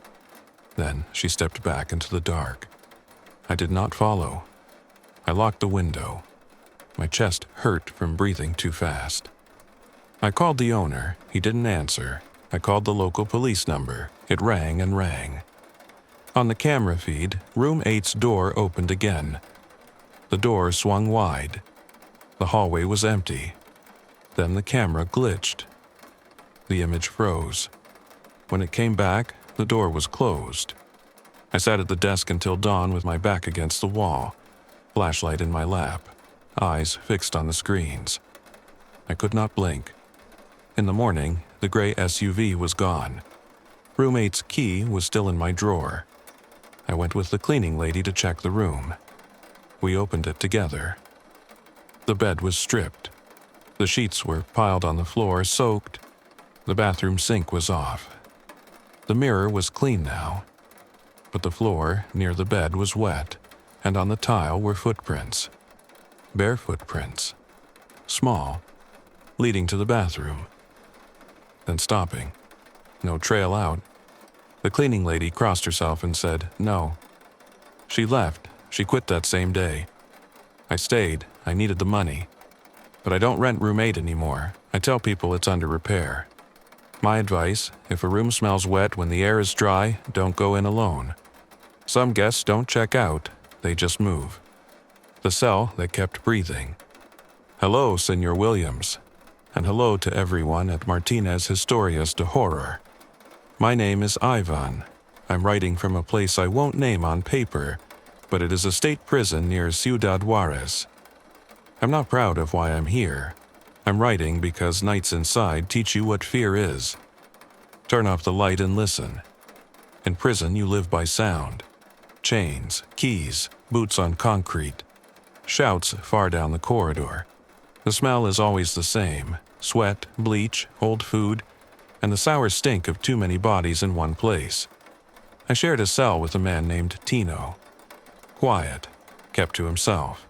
Then she stepped back into the dark. I did not follow. I locked the window. My chest hurt from breathing too fast. I called the owner. He didn't answer. I called the local police number. It rang and rang. On the camera feed, room 8's door opened again. The door swung wide. The hallway was empty. Then the camera glitched. The image froze. When it came back, the door was closed. I sat at the desk until dawn with my back against the wall, flashlight in my lap, eyes fixed on the screens. I could not blink. In the morning, the gray SUV was gone. Room 8's key was still in my drawer. I went with the cleaning lady to check the room. We opened it together. The bed was stripped. The sheets were piled on the floor, soaked. The bathroom sink was off. The mirror was clean now, but the floor near the bed was wet, and on the tile were footprints. Bare footprints. Small, leading to the bathroom. Then stopping. No trail out. The cleaning lady crossed herself and said, "No." She left. She quit that same day. I stayed. I needed the money. But I don't rent room 8 anymore. I tell people it's under repair. My advice, if a room smells wet when the air is dry, don't go in alone. Some guests don't check out. They just move. The cell that kept breathing. Hello, Senor Williams, and hello to everyone at Martinez Historias de Horror. My name is Ivan. I'm writing from a place I won't name on paper, but it is a state prison near Ciudad Juarez. I'm not proud of why I'm here. I'm writing because nights inside teach you what fear is. Turn off the light and listen. In prison, you live by sound. Chains, keys, boots on concrete. Shouts far down the corridor. The smell is always the same: sweat, bleach, old food, and the sour stink of too many bodies in one place. I shared a cell with a man named Tino. Quiet, kept to himself.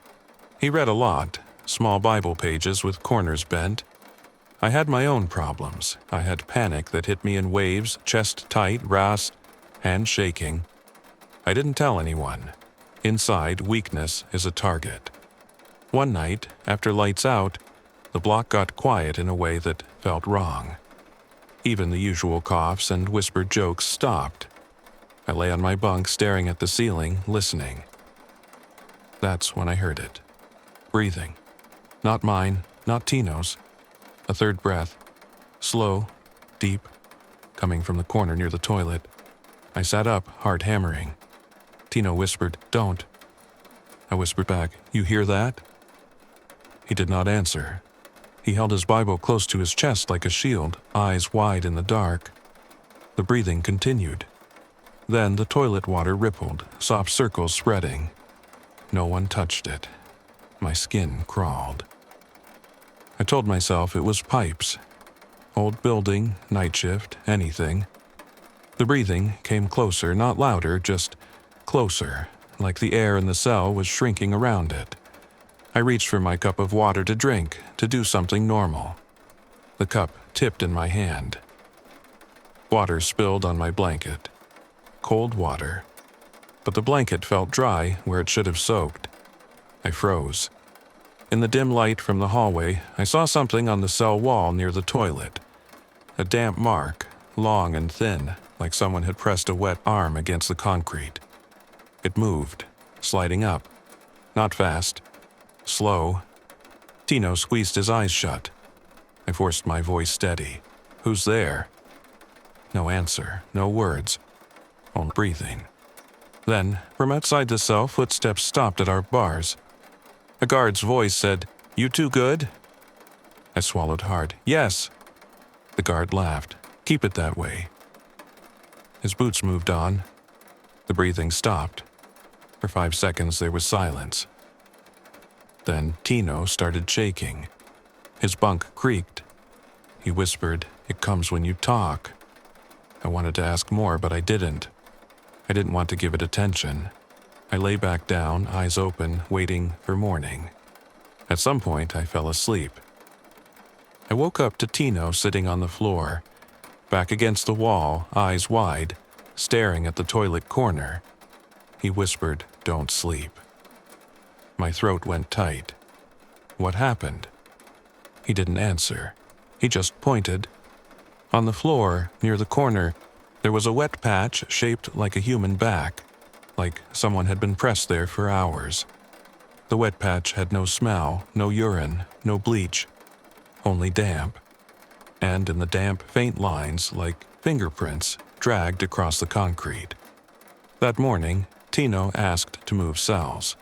He read a lot, small Bible pages with corners bent. I had my own problems. I had panic that hit me in waves, chest tight, ras, hand shaking. I didn't tell anyone. Inside, weakness is a target. One night, after lights out, the block got quiet in a way that felt wrong. Even the usual coughs and whispered jokes stopped. I lay on my bunk staring at the ceiling, listening. That's when I heard it. Breathing. Not mine, not Tino's. A third breath. Slow, deep, coming from the corner near the toilet. I sat up, heart hammering. Tino whispered, "Don't." I whispered back, "You hear that?" He did not answer. He held his Bible close to his chest like a shield, eyes wide in the dark. The breathing continued. Then the toilet water rippled, soft circles spreading. No one touched it. My skin crawled. I told myself it was pipes. Old building, night shift, anything. The breathing came closer, not louder, just closer, like the air in the cell was shrinking around it. I reached for my cup of water to drink, to do something normal. The cup tipped in my hand. Water spilled on my blanket. Cold water. But the blanket felt dry where it should have soaked. I froze. In the dim light from the hallway, I saw something on the cell wall near the toilet. A damp mark, long and thin, like someone had pressed a wet arm against the concrete. It moved, sliding up. Not fast. Slow. Tino squeezed his eyes shut. I forced my voice steady. "Who's there?" No answer, no words. Only breathing. Then, from outside the cell, footsteps stopped at our bars. A guard's voice said, "You two good?" I swallowed hard. "Yes." The guard laughed. "Keep it that way." His boots moved on. The breathing stopped. For 5 seconds there was silence. Then Tino started shaking. His bunk creaked. He whispered, "It comes when you talk." I wanted to ask more, but I didn't. I didn't want to give it attention. I lay back down, eyes open, waiting for morning. At some point, I fell asleep. I woke up to Tino sitting on the floor, back against the wall, eyes wide, staring at the toilet corner. He whispered, "Don't sleep." My throat went tight. What happened? He didn't answer. He just pointed. On the floor, near the corner, there was a wet patch shaped like a human back, like someone had been pressed there for hours. The wet patch had no smell, no urine, no bleach, only damp. And in the damp, faint lines, like fingerprints, dragged across the concrete. That morning, Tino asked to move cells.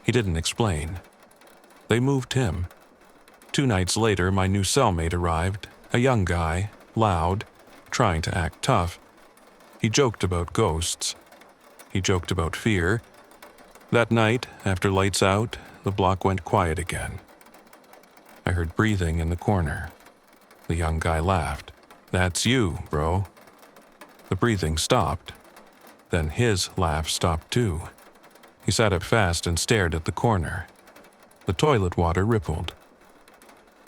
He didn't explain. They moved him. 2 nights later, my new cellmate arrived, a young guy, loud, trying to act tough. He joked about ghosts. He joked about fear. That night, after lights out, the block went quiet again. I heard breathing in the corner. The young guy laughed. "That's you, bro." The breathing stopped. Then his laugh stopped too. He sat up fast and stared at the corner. The toilet water rippled.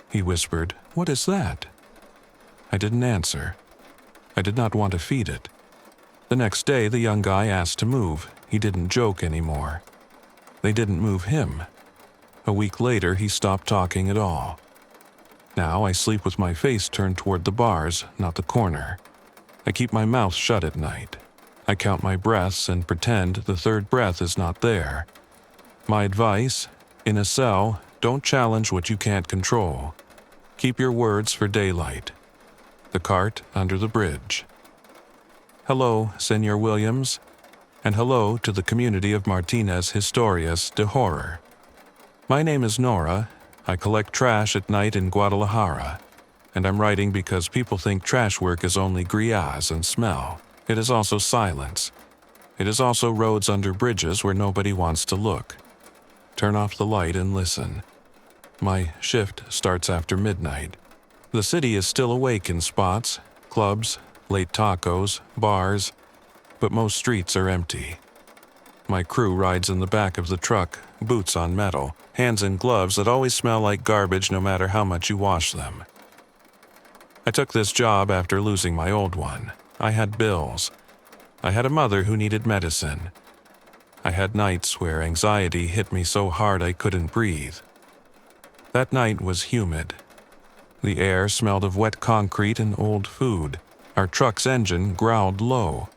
He whispered, "What is that?" I didn't answer. I did not want to feed it. The next day, the young guy asked to move. He didn't joke anymore. They didn't move him. A week later, he stopped talking at all. Now I sleep with my face turned toward the bars, not the corner. I keep my mouth shut at night. I count my breaths and pretend the third breath is not there. My advice: in a cell, don't challenge what you can't control. Keep your words for daylight. The cart under the bridge. Hello, Senor Williams, and hello to the community of Martinez Historias de Horror. My name is Nora. I collect trash at night in Guadalajara, and I'm writing because people think trash work is only grillage and smell. It is also silence. It is also roads under bridges where nobody wants to look. Turn off the light and listen. My shift starts after midnight. The city is still awake in spots, clubs, late tacos, bars, but most streets are empty. My crew rides in the back of the truck, boots on metal, hands in gloves that always smell like garbage no matter how much you wash them. I took this job after losing my old one. I had bills. I had a mother who needed medicine. I had nights where anxiety hit me so hard I couldn't breathe. That night was humid. The air smelled of wet concrete and old food. Our truck's engine growled low.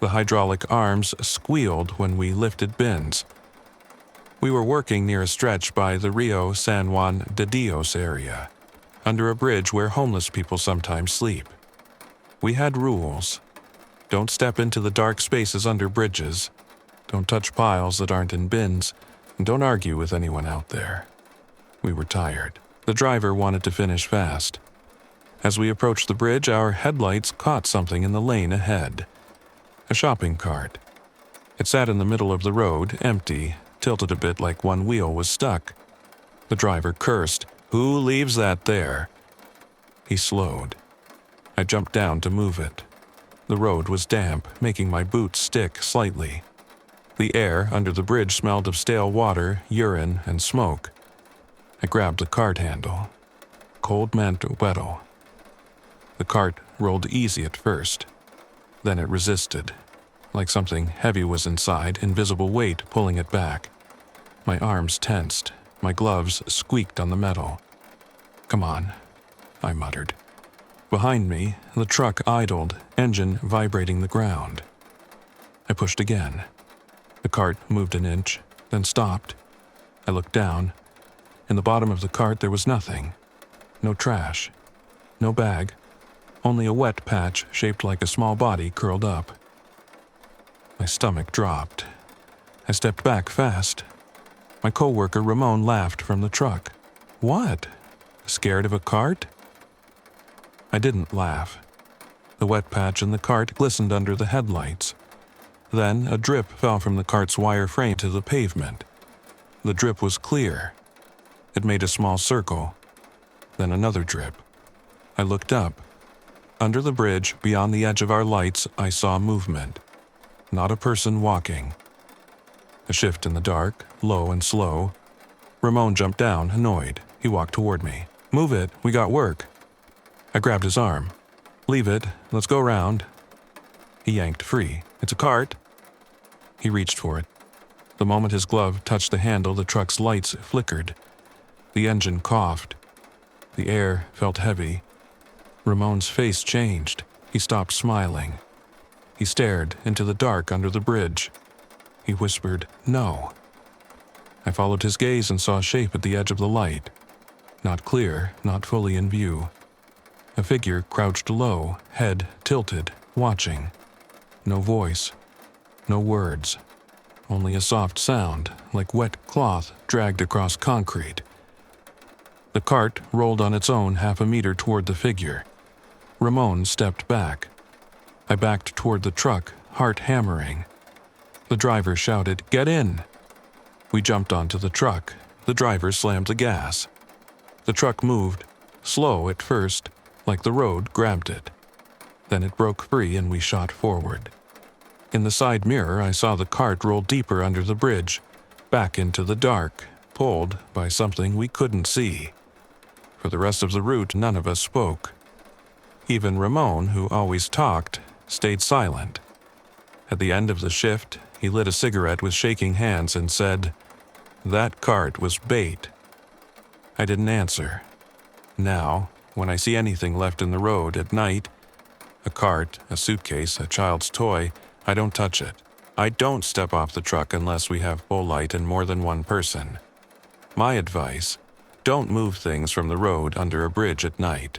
The hydraulic arms squealed when we lifted bins. We were working near a stretch by the Rio San Juan de Dios area, under a bridge where homeless people sometimes sleep. We had rules. Don't step into the dark spaces under bridges. Don't touch piles that aren't in bins. And don't argue with anyone out there. We were tired. The driver wanted to finish fast. As we approached the bridge, our headlights caught something in the lane ahead. A shopping cart. It sat in the middle of the road, empty, tilted a bit like one wheel was stuck. The driver cursed. "Who leaves that there?" He slowed. I jumped down to move it. The road was damp, making my boots stick slightly. The air under the bridge smelled of stale water, urine, and smoke. I grabbed the cart handle. Cold meant wetto. The cart rolled easy at first. Then it resisted, like something heavy was inside, invisible weight pulling it back. My arms tensed. My gloves squeaked on the metal. "Come on," I muttered. Behind me, the truck idled, engine vibrating the ground. I pushed again. The cart moved an inch, then stopped. I looked down. In the bottom of the cart there was nothing. No trash. No bag. Only a wet patch shaped like a small body curled up. My stomach dropped. I stepped back fast. My coworker Ramon laughed from the truck. "What? Scared of a cart?" I didn't laugh. The wet patch in the cart glistened under the headlights. Then a drip fell from the cart's wire frame to the pavement. The drip was clear. It made a small circle. Then another drip. I looked up. Under the bridge, beyond the edge of our lights, I saw movement. Not a person walking. A shift in the dark, low and slow. Ramon jumped down, annoyed. He walked toward me. "Move it, we got work." I grabbed his arm. "Leave it, let's go round." He yanked free. "It's a cart." He reached for it. The moment his glove touched the handle, the truck's lights flickered. The engine coughed. The air felt heavy. Ramon's face changed. He stopped smiling. He stared into the dark under the bridge. He whispered, "No." I followed his gaze and saw a shape at the edge of the light. Not clear, not fully in view. A figure crouched low, head tilted, watching. No voice. No words. Only a soft sound, like wet cloth dragged across concrete. The cart rolled on its own half a meter toward the figure. Ramon stepped back. I backed toward the truck, heart hammering. The driver shouted, "Get in!" We jumped onto the truck. The driver slammed the gas. The truck moved, slow at first, like the road grabbed it. Then it broke free and we shot forward. In the side mirror, I saw the cart roll deeper under the bridge, back into the dark, pulled by something we couldn't see. For the rest of the route, none of us spoke. Even Ramon, who always talked, stayed silent. At the end of the shift, he lit a cigarette with shaking hands and said, "That cart was bait." I didn't answer. Now, when I see anything left in the road at night, a cart, a suitcase, a child's toy, I don't touch it. I don't step off the truck unless we have full light and more than one person. My advice: don't move things from the road under a bridge at night.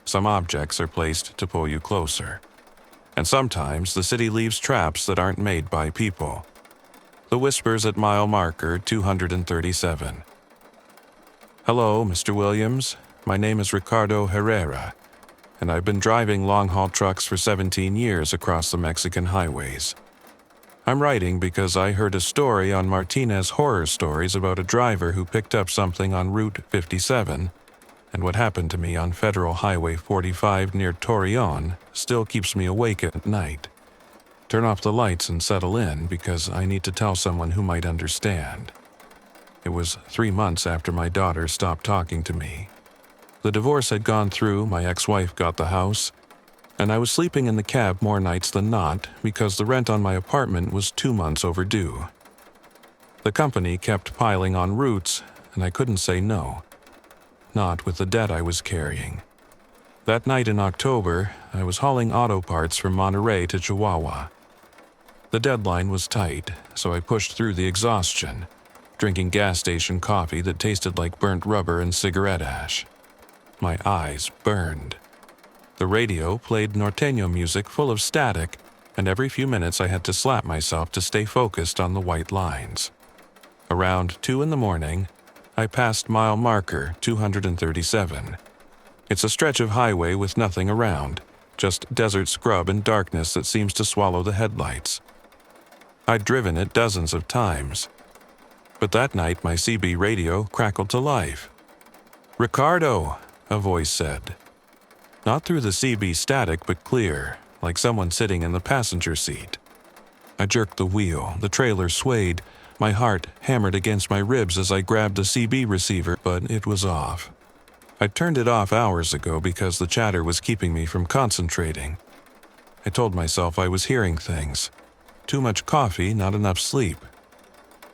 Some objects are placed to pull you closer. And sometimes the city leaves traps that aren't made by people. The whispers at mile marker 237. Hello, Mr. Williams. My name is Ricardo Herrera, and I've been driving long-haul trucks for 17 years across the Mexican highways. I'm writing because I heard a story on Martinez Horror Stories about a driver who picked up something on Route 57, and what happened to me on Federal Highway 45 near Torreon still keeps me awake at night. Turn off the lights and settle in because I need to tell someone who might understand. It was 3 months after my daughter stopped talking to me. The divorce had gone through, my ex-wife got the house, and I was sleeping in the cab more nights than not because the rent on my apartment was 2 months overdue. The company kept piling on routes, and I couldn't say no. Not with the debt I was carrying. That night in October, I was hauling auto parts from Monterey to Chihuahua. The deadline was tight, so I pushed through the exhaustion, drinking gas station coffee that tasted like burnt rubber and cigarette ash. My eyes burned. The radio played norteño music full of static, and every few minutes I had to slap myself to stay focused on the white lines. Around 2 a.m, I passed mile marker 237. It's a stretch of highway with nothing around, just desert scrub and darkness that seems to swallow the headlights. I'd driven it dozens of times. But that night my CB radio crackled to life. "Ricardo," a voice said. Not through the CB static, but clear, like someone sitting in the passenger seat. I jerked the wheel, the trailer swayed, my heart hammered against my ribs as I grabbed the CB receiver, but it was off. I'd turned it off hours ago because the chatter was keeping me from concentrating. I told myself I was hearing things. Too much coffee, not enough sleep.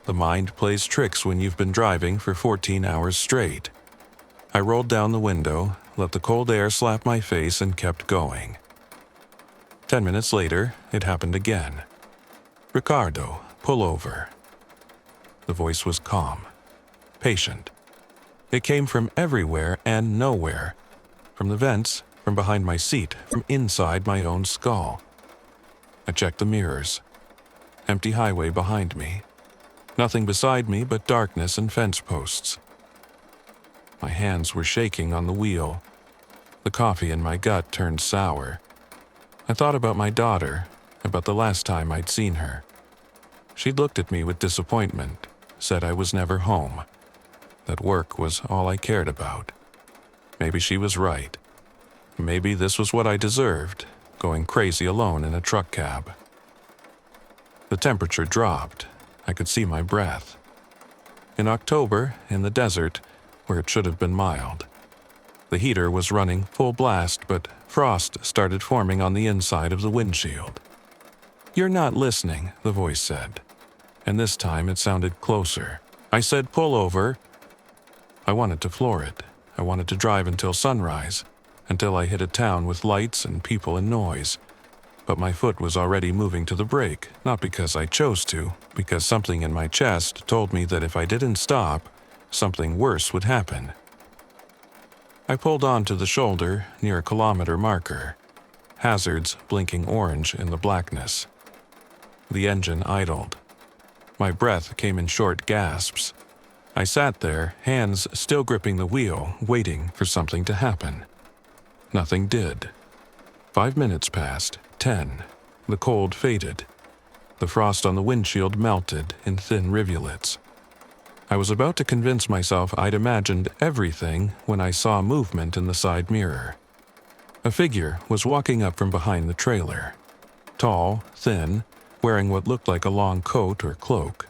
The mind plays tricks when you've been driving for 14 hours straight. I rolled down the window, let the cold air slap my face, and kept going. 10 minutes later, it happened again. "Ricardo, pull over." The voice was calm, patient. It came from everywhere and nowhere. From the vents, from behind my seat, from inside my own skull. I checked the mirrors. Empty highway behind me. Nothing beside me but darkness and fence posts. My hands were shaking on the wheel. The coffee in my gut turned sour. I thought about my daughter, about the last time I'd seen her. She'd looked at me with disappointment, said I was never home, that work was all I cared about. Maybe she was right. Maybe this was what I deserved, going crazy alone in a truck cab. The temperature dropped. I could see my breath. In October, in the desert, where it should have been mild. The heater was running full blast, but frost started forming on the inside of the windshield. "You're not listening," the voice said. And this time it sounded closer. I said, "Pull over." I wanted to floor it. I wanted to drive until sunrise, until I hit a town with lights and people and noise. But my foot was already moving to the brake, not because I chose to, because something in my chest told me that if I didn't stop, something worse would happen. I pulled onto the shoulder near a kilometer marker, hazards blinking orange in the blackness. The engine idled. My breath came in short gasps. I sat there, hands still gripping the wheel, waiting for something to happen. Nothing did. 5 minutes passed, 10. The cold faded. The frost on the windshield melted in thin rivulets. I was about to convince myself I'd imagined everything when I saw movement in the side mirror. A figure was walking up from behind the trailer. Tall, thin, wearing what looked like a long coat or cloak.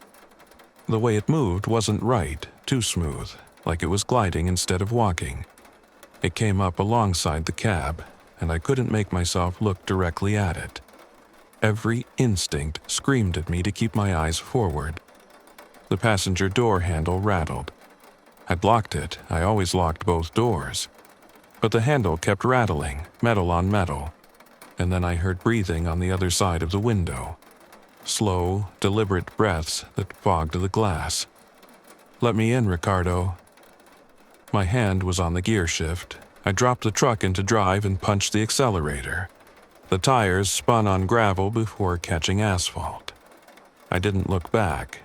The way it moved wasn't right, too smooth, like it was gliding instead of walking. It came up alongside the cab, and I couldn't make myself look directly at it. Every instinct screamed at me to keep my eyes forward. The passenger door handle rattled. I'd locked it. I always locked both doors. But the handle kept rattling, metal on metal. And then I heard breathing on the other side of the window. slow, deliberate breaths that fogged the glass. "Let me in, Ricardo." My hand was on the gear shift. I dropped the truck into drive and punched the accelerator. The tires spun on gravel before catching asphalt. I didn't look back.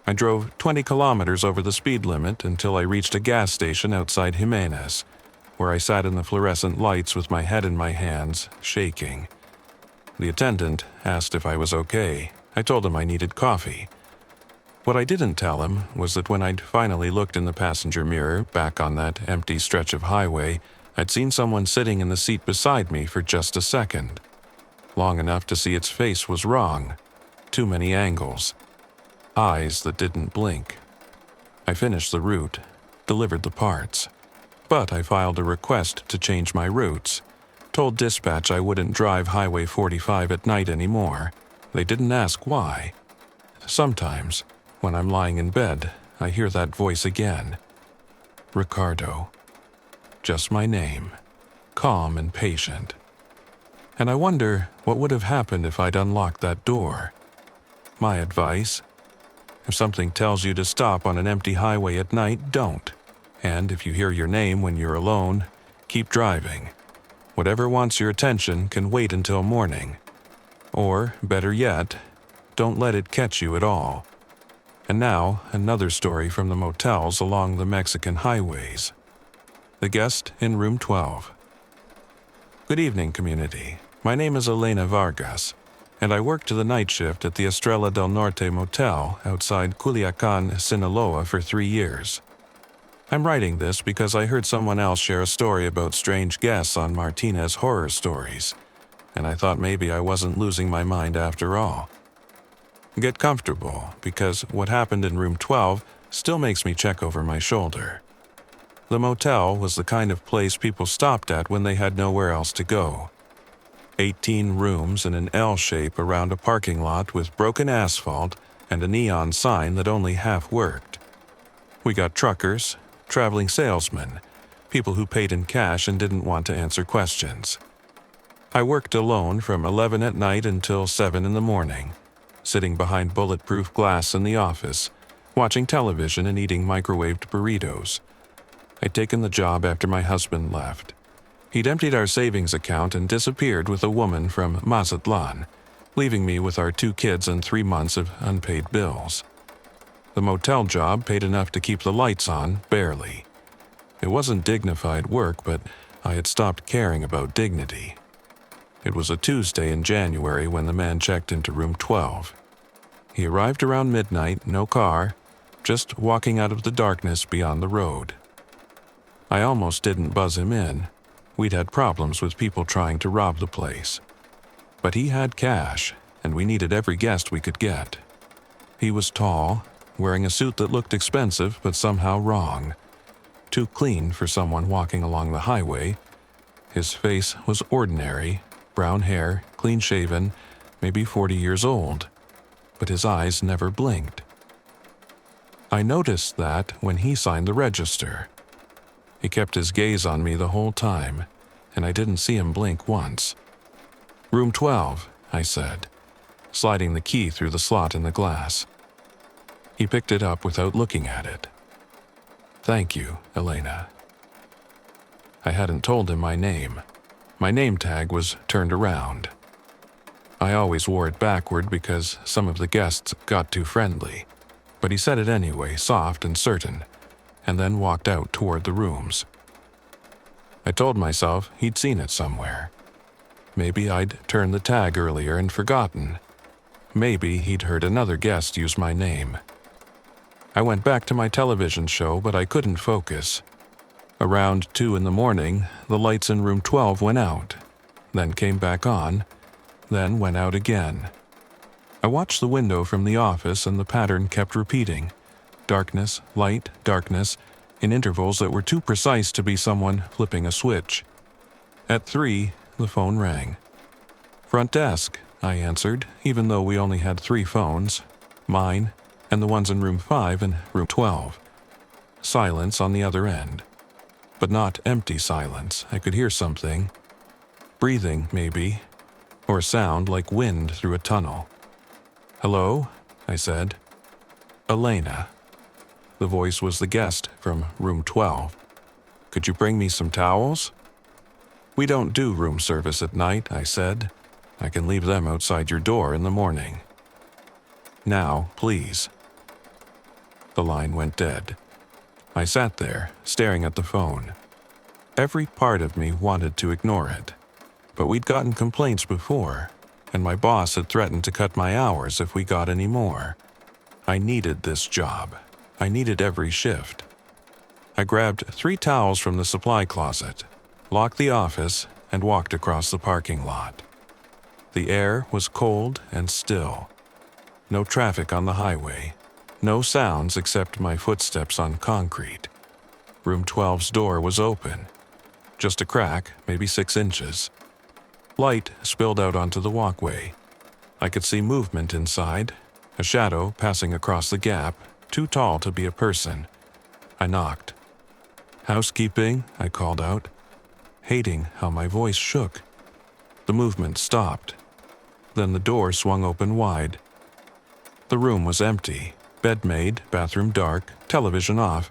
I drove 20 kilometers over the speed limit until I reached a gas station outside Jimenez, where I sat in the fluorescent lights with my head in my hands, shaking. The attendant asked if I was okay. I told him I needed coffee. What I didn't tell him was that when I'd finally looked in the passenger mirror back on that empty stretch of highway, I'd seen someone sitting in the seat beside me for just a second. Long enough to see its face was wrong. Too many angles. Eyes that didn't blink. I finished the route, delivered the parts. But I filed a request to change my routes. Told dispatch I wouldn't drive Highway 45 at night anymore. They didn't ask why. Sometimes, when I'm lying in bed, I hear that voice again. Ricardo. Just my name. Calm and patient. And I wonder what would have happened if I'd unlocked that door. My advice: if something tells you to stop on an empty highway at night, don't. And if you hear your name when you're alone, keep driving. Whatever wants your attention can wait until morning. Or, better yet, don't let it catch you at all. And now, another story from the motels along the Mexican highways. The guest in room 12. Good evening, community. My name is Elena Vargas, and I work to the night shift at the Estrella del Norte Motel outside Culiacan, Sinaloa for 3 years. I'm writing this because I heard someone else share a story about strange guests on Martinez Horror Stories, and I thought maybe I wasn't losing my mind after all. Get comfortable, because what happened in room 12 still makes me check over my shoulder. The motel was the kind of place people stopped at when they had nowhere else to go. 18 rooms in an L shape around a parking lot with broken asphalt and a neon sign that only half worked. We got truckers, traveling salesmen, people who paid in cash and didn't want to answer questions. I worked alone from 11 at night until 7 in the morning, sitting behind bulletproof glass in the office, watching television and eating microwaved burritos. I'd taken the job after my husband left. He'd emptied our savings account and disappeared with a woman from Mazatlan, leaving me with our 2 kids and 3 months of unpaid bills. The motel job paid enough to keep the lights on, barely. It wasn't dignified work, but I had stopped caring about dignity. It was a Tuesday in January when the man checked into room 12. He arrived around midnight, no car, just walking out of the darkness beyond the road. I almost didn't buzz him in. We'd had problems with people trying to rob the place. But he had cash, and we needed every guest we could get. He was tall, wearing a suit that looked expensive but somehow wrong. Too clean for someone walking along the highway. His face was ordinary, brown hair, clean-shaven, maybe 40 years old. But his eyes never blinked. I noticed that when he signed the register. He kept his gaze on me the whole time, and I didn't see him blink once. "Room 12, I said, sliding the key through the slot in the glass. He picked it up without looking at it. "Thank you, Elena." I hadn't told him my name. My name tag was turned around. I always wore it backward because some of the guests got too friendly, but he said it anyway, soft and certain, and then walked out toward the rooms. I told myself he'd seen it somewhere. Maybe I'd turned the tag earlier and forgotten. Maybe he'd heard another guest use my name. I went back to my television show, but I couldn't focus. Around 2 in the morning, the lights in room 12 went out, then came back on, then went out again. I watched the window from the office and the pattern kept repeating. Darkness, light, darkness, in intervals that were too precise to be someone flipping a switch. At 3, the phone rang. "Front desk," I answered, even though we only had 3 phones, mine, and the ones in room 5 and room 12. Silence on the other end. But not empty silence. I could hear something. Breathing, maybe, or sound like wind through a tunnel. "Hello?" I said. "Elena." The voice was the guest from room 12. "Could you bring me some towels?" "We don't do room service at night," I said. "I can leave them outside your door in the morning." "Now, please." The line went dead. I sat there, staring at the phone. Every part of me wanted to ignore it. But we'd gotten complaints before, and my boss had threatened to cut my hours if we got any more. I needed this job. I needed every shift. I grabbed 3 towels from the supply closet, locked the office, and walked across the parking lot. The air was cold and still. No traffic on the highway. No sounds except my footsteps on concrete. Room 12's door was open. Just a crack, maybe 6 inches. Light spilled out onto the walkway. I could see movement inside, a shadow passing across the gap, too tall to be a person. I knocked. "Housekeeping," I called out, hating how my voice shook. The movement stopped. Then the door swung open wide. The room was empty, bed made, bathroom dark, television off.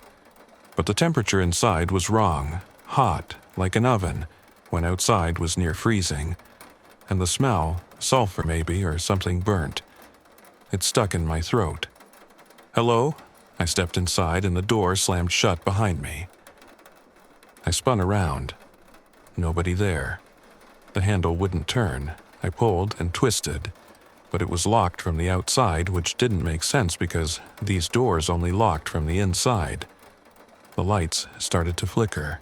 But the temperature inside was wrong, hot, like an oven, when outside was near freezing. And the smell, sulfur maybe, or something burnt. It stuck in my throat. "Hello?" I stepped inside and the door slammed shut behind me. I spun around. Nobody there. The handle wouldn't turn. I pulled and twisted, but it was locked from the outside, which didn't make sense because these doors only locked from the inside. The lights started to flicker.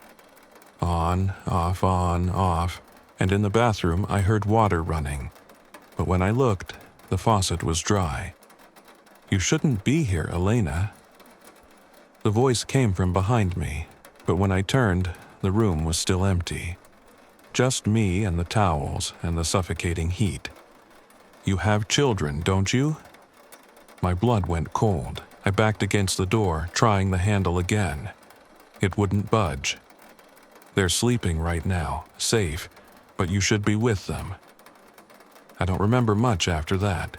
On, off, and in the bathroom I heard water running. But when I looked, the faucet was dry. "You shouldn't be here, Elena." The voice came from behind me, but when I turned, the room was still empty. Just me and the towels and the suffocating heat. "You have children, don't you?" My blood went cold. I backed against the door, trying the handle again. It wouldn't budge. "They're sleeping right now, safe, but you should be with them." I don't remember much after that.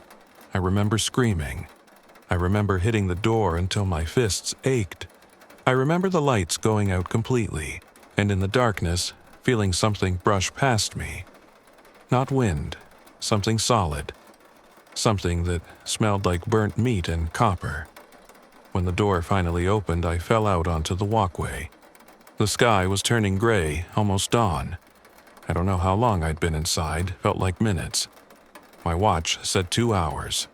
I remember screaming. I remember hitting the door until my fists ached. I remember the lights going out completely, and in the darkness, feeling something brush past me. Not wind, something solid. Something that smelled like burnt meat and copper. When the door finally opened, I fell out onto the walkway. The sky was turning gray, almost dawn. I don't know how long I'd been inside, felt like minutes. My watch said 2 hours.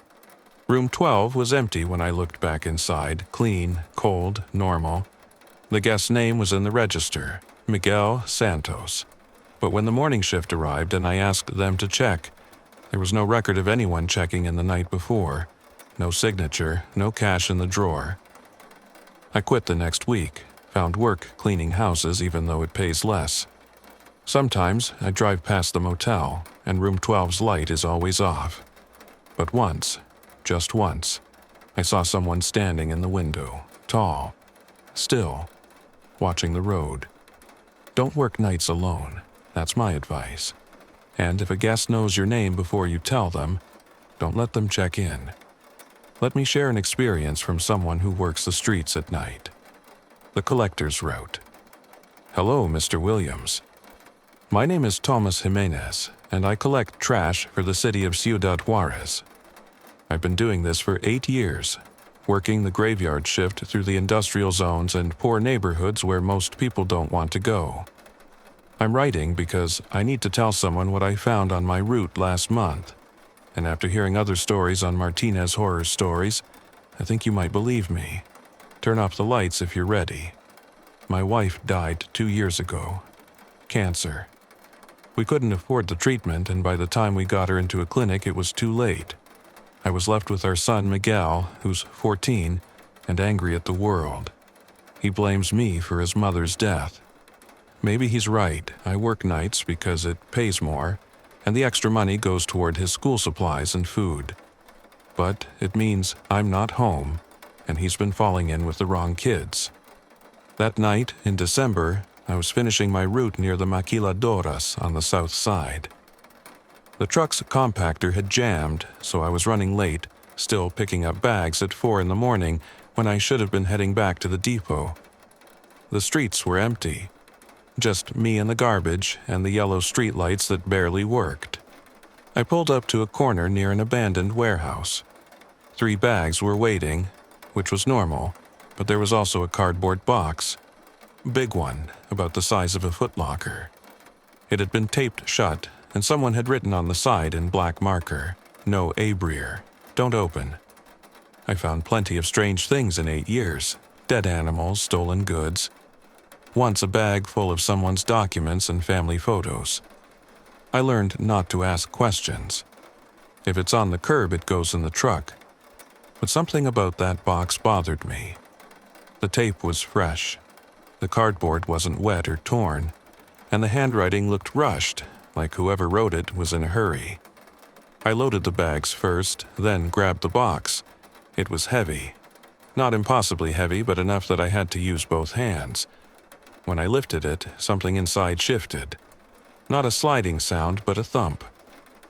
Room 12 was empty when I looked back inside, clean, cold, normal. The guest's name was in the register, Miguel Santos. But when the morning shift arrived and I asked them to check, there was no record of anyone checking in the night before. No signature, no cash in the drawer. I quit the next week, found work cleaning houses even though it pays less. Sometimes I drive past the motel, and room 12's light is always off. But once, just once, I saw someone standing in the window, tall, still, watching the road. Don't work nights alone, that's my advice. And if a guest knows your name before you tell them, don't let them check in. Let me share an experience from someone who works the streets at night. The collector's route. "Hello, Mr. Williams. My name is Thomas Jimenez, and I collect trash for the city of Ciudad Juarez. I've been doing this for 8 years, working the graveyard shift through the industrial zones and poor neighborhoods where most people don't want to go. I'm writing because I need to tell someone what I found on my route last month, and after hearing other stories on Martinez Horror Stories, I think you might believe me. Turn off the lights if you're ready. My wife died 2 years ago. Cancer. We couldn't afford the treatment, and by the time we got her into a clinic, it was too late. I was left with our son Miguel, who's 14, and angry at the world. He blames me for his mother's death. Maybe he's right. I work nights because it pays more, and the extra money goes toward his school supplies and food. But it means I'm not home, and he's been falling in with the wrong kids. That night, in December, I was finishing my route near the Maquiladoras on the south side. The truck's compactor had jammed, so I was running late, still picking up bags at 4 in the morning when I should have been heading back to the depot. The streets were empty. Just me and the garbage and the yellow streetlights that barely worked. I pulled up to a corner near an abandoned warehouse. 3 bags were waiting, which was normal, but there was also a cardboard box. Big one, about the size of a footlocker. It had been taped shut, and someone had written on the side in black marker, "No abrier. Don't open." I found plenty of strange things in 8 years. Dead animals, stolen goods. Once a bag full of someone's documents and family photos. I learned not to ask questions. If it's on the curb, it goes in the truck. But something about that box bothered me. The tape was fresh. The cardboard wasn't wet or torn, and the handwriting looked rushed, like whoever wrote it was in a hurry. I loaded the bags first, then grabbed the box. It was heavy. Not impossibly heavy, but enough that I had to use both hands. When I lifted it, something inside shifted. Not a sliding sound, but a thump,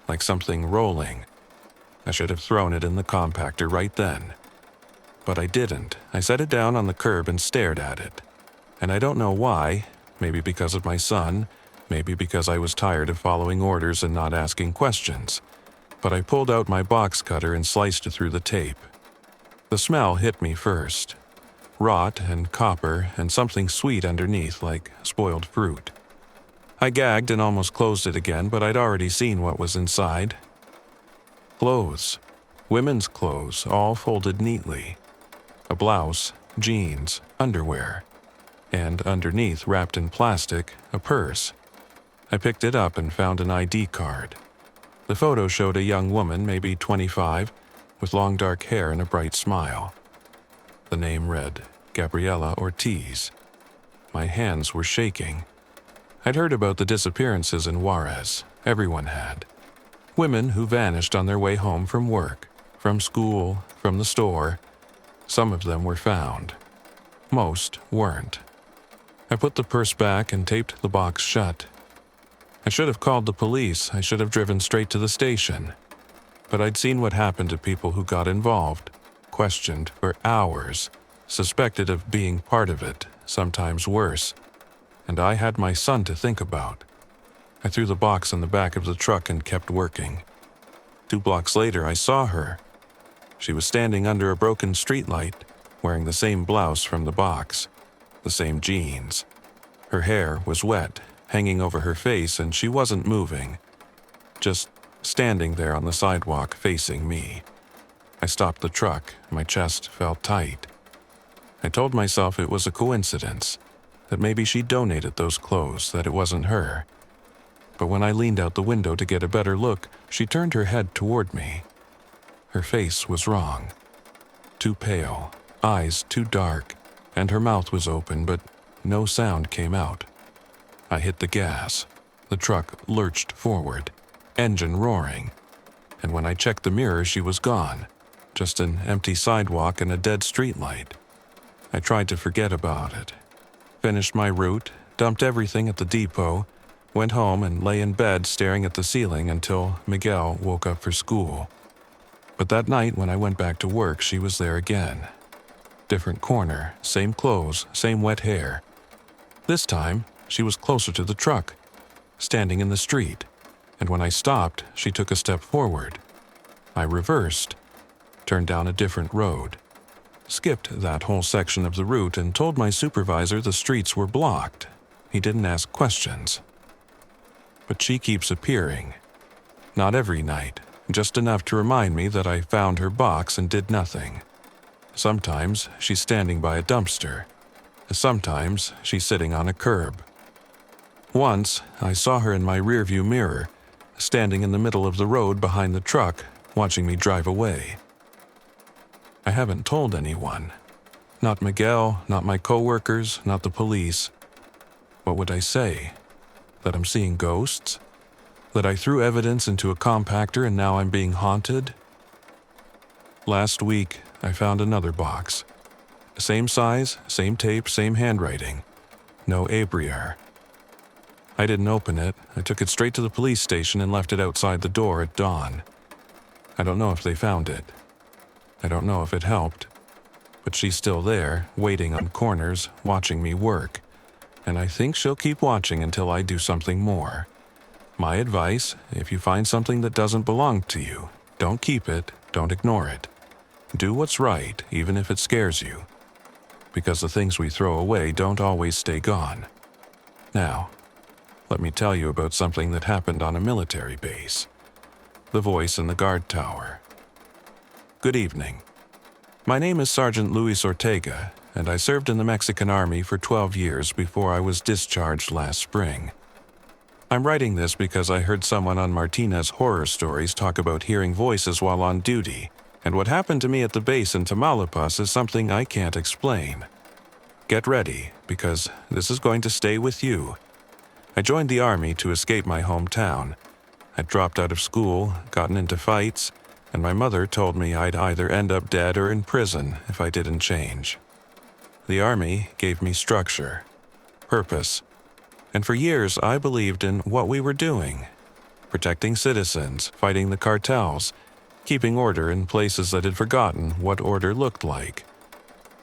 like something rolling. I should have thrown it in the compactor right then. But I didn't. I set it down on the curb and stared at it. And I don't know why, maybe because of my son, maybe because I was tired of following orders and not asking questions. But I pulled out my box cutter and sliced it through the tape. The smell hit me first. Rot and copper and something sweet underneath like spoiled fruit. I gagged and almost closed it again, but I'd already seen what was inside. Clothes. Women's clothes, all folded neatly. A blouse, jeans, underwear. And underneath, wrapped in plastic, a purse. I picked it up and found an ID card. The photo showed a young woman, maybe 25, with long dark hair and a bright smile. The name read, Gabriela Ortiz. My hands were shaking. I'd heard about the disappearances in Juarez. Everyone had. Women who vanished on their way home from work, from school, from the store. Some of them were found. Most weren't. I put the purse back and taped the box shut. I should have called the police. I should have driven straight to the station. But I'd seen what happened to people who got involved, questioned for hours, suspected of being part of it, sometimes worse. And I had my son to think about. I threw the box in the back of the truck and kept working. 2 blocks later, I saw her. She was standing under a broken streetlight, wearing the same blouse from the box, the same jeans. Her hair was wet, hanging over her face, and she wasn't moving, just standing there on the sidewalk facing me. I stopped the truck. My chest felt tight. I told myself it was a coincidence, that maybe she donated those clothes, that it wasn't her. But when I leaned out the window to get a better look, she turned her head toward me. Her face was wrong. Too pale, eyes too dark, and her mouth was open, but no sound came out. I hit the gas. The truck lurched forward, engine roaring. And when I checked the mirror, she was gone. Just an empty sidewalk and a dead streetlight. I tried to forget about it. Finished my route, dumped everything at the depot, went home and lay in bed staring at the ceiling until Miguel woke up for school. But that night when I went back to work, she was there again. Different corner, same clothes, same wet hair. This time, she was closer to the truck, standing in the street, and when I stopped, she took a step forward. I reversed, turned down a different road, skipped that whole section of the route and told my supervisor the streets were blocked. He didn't ask questions. But she keeps appearing. Not every night, just enough to remind me that I found her box and did nothing. Sometimes she's standing by a dumpster. Sometimes she's sitting on a curb. Once, I saw her in my rearview mirror, standing in the middle of the road behind the truck, watching me drive away. I haven't told anyone. Not Miguel, not my coworkers, not the police. What would I say? That I'm seeing ghosts? That I threw evidence into a compactor and now I'm being haunted? Last week, I found another box. Same size, same tape, same handwriting. No abrier. I didn't open it. I took it straight to the police station and left it outside the door at dawn. I don't know if they found it. I don't know if it helped, but she's still there, waiting on corners, watching me work, and I think she'll keep watching until I do something more. My advice, if you find something that doesn't belong to you, don't keep it, don't ignore it. Do what's right, even if it scares you, because the things we throw away don't always stay gone. Now, let me tell you about something that happened on a military base. The voice in the guard tower. Good evening. My name is Sergeant Luis Ortega, and I served in the Mexican Army for 12 years before I was discharged last spring. I'm writing this because I heard someone on Martinez Horror Stories talk about hearing voices while on duty, and what happened to me at the base in Tamaulipas is something I can't explain. Get ready, because this is going to stay with you. I joined the Army to escape my hometown. I'd dropped out of school, gotten into fights, and my mother told me I'd either end up dead or in prison if I didn't change. The Army gave me structure, purpose, and for years I believed in what we were doing. Protecting citizens, fighting the cartels, keeping order in places that had forgotten what order looked like.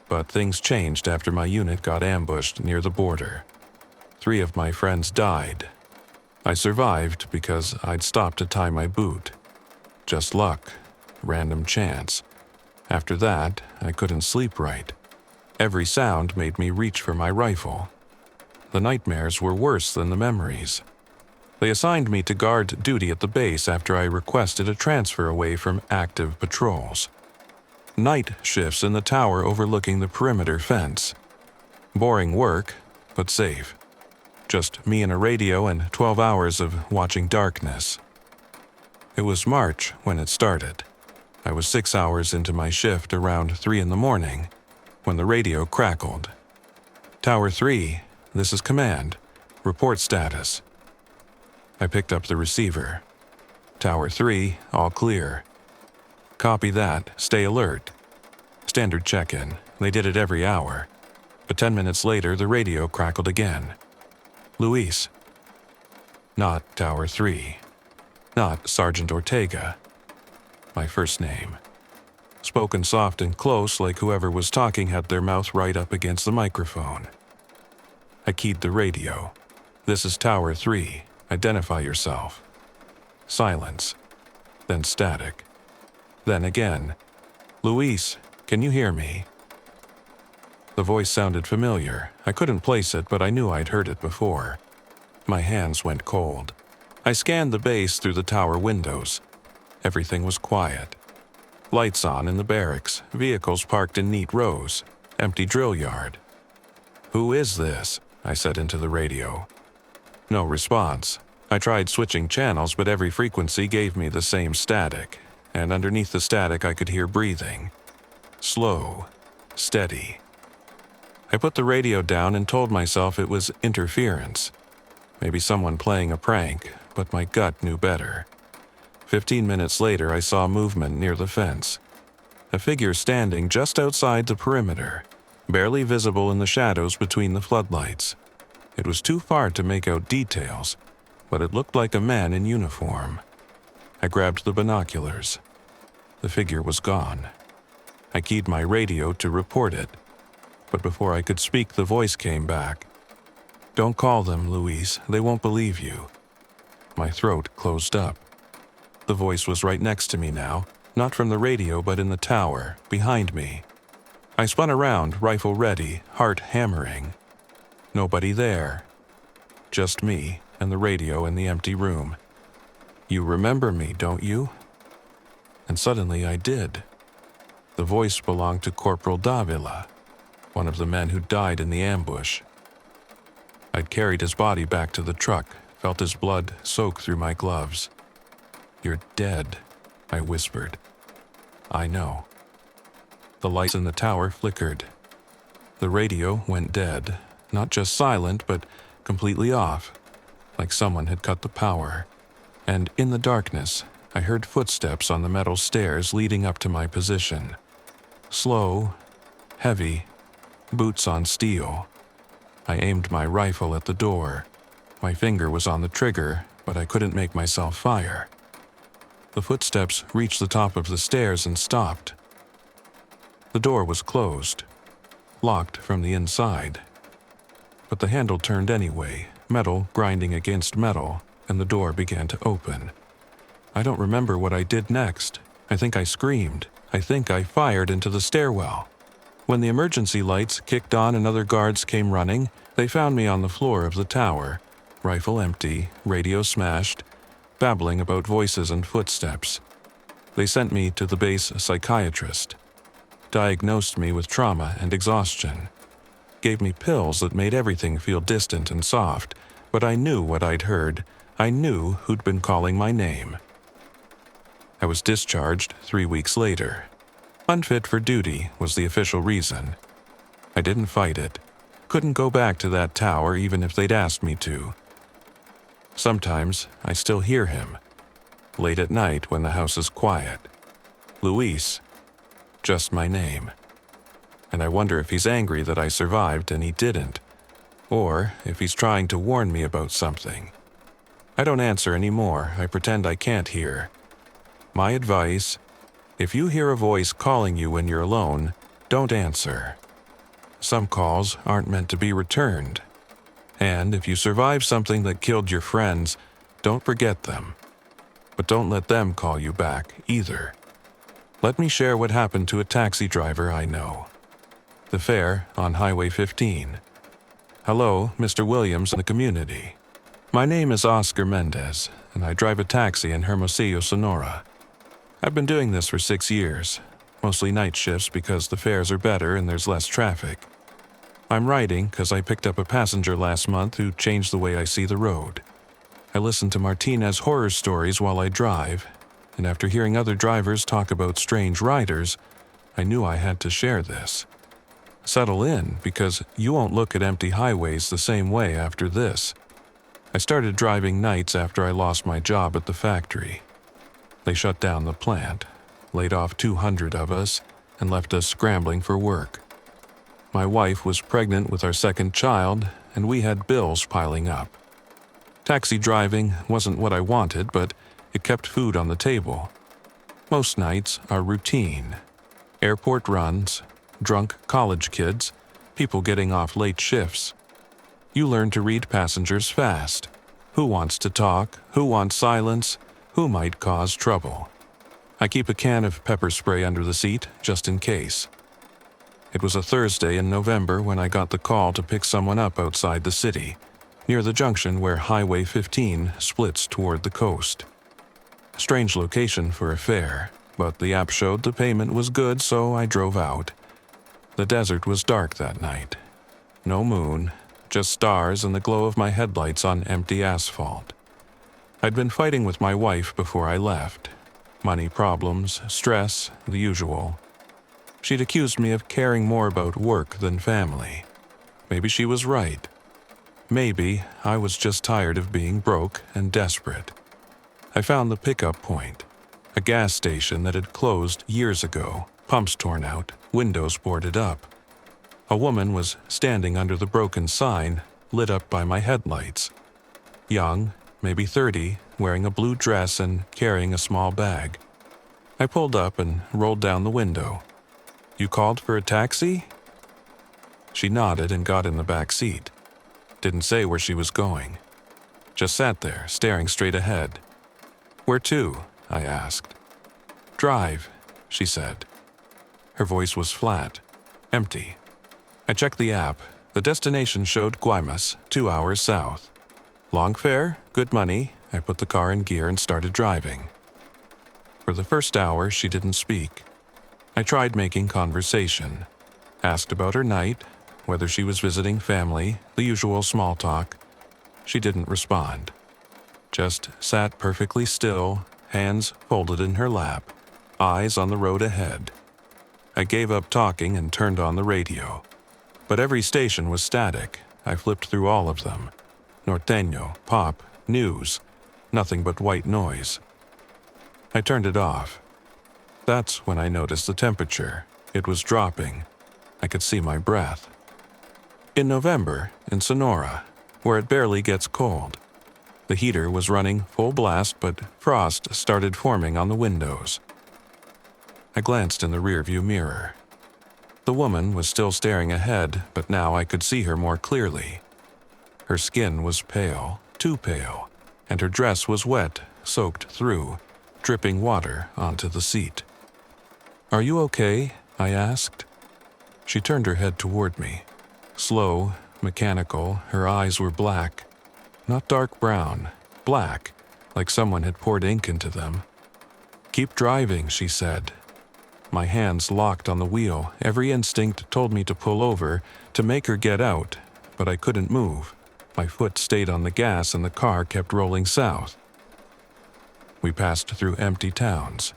But things changed after my unit got ambushed near the border. 3 of my friends died. I survived because I'd stopped to tie my boot. Just luck, random chance. After that, I couldn't sleep right. Every sound made me reach for my rifle. The nightmares were worse than the memories. They assigned me to guard duty at the base after I requested a transfer away from active patrols. Night shifts in the tower overlooking the perimeter fence. Boring work, but safe. Just me and a radio and 12 hours of watching darkness. It was March when it started. I was 6 hours into my shift around 3 in the morning when the radio crackled. Tower 3, this is command. Report status. I picked up the receiver. Tower 3, all clear. Copy that, stay alert. Standard check-in, they did it every hour. But 10 minutes later, the radio crackled again. Luis. Not Tower 3. Not Sergeant Ortega. My first name. Spoken soft and close like whoever was talking had their mouth right up against the microphone. I keyed the radio. This is Tower 3. Identify yourself. Silence. Then static. Then again. Luis, can you hear me? The voice sounded familiar. I couldn't place it, but I knew I'd heard it before. My hands went cold. I scanned the base through the tower windows. Everything was quiet. Lights on in the barracks, vehicles parked in neat rows, empty drill yard. Who is this? I said into the radio. No response. I tried switching channels, but every frequency gave me the same static, and underneath the static I could hear breathing. Slow, steady. I put the radio down and told myself it was interference. Maybe someone playing a prank, but my gut knew better. 15 minutes later, I saw movement near the fence. A figure standing just outside the perimeter, barely visible in the shadows between the floodlights. It was too far to make out details, but it looked like a man in uniform. I grabbed the binoculars. The figure was gone. I keyed my radio to report it, but before I could speak, the voice came back. Don't call them, Luis. They won't believe you. My throat closed up. The voice was right next to me now, not from the radio but in the tower, behind me. I spun around, rifle ready, heart hammering. Nobody there. Just me and the radio in the empty room. You remember me, don't you? And suddenly I did. The voice belonged to Corporal Davila, one of the men who died in the ambush. I'd carried his body back to the truck, felt his blood soak through my gloves. You're dead, I whispered. I know. The lights in the tower flickered. The radio went dead, not just silent, but completely off, like someone had cut the power. And in the darkness, I heard footsteps on the metal stairs leading up to my position. Slow, heavy, boots on steel. I aimed my rifle at the door. My finger was on the trigger, but I couldn't make myself fire. The footsteps reached the top of the stairs and stopped. The door was closed, locked from the inside. But the handle turned anyway, metal grinding against metal, and the door began to open. I don't remember what I did next. I think I screamed. I think I fired into the stairwell. When the emergency lights kicked on and other guards came running, they found me on the floor of the tower, rifle empty, radio smashed, babbling about voices and footsteps. They sent me to the base psychiatrist, diagnosed me with trauma and exhaustion, gave me pills that made everything feel distant and soft, but I knew what I'd heard. I knew who'd been calling my name. I was discharged 3 weeks later. Unfit for duty was the official reason. I didn't fight it. Couldn't go back to that tower even if they'd asked me to. Sometimes I still hear him, late at night when the house is quiet. Luis, just my name. And I wonder if he's angry that I survived and he didn't, or if he's trying to warn me about something. I don't answer anymore. I pretend I can't hear. My advice: if you hear a voice calling you when you're alone, don't answer. Some calls aren't meant to be returned. And if you survive something that killed your friends, don't forget them. But don't let them call you back either. Let me share what happened to a taxi driver I know. The fare on Highway 15. Hello, Mr. Williams in the community. My name is Oscar Mendez, and I drive a taxi in Hermosillo, Sonora. I've been doing this for 6 years, mostly night shifts because the fares are better and there's less traffic. I'm writing because I picked up a passenger last month who changed the way I see the road. I listen to Martinez horror stories while I drive, and after hearing other drivers talk about strange riders, I knew I had to share this. Settle in, because you won't look at empty highways the same way after this. I started driving nights after I lost my job at the factory. They shut down the plant, laid off 200 of us, and left us scrambling for work. My wife was pregnant with our second child, and we had bills piling up. Taxi driving wasn't what I wanted, but it kept food on the table. Most nights are routine. Airport runs, drunk college kids, people getting off late shifts. You learn to read passengers fast. Who wants to talk? Who wants silence? Who might cause trouble? I keep a can of pepper spray under the seat, just in case. It was a Thursday in November when I got the call to pick someone up outside the city, near the junction where Highway 15 splits toward the coast. Strange location for a fare, but the app showed the payment was good, so I drove out. The desert was dark that night. No moon, just stars and the glow of my headlights on empty asphalt. I'd been fighting with my wife before I left. Money problems, stress, the usual. She'd accused me of caring more about work than family. Maybe she was right. Maybe I was just tired of being broke and desperate. I found the pickup point, a gas station that had closed years ago, pumps torn out, windows boarded up. A woman was standing under the broken sign, lit up by my headlights. Young, maybe 30, wearing a blue dress and carrying a small bag. I pulled up and rolled down the window. "You called for a taxi?" She nodded and got in the back seat. Didn't say where she was going. Just sat there, staring straight ahead. "Where to?" I asked. "Drive," she said. Her voice was flat, empty. I checked the app. The destination showed Guaymas, 2 hours south. Long fare, good money. I put the car in gear and started driving. For the first hour, she didn't speak. I tried making conversation. Asked about her night, whether she was visiting family, the usual small talk. She didn't respond. Just sat perfectly still, hands folded in her lap, eyes on the road ahead. I gave up talking and turned on the radio. But every station was static. I flipped through all of them. Norteño, pop, news, nothing but white noise. I turned it off. That's when I noticed the temperature. It was dropping. I could see my breath. In November, in Sonora, where it barely gets cold, the heater was running full blast, but frost started forming on the windows. I glanced in the rearview mirror. The woman was still staring ahead, but now I could see her more clearly. Her skin was pale, too pale, and her dress was wet, soaked through, dripping water onto the seat. "Are you okay?" I asked. She turned her head toward me. Slow, mechanical, her eyes were black. Not dark brown, black, like someone had poured ink into them. "Keep driving," she said. My hands locked on the wheel. Every instinct told me to pull over, to make her get out, but I couldn't move. My foot stayed on the gas and the car kept rolling south. We passed through empty towns.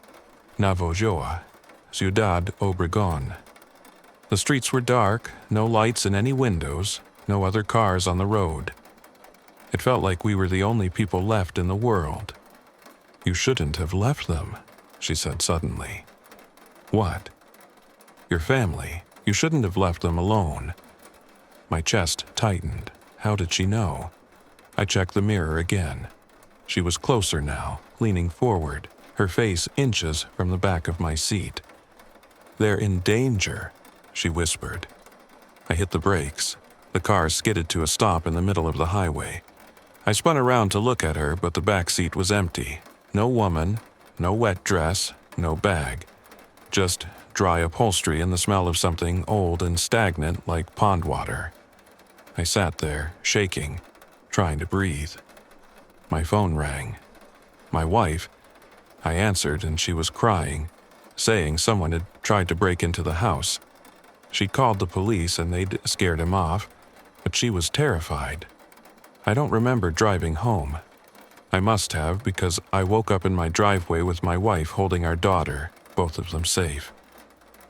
Navojoa, Ciudad Obregón. The streets were dark, no lights in any windows, no other cars on the road. It felt like we were the only people left in the world. "You shouldn't have left them," she said suddenly. "What?" "Your family. You shouldn't have left them alone." My chest tightened. How did she know? I checked the mirror again. She was closer now, leaning forward, her face inches from the back of my seat. "They're in danger," she whispered. I hit the brakes. The car skidded to a stop in the middle of the highway. I spun around to look at her, but the back seat was empty. No woman, no wet dress, no bag. Just dry upholstery and the smell of something old and stagnant like pond water. I sat there, shaking, trying to breathe. My phone rang. My wife. I answered and she was crying, saying someone had tried to break into the house. She'd called the police and they'd scared him off, but she was terrified. I don't remember driving home. I must have, because I woke up in my driveway with my wife holding our daughter, both of them safe.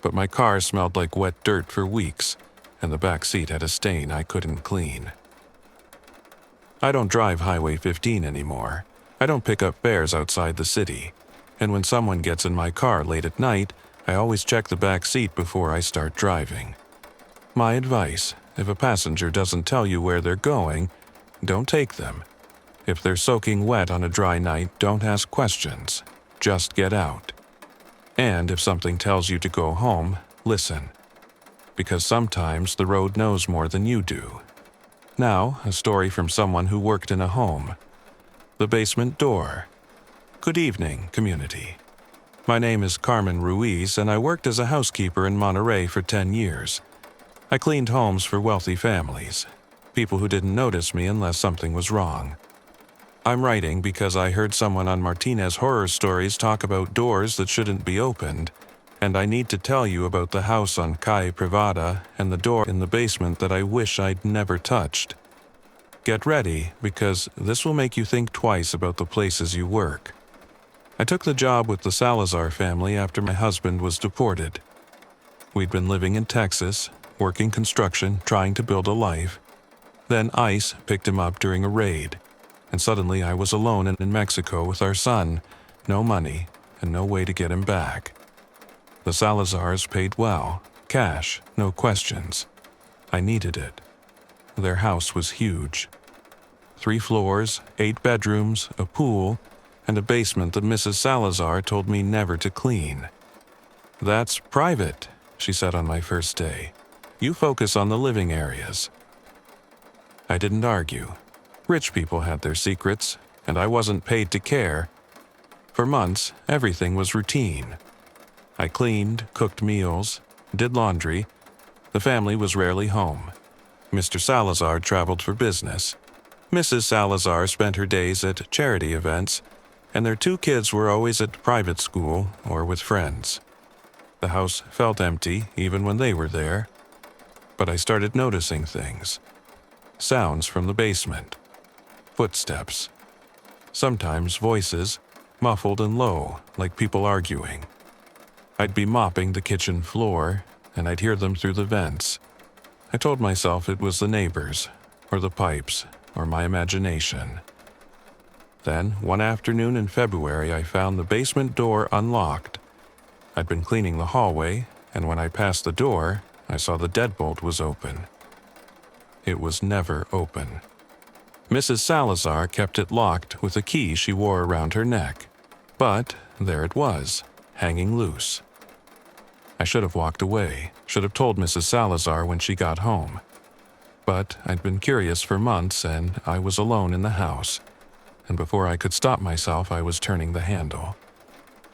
But my car smelled like wet dirt for weeks, and the back seat had a stain I couldn't clean. I don't drive Highway 15 anymore. I don't pick up fares outside the city. And when someone gets in my car late at night, I always check the back seat before I start driving. My advice: if a passenger doesn't tell you where they're going, don't take them. If they're soaking wet on a dry night, don't ask questions. Just get out. And if something tells you to go home, listen. Because sometimes the road knows more than you do. Now, a story from someone who worked in a home. The basement door. Good evening, community. My name is Carmen Ruiz, and I worked as a housekeeper in Monterey for 10 years. I cleaned homes for wealthy families, people who didn't notice me unless something was wrong. I'm writing because I heard someone on Martinez Horror Stories talk about doors that shouldn't be opened, and I need to tell you about the house on Calle Privada and the door in the basement that I wish I'd never touched. Get ready, because this will make you think twice about the places you work. I took the job with the Salazar family after my husband was deported. We'd been living in Texas, working construction, trying to build a life. Then ICE picked him up during a raid, and suddenly I was alone in Mexico with our son, no money, and no way to get him back. The Salazars paid well, cash, no questions. I needed it. Their house was huge. 3 floors, 8 bedrooms, a pool, and a basement that Mrs. Salazar told me never to clean. "That's private," she said on my first day. "You focus on the living areas." I didn't argue. Rich people had their secrets, and I wasn't paid to care. For months, everything was routine. I cleaned, cooked meals, did laundry. The family was rarely home. Mr. Salazar traveled for business. Mrs. Salazar spent her days at charity events, and their 2 kids were always at private school or with friends. The house felt empty even when they were there. But I started noticing things. Sounds from the basement. Footsteps. Sometimes voices, muffled and low, like people arguing. I'd be mopping the kitchen floor, and I'd hear them through the vents. I told myself it was the neighbors, or the pipes, or my imagination. Then, one afternoon in February, I found the basement door unlocked. I'd been cleaning the hallway, and when I passed the door, I saw the deadbolt was open. It was never open. Mrs. Salazar kept it locked with a key she wore around her neck. But there it was, hanging loose. I should have walked away, should have told Mrs. Salazar when she got home. But I'd been curious for months, and I was alone in the house, and before I could stop myself, I was turning the handle.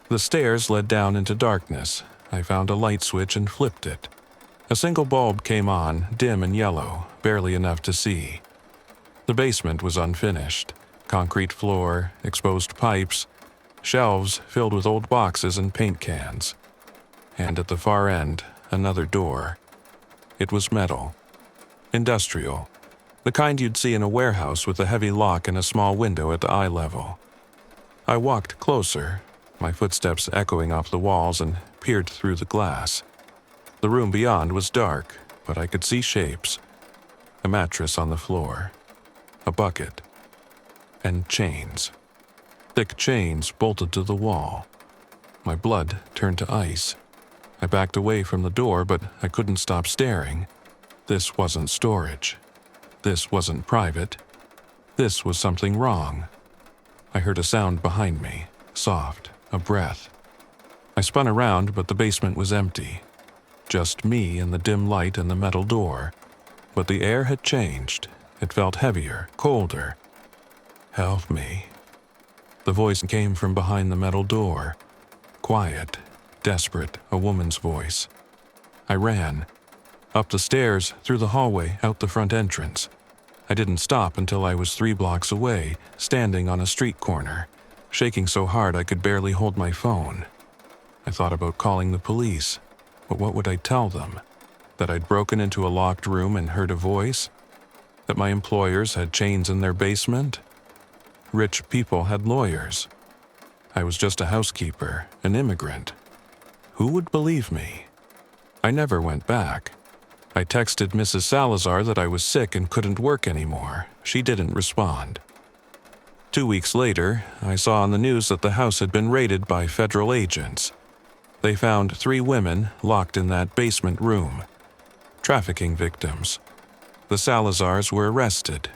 The stairs led down into darkness. I found a light switch and flipped it. A single bulb came on, dim and yellow, barely enough to see. The basement was unfinished. Concrete floor, exposed pipes, shelves filled with old boxes and paint cans. And at the far end, another door. It was metal. Industrial. The kind you'd see in a warehouse with a heavy lock and a small window at the eye level. I walked closer, my footsteps echoing off the walls, and peered through the glass. The room beyond was dark, but I could see shapes. A mattress on the floor. A bucket. And chains. Thick chains bolted to the wall. My blood turned to ice. I backed away from the door, but I couldn't stop staring. This wasn't storage. This wasn't private. This was something wrong. I heard a sound behind me, soft, a breath. I spun around, but the basement was empty. Just me and the dim light and the metal door. But the air had changed. It felt heavier, colder. Help me. The voice came from behind the metal door. Quiet, desperate, a woman's voice. I ran. Up the stairs, through the hallway, out the front entrance. I didn't stop until I was 3 blocks away, standing on a street corner, shaking so hard I could barely hold my phone. I thought about calling the police, but what would I tell them? That I'd broken into a locked room and heard a voice? That my employers had chains in their basement? Rich people had lawyers. I was just a housekeeper, an immigrant. Who would believe me? I never went back. I texted Mrs. Salazar that I was sick and couldn't work anymore. She didn't respond. 2 weeks later, I saw on the news that the house had been raided by federal agents. They found 3 women locked in that basement room. Trafficking victims. The Salazars were arrested.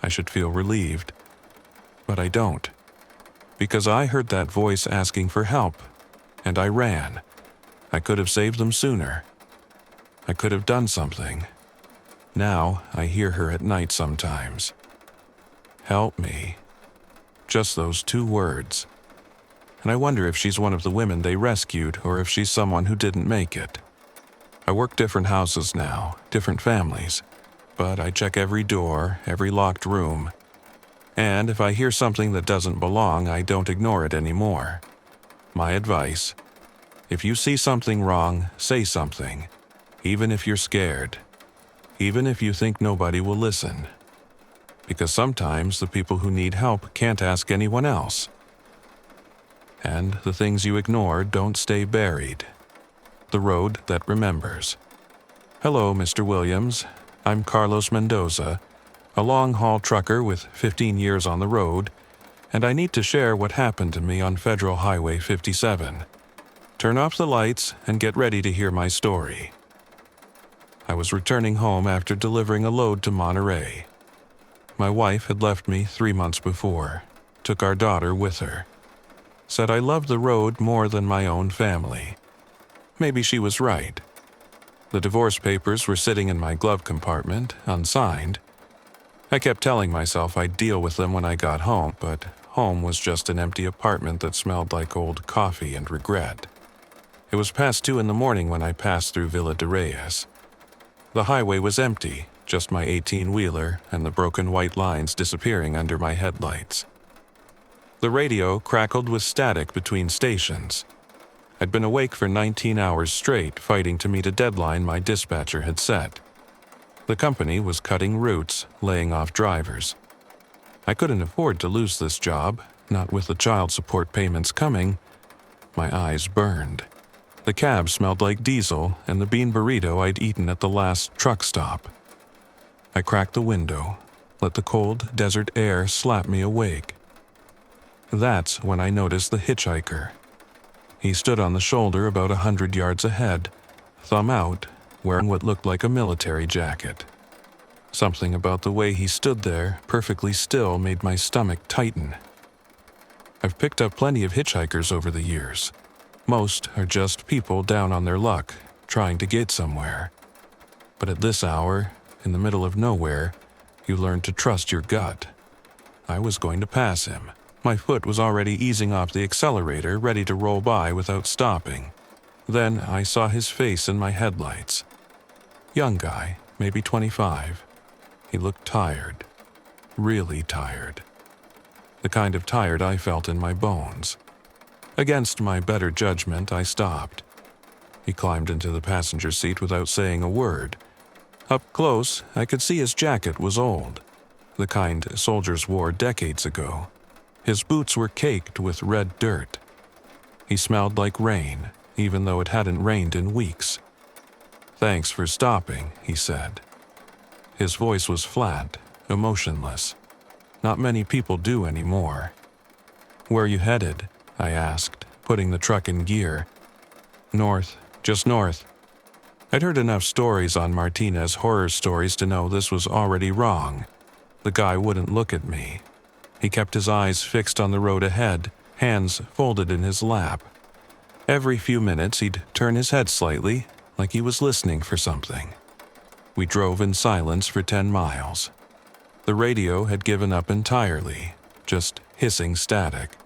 I should feel relieved. But I don't. Because I heard that voice asking for help, and I ran. I could have saved them sooner. I could have done something. Now I hear her at night sometimes. Help me. Just those 2 words. And I wonder if she's one of the women they rescued or if she's someone who didn't make it. I work different houses now, different families, but I check every door, every locked room. And if I hear something that doesn't belong, I don't ignore it anymore. My advice: if you see something wrong, say something. Even if you're scared. Even if you think nobody will listen. Because sometimes the people who need help can't ask anyone else. And the things you ignore don't stay buried. The road that remembers. Hello, Mr. Williams. I'm Carlos Mendoza, a long-haul trucker with 15 years on the road, and I need to share what happened to me on Federal Highway 57. Turn off the lights and get ready to hear my story. I was returning home after delivering a load to Monterey. My wife had left me 3 months before, took our daughter with her. Said I loved the road more than my own family. Maybe she was right. The divorce papers were sitting in my glove compartment, unsigned. I kept telling myself I'd deal with them when I got home, but home was just an empty apartment that smelled like old coffee and regret. It was past 2 in the morning when I passed through Villa de Reyes. The highway was empty, just my 18-wheeler and the broken white lines disappearing under my headlights. The radio crackled with static between stations. I'd been awake for 19 hours straight, fighting to meet a deadline my dispatcher had set. The company was cutting routes, laying off drivers. I couldn't afford to lose this job, not with the child support payments coming. My eyes burned. The cab smelled like diesel and the bean burrito I'd eaten at the last truck stop. I cracked the window, let the cold desert air slap me awake. That's when I noticed the hitchhiker. He stood on the shoulder about 100 yards ahead, thumb out, wearing what looked like a military jacket. Something about the way he stood there, perfectly still, made my stomach tighten. I've picked up plenty of hitchhikers over the years. Most are just people down on their luck, trying to get somewhere. But at this hour, in the middle of nowhere, you learn to trust your gut. I was going to pass him. My foot was already easing off the accelerator, ready to roll by without stopping. Then I saw his face in my headlights. Young guy, maybe 25. He looked tired. Really tired. The kind of tired I felt in my bones. Against my better judgment, I stopped. He climbed into the passenger seat without saying a word. Up close, I could see his jacket was old, the kind soldiers wore decades ago. His boots were caked with red dirt. He smelled like rain, even though it hadn't rained in weeks. "Thanks for stopping," he said. His voice was flat, emotionless. Not many people do anymore. "Where are you headed?" I asked, putting the truck in gear. "North, just north." I'd heard enough stories on Martinez horror stories to know this was already wrong. The guy wouldn't look at me. He kept his eyes fixed on the road ahead, hands folded in his lap. Every few minutes he'd turn his head slightly, like he was listening for something. We drove in silence for 10 miles. The radio had given up entirely, just hissing static.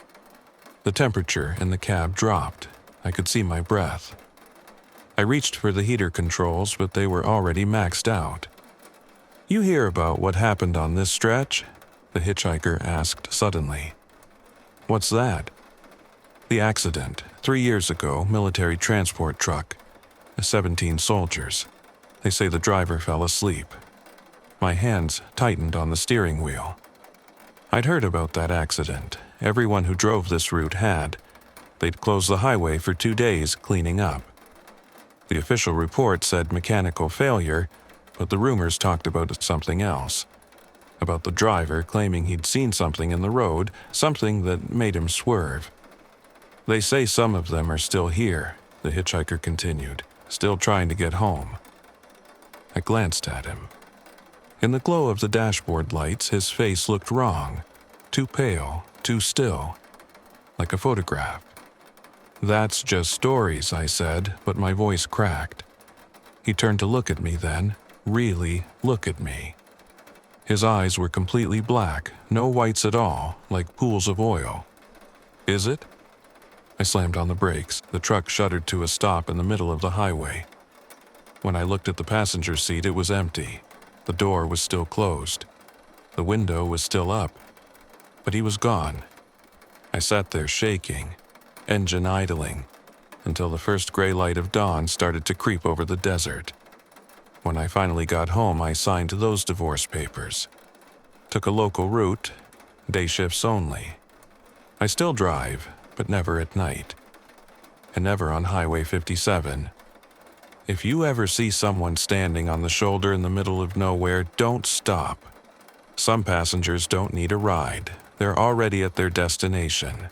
The temperature in the cab dropped. I could see my breath. I reached for the heater controls, but they were already maxed out. "You hear about what happened on this stretch?" the hitchhiker asked suddenly. "What's that?" "The accident, 3 years ago, military transport truck. 17 soldiers. They say the driver fell asleep." My hands tightened on the steering wheel. I'd heard about that accident. Everyone who drove this route had. They'd closed the highway for 2 days cleaning up. The official report said mechanical failure, but the rumors talked about something else. About the driver claiming he'd seen something in the road, something that made him swerve. "They say some of them are still here," the hitchhiker continued, "still trying to get home." I glanced at him. In the glow of the dashboard lights, his face looked wrong. Too pale, too still. Like a photograph. "That's just stories," I said, but my voice cracked. He turned to look at me then, really look at me. His eyes were completely black, no whites at all, like pools of oil. "Is it?" I slammed on the brakes. The truck shuddered to a stop in the middle of the highway. When I looked at the passenger seat, it was empty. The door was still closed. The window was still up. But he was gone. I sat there shaking, engine idling, until the first gray light of dawn started to creep over the desert. When I finally got home, I signed those divorce papers. Took a local route, day shifts only. I still drive, but never at night. And never on Highway 57. If you ever see someone standing on the shoulder in the middle of nowhere, don't stop. Some passengers don't need a ride. They're already at their destination.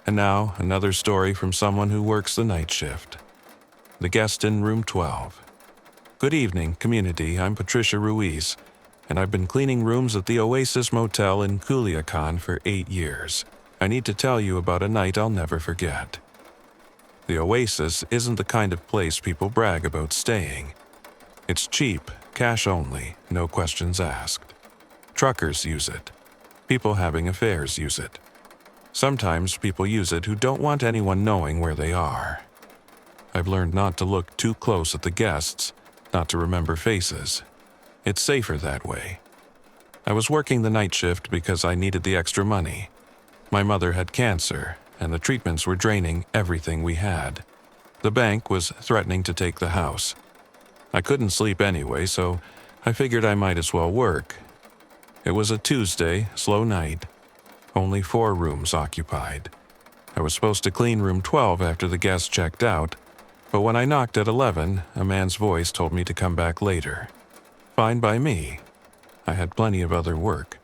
And now, another story from someone who works the night shift. The guest in room 12. "Good evening, community. I'm Patricia Ruiz, and I've been cleaning rooms at the Oasis Motel in Culiacan for 8 years. I need to tell you about a night I'll never forget. The Oasis isn't the kind of place people brag about staying. It's cheap, cash only, no questions asked. Truckers use it. People having affairs use it. Sometimes people use it who don't want anyone knowing where they are. I've learned not to look too close at the guests, not to remember faces. It's safer that way. I was working the night shift because I needed the extra money. My mother had cancer, and the treatments were draining everything we had. The bank was threatening to take the house. I couldn't sleep anyway, so I figured I might as well work. It was a Tuesday, slow night. Only 4 rooms occupied. I was supposed to clean room 12 after the guests checked out, but when I knocked at 11, a man's voice told me to come back later. Fine by me. I had plenty of other work.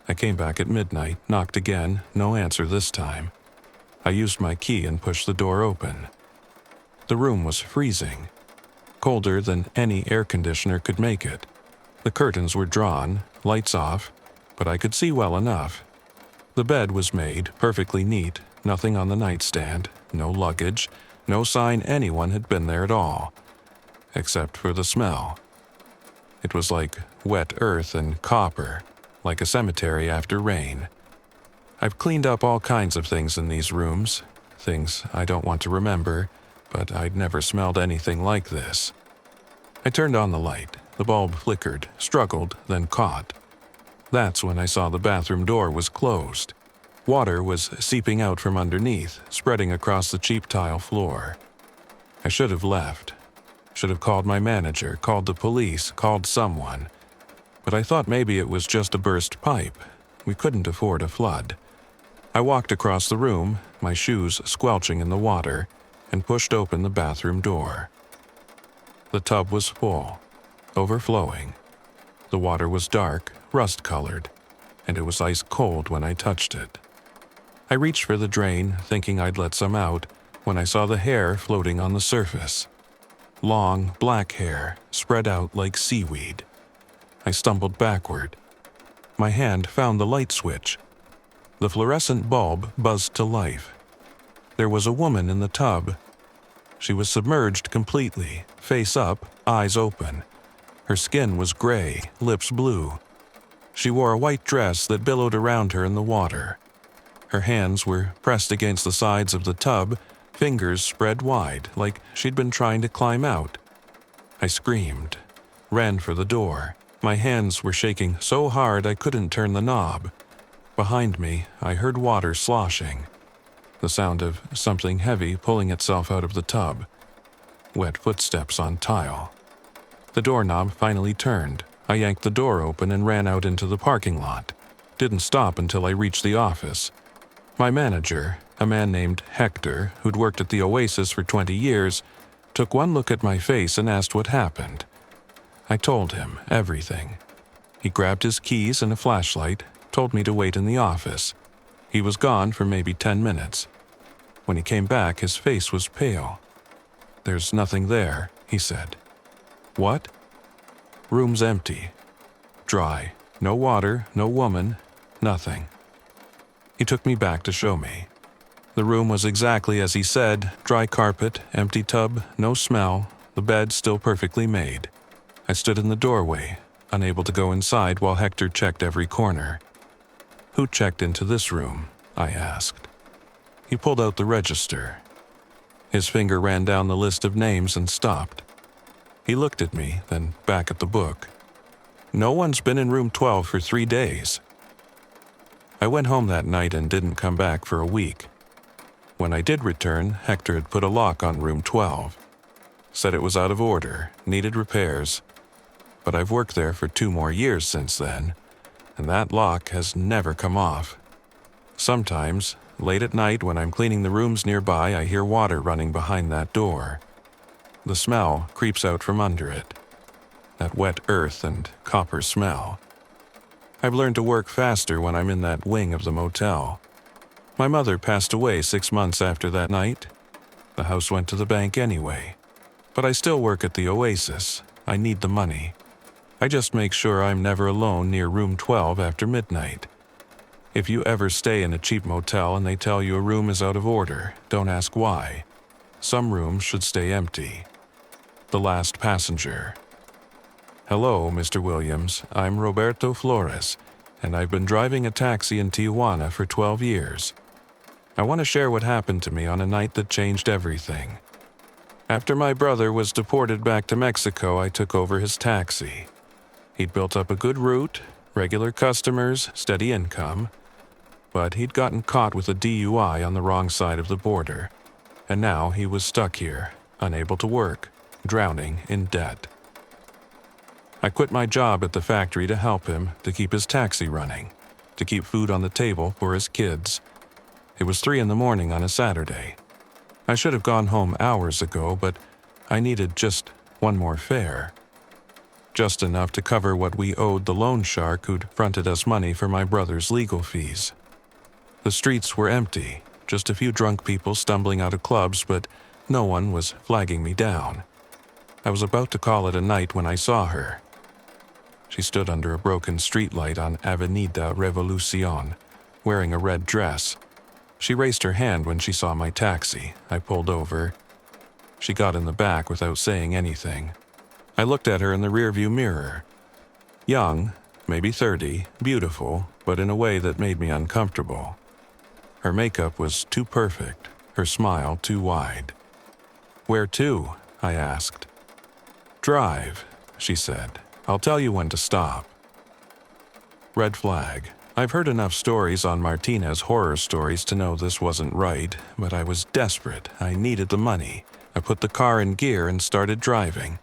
I came back at midnight, knocked again, no answer this time. I used my key and pushed the door open. The room was freezing, colder than any air conditioner could make it. The curtains were drawn, lights off, but I could see well enough. The bed was made, perfectly neat, nothing on the nightstand, no luggage, no sign anyone had been there at all, except for the smell. It was like wet earth and copper, like a cemetery after rain. I've cleaned up all kinds of things in these rooms, things I don't want to remember, but I'd never smelled anything like this. I turned on the light. The bulb flickered, struggled, then caught. That's when I saw the bathroom door was closed. Water was seeping out from underneath, spreading across the cheap tile floor. I should have left. Should have called my manager, called the police, called someone. But I thought maybe it was just a burst pipe. We couldn't afford a flood. I walked across the room, my shoes squelching in the water, and pushed open the bathroom door. The tub was full, overflowing. The water was dark, rust-colored, and it was ice cold when I touched it. I reached for the drain, thinking I'd let some out, when I saw the hair floating on the surface. Long, black hair, spread out like seaweed. I stumbled backward. My hand found the light switch. The fluorescent bulb buzzed to life. There was a woman in the tub. She was submerged completely, face up, eyes open. Her skin was gray, lips blue. She wore a white dress that billowed around her in the water. Her hands were pressed against the sides of the tub, fingers spread wide, like she'd been trying to climb out. I screamed, ran for the door. My hands were shaking so hard I couldn't turn the knob. Behind me, I heard water sloshing, the sound of something heavy pulling itself out of the tub. Wet footsteps on tile. The doorknob finally turned. I yanked the door open and ran out into the parking lot. Didn't stop until I reached the office. My manager, a man named Hector, who'd worked at the Oasis for 20 years, took one look at my face and asked what happened. I told him everything. He grabbed his keys and a flashlight, told me to wait in the office. He was gone for maybe 10 minutes. When he came back, his face was pale. "There's nothing there," he said. "What?" "Room's empty. Dry. No water, no woman, nothing." He took me back to show me. The room was exactly as he said, dry carpet, empty tub, no smell, the bed still perfectly made. I stood in the doorway, unable to go inside while Hector checked every corner. "Who checked into this room?" I asked. He pulled out the register. His finger ran down the list of names and stopped. He looked at me, then back at the book. "No one's been in room 12 for 3 days." I went home that night and didn't come back for a week. When I did return, Hector had put a lock on room 12. Said it was out of order, needed repairs. But I've worked there for 2 more years since then, and that lock has never come off. Sometimes, late at night when I'm cleaning the rooms nearby, I hear water running behind that door. The smell creeps out from under it. That wet earth and copper smell. I've learned to work faster when I'm in that wing of the motel. My mother passed away 6 months after that night. The house went to the bank anyway. But I still work at the Oasis. I need the money. I just make sure I'm never alone near room 12 after midnight. If you ever stay in a cheap motel and they tell you a room is out of order, don't ask why. Some rooms should stay empty. The last passenger. "Hello, Mr. Williams. I'm Roberto Flores, and I've been driving a taxi in Tijuana for 12 years. I want to share what happened to me on a night that changed everything. After my brother was deported back to Mexico, I took over his taxi. He'd built up a good route, regular customers, steady income. But he'd gotten caught with a DUI on the wrong side of the border, and now he was stuck here, unable to work, drowning in debt. I quit my job at the factory to help him, to keep his taxi running, to keep food on the table for his kids. It was 3 a.m. on a Saturday. I should have gone home hours ago, but I needed just one more fare. Just enough to cover what we owed the loan shark who'd fronted us money for my brother's legal fees. The streets were empty, just a few drunk people stumbling out of clubs, but no one was flagging me down. I was about to call it a night when I saw her. She stood under a broken streetlight on Avenida Revolucion, wearing a red dress. She raised her hand when she saw my taxi. I pulled over. She got in the back without saying anything. I looked at her in the rearview mirror. Young, maybe 30, beautiful, but in a way that made me uncomfortable. Her makeup was too perfect, her smile too wide. "Where to?" I asked. "Drive," she said. "I'll tell you when to stop." Red flag. I've heard enough stories on Martinez horror stories to know this wasn't right, but I was desperate. I needed the money. I put the car in gear and started driving.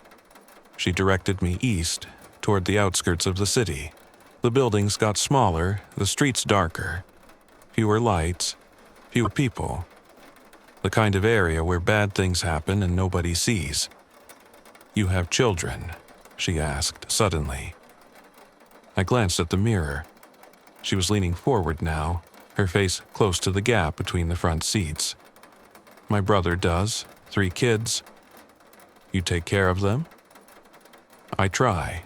She directed me east, toward the outskirts of the city. The buildings got smaller, the streets darker. Fewer lights, fewer people. The kind of area where bad things happen and nobody sees. "You have children?" she asked suddenly. I glanced at the mirror. She was leaning forward now, her face close to the gap between the front seats. "My brother does. 3 kids." "You take care of them?" "I try."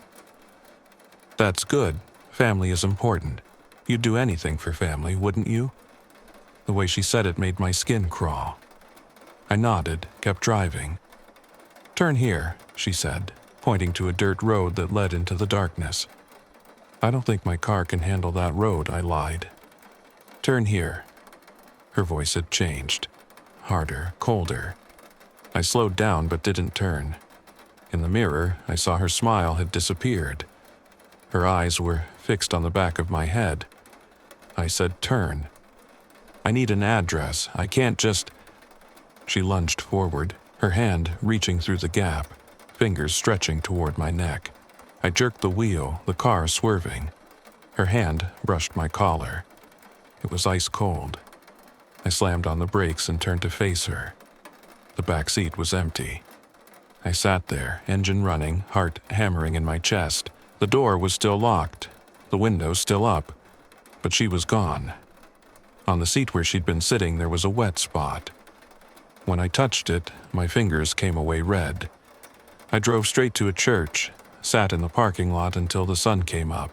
"That's good. Family is important. You'd do anything for family, wouldn't you?" The way she said it made my skin crawl. I nodded, kept driving. "Turn here," she said, pointing to a dirt road that led into the darkness. "I don't think my car can handle that road," I lied. "Turn here." Her voice had changed. Harder, colder. I slowed down but didn't turn. In the mirror, I saw her smile had disappeared. Her eyes were fixed on the back of my head. I said, "Turn. I need an address. I can't just—" She lunged forward, her hand reaching through the gap, fingers stretching toward my neck. I jerked the wheel, the car swerving. Her hand brushed my collar. It was ice cold. I slammed on the brakes and turned to face her. The back seat was empty. I sat there, engine running, heart hammering in my chest. The door was still locked, the window still up, but she was gone. On the seat where she'd been sitting, there was a wet spot. When I touched it, my fingers came away red. I drove straight to a church, sat in the parking lot until the sun came up.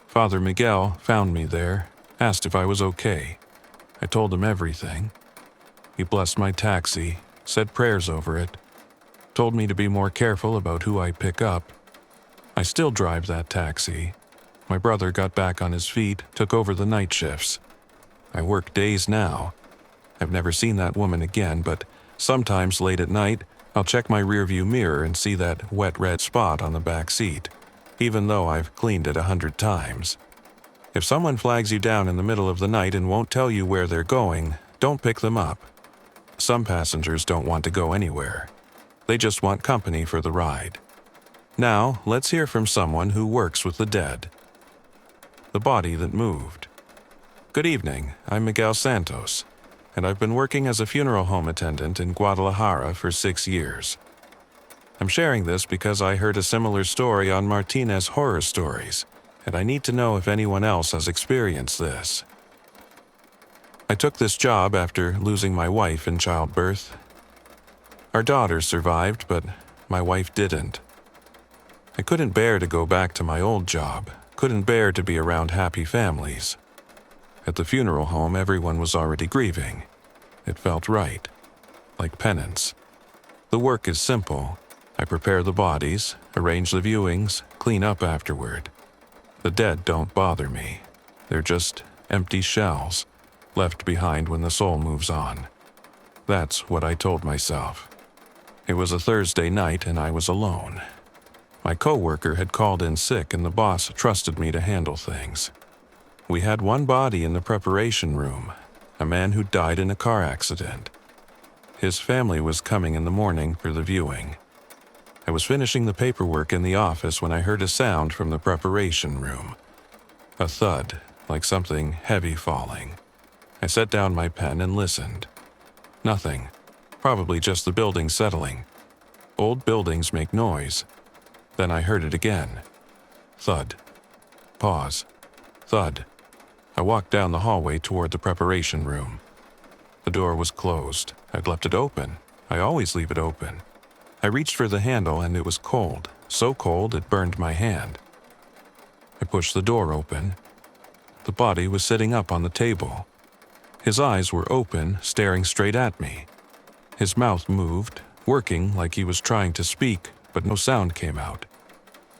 Father Miguel found me there, asked if I was okay. I told him everything. He blessed my taxi, said prayers over it, told me to be more careful about who I pick up. I still drive that taxi. My brother got back on his feet, took over the night shifts. I work days now. I've never seen that woman again, but sometimes late at night, I'll check my rearview mirror and see that wet red spot on the back seat, even though I've cleaned it 100 times. If someone flags you down in the middle of the night and won't tell you where they're going, don't pick them up. Some passengers don't want to go anywhere. They just want company for the ride. Now, let's hear from someone who works with the dead. The body that moved. Good evening, I'm Miguel Santos, and I've been working as a funeral home attendant in Guadalajara for 6 years. I'm sharing this because I heard a similar story on Martinez Horror Stories, and I need to know if anyone else has experienced this. I took this job after losing my wife in childbirth. Our daughter survived, but my wife didn't. I couldn't bear to go back to my old job, couldn't bear to be around happy families. At the funeral home, everyone was already grieving. It felt right, like penance. The work is simple. I prepare the bodies, arrange the viewings, clean up afterward. The dead don't bother me. They're just empty shells, left behind when the soul moves on. That's what I told myself. It was a Thursday night and I was alone. My coworker had called in sick and the boss trusted me to handle things. We had one body in the preparation room, a man who died in a car accident. His family was coming in the morning for the viewing. I was finishing the paperwork in the office when I heard a sound from the preparation room. A thud, like something heavy falling. I set down my pen and listened. Nothing. Probably just the building settling. Old buildings make noise. Then I heard it again. Thud. Pause. Thud. I walked down the hallway toward the preparation room. The door was closed. I'd left it open. I always leave it open. I reached for the handle and it was cold, so cold it burned my hand. I pushed the door open. The body was sitting up on the table. His eyes were open, staring straight at me. His mouth moved, working like he was trying to speak, but no sound came out.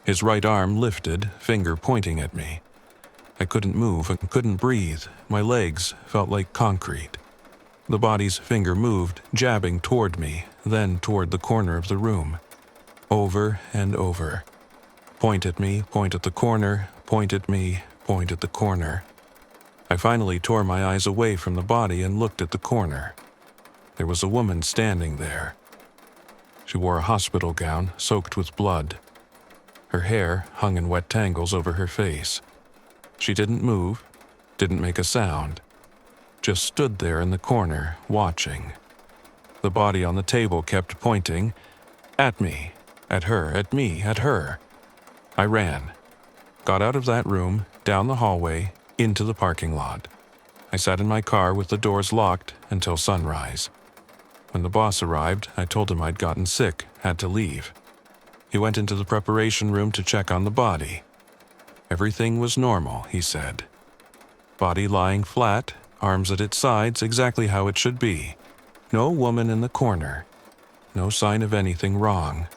His right arm lifted, finger pointing at me. I couldn't move and couldn't breathe. My legs felt like concrete. The body's finger moved, jabbing toward me, then toward the corner of the room. Over and over. Point at me, point at the corner, point at me, point at the corner. I finally tore my eyes away from the body and looked at the corner. There was a woman standing there. She wore a hospital gown soaked with blood. Her hair hung in wet tangles over her face. She didn't move, didn't make a sound, just stood there in the corner, watching. The body on the table kept pointing at me, at her, at me, at her. I ran, got out of that room, down the hallway, into the parking lot. I sat in my car with the doors locked until sunrise. When the boss arrived, I told him I'd gotten sick, had to leave. He went into the preparation room to check on the body. Everything was normal, he said. Body lying flat, arms at its sides, exactly how it should be. No woman in the corner. No sign of anything wrong.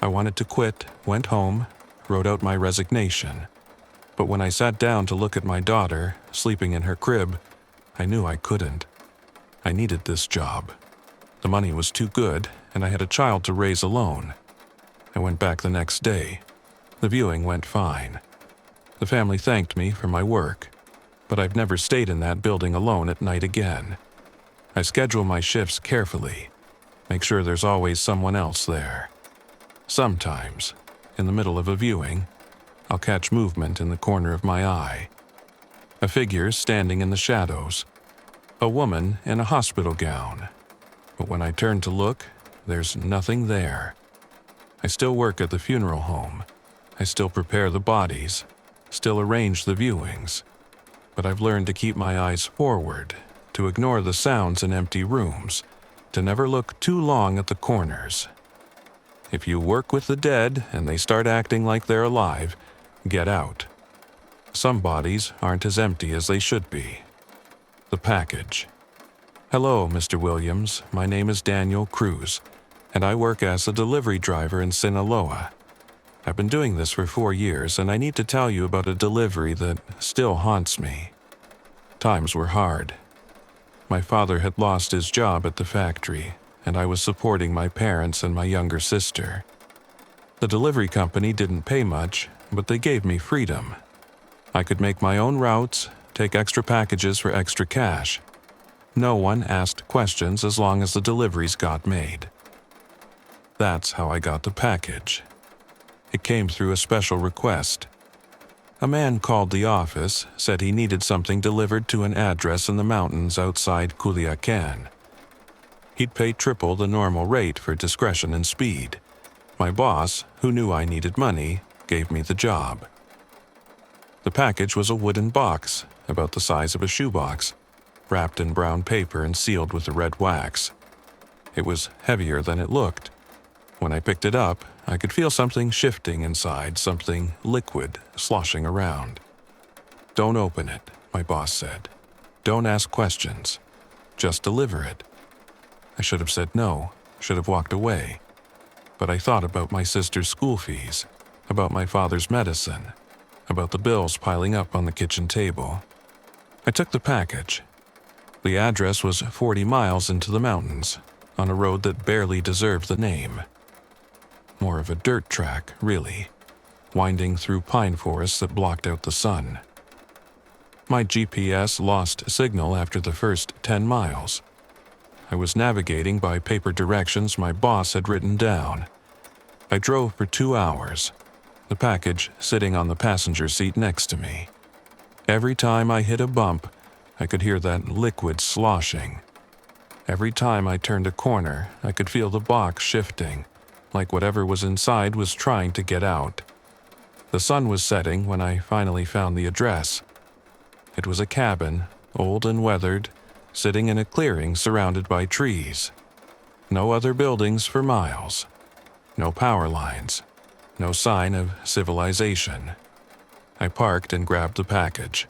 I wanted to quit, went home, wrote out my resignation. But when I sat down to look at my daughter, sleeping in her crib, I knew I couldn't. I needed this job. The money was too good, and I had a child to raise alone. I went back the next day. The viewing went fine. The family thanked me for my work, but I've never stayed in that building alone at night again. I schedule my shifts carefully, make sure there's always someone else there. Sometimes, in the middle of a viewing, I'll catch movement in the corner of my eye. A figure standing in the shadows. A woman in a hospital gown. But when I turn to look, there's nothing there. I still work at the funeral home. I still prepare the bodies, still arrange the viewings. But I've learned to keep my eyes forward, to ignore the sounds in empty rooms, to never look too long at the corners. If you work with the dead and they start acting like they're alive, get out. Some bodies aren't as empty as they should be. The package. Hello, Mr. Williams. My name is Daniel Cruz, and I work as a delivery driver in Sinaloa. I've been doing this for 4 years, and I need to tell you about a delivery that still haunts me. Times were hard. My father had lost his job at the factory, and I was supporting my parents and my younger sister. The delivery company didn't pay much, but they gave me freedom. I could make my own routes, take extra packages for extra cash. No one asked questions as long as the deliveries got made. That's how I got the package. It came through a special request. A man called the office, said he needed something delivered to an address in the mountains outside Culiacan. He'd pay triple the normal rate for discretion and speed. My boss, who knew I needed money, gave me the job. The package was a wooden box, about the size of a shoebox, wrapped in brown paper and sealed with a red wax. It was heavier than it looked. When I picked it up, I could feel something shifting inside, something liquid sloshing around. Don't open it, my boss said. Don't ask questions. Just deliver it. I should have said no, should have walked away. But I thought about my sister's school fees, about my father's medicine, about the bills piling up on the kitchen table. I took the package. The address was 40 miles into the mountains, on a road that barely deserved the name. More of a dirt track, really, winding through pine forests that blocked out the sun. My GPS lost signal after the first 10 miles. I was navigating by paper directions my boss had written down. I drove for 2 hours, the package sitting on the passenger seat next to me. Every time I hit a bump, I could hear that liquid sloshing. Every time I turned a corner, I could feel the box shifting, like whatever was inside was trying to get out. The sun was setting when I finally found the address. It was a cabin, old and weathered, sitting in a clearing surrounded by trees. No other buildings for miles. No power lines. No sign of civilization. I parked and grabbed the package.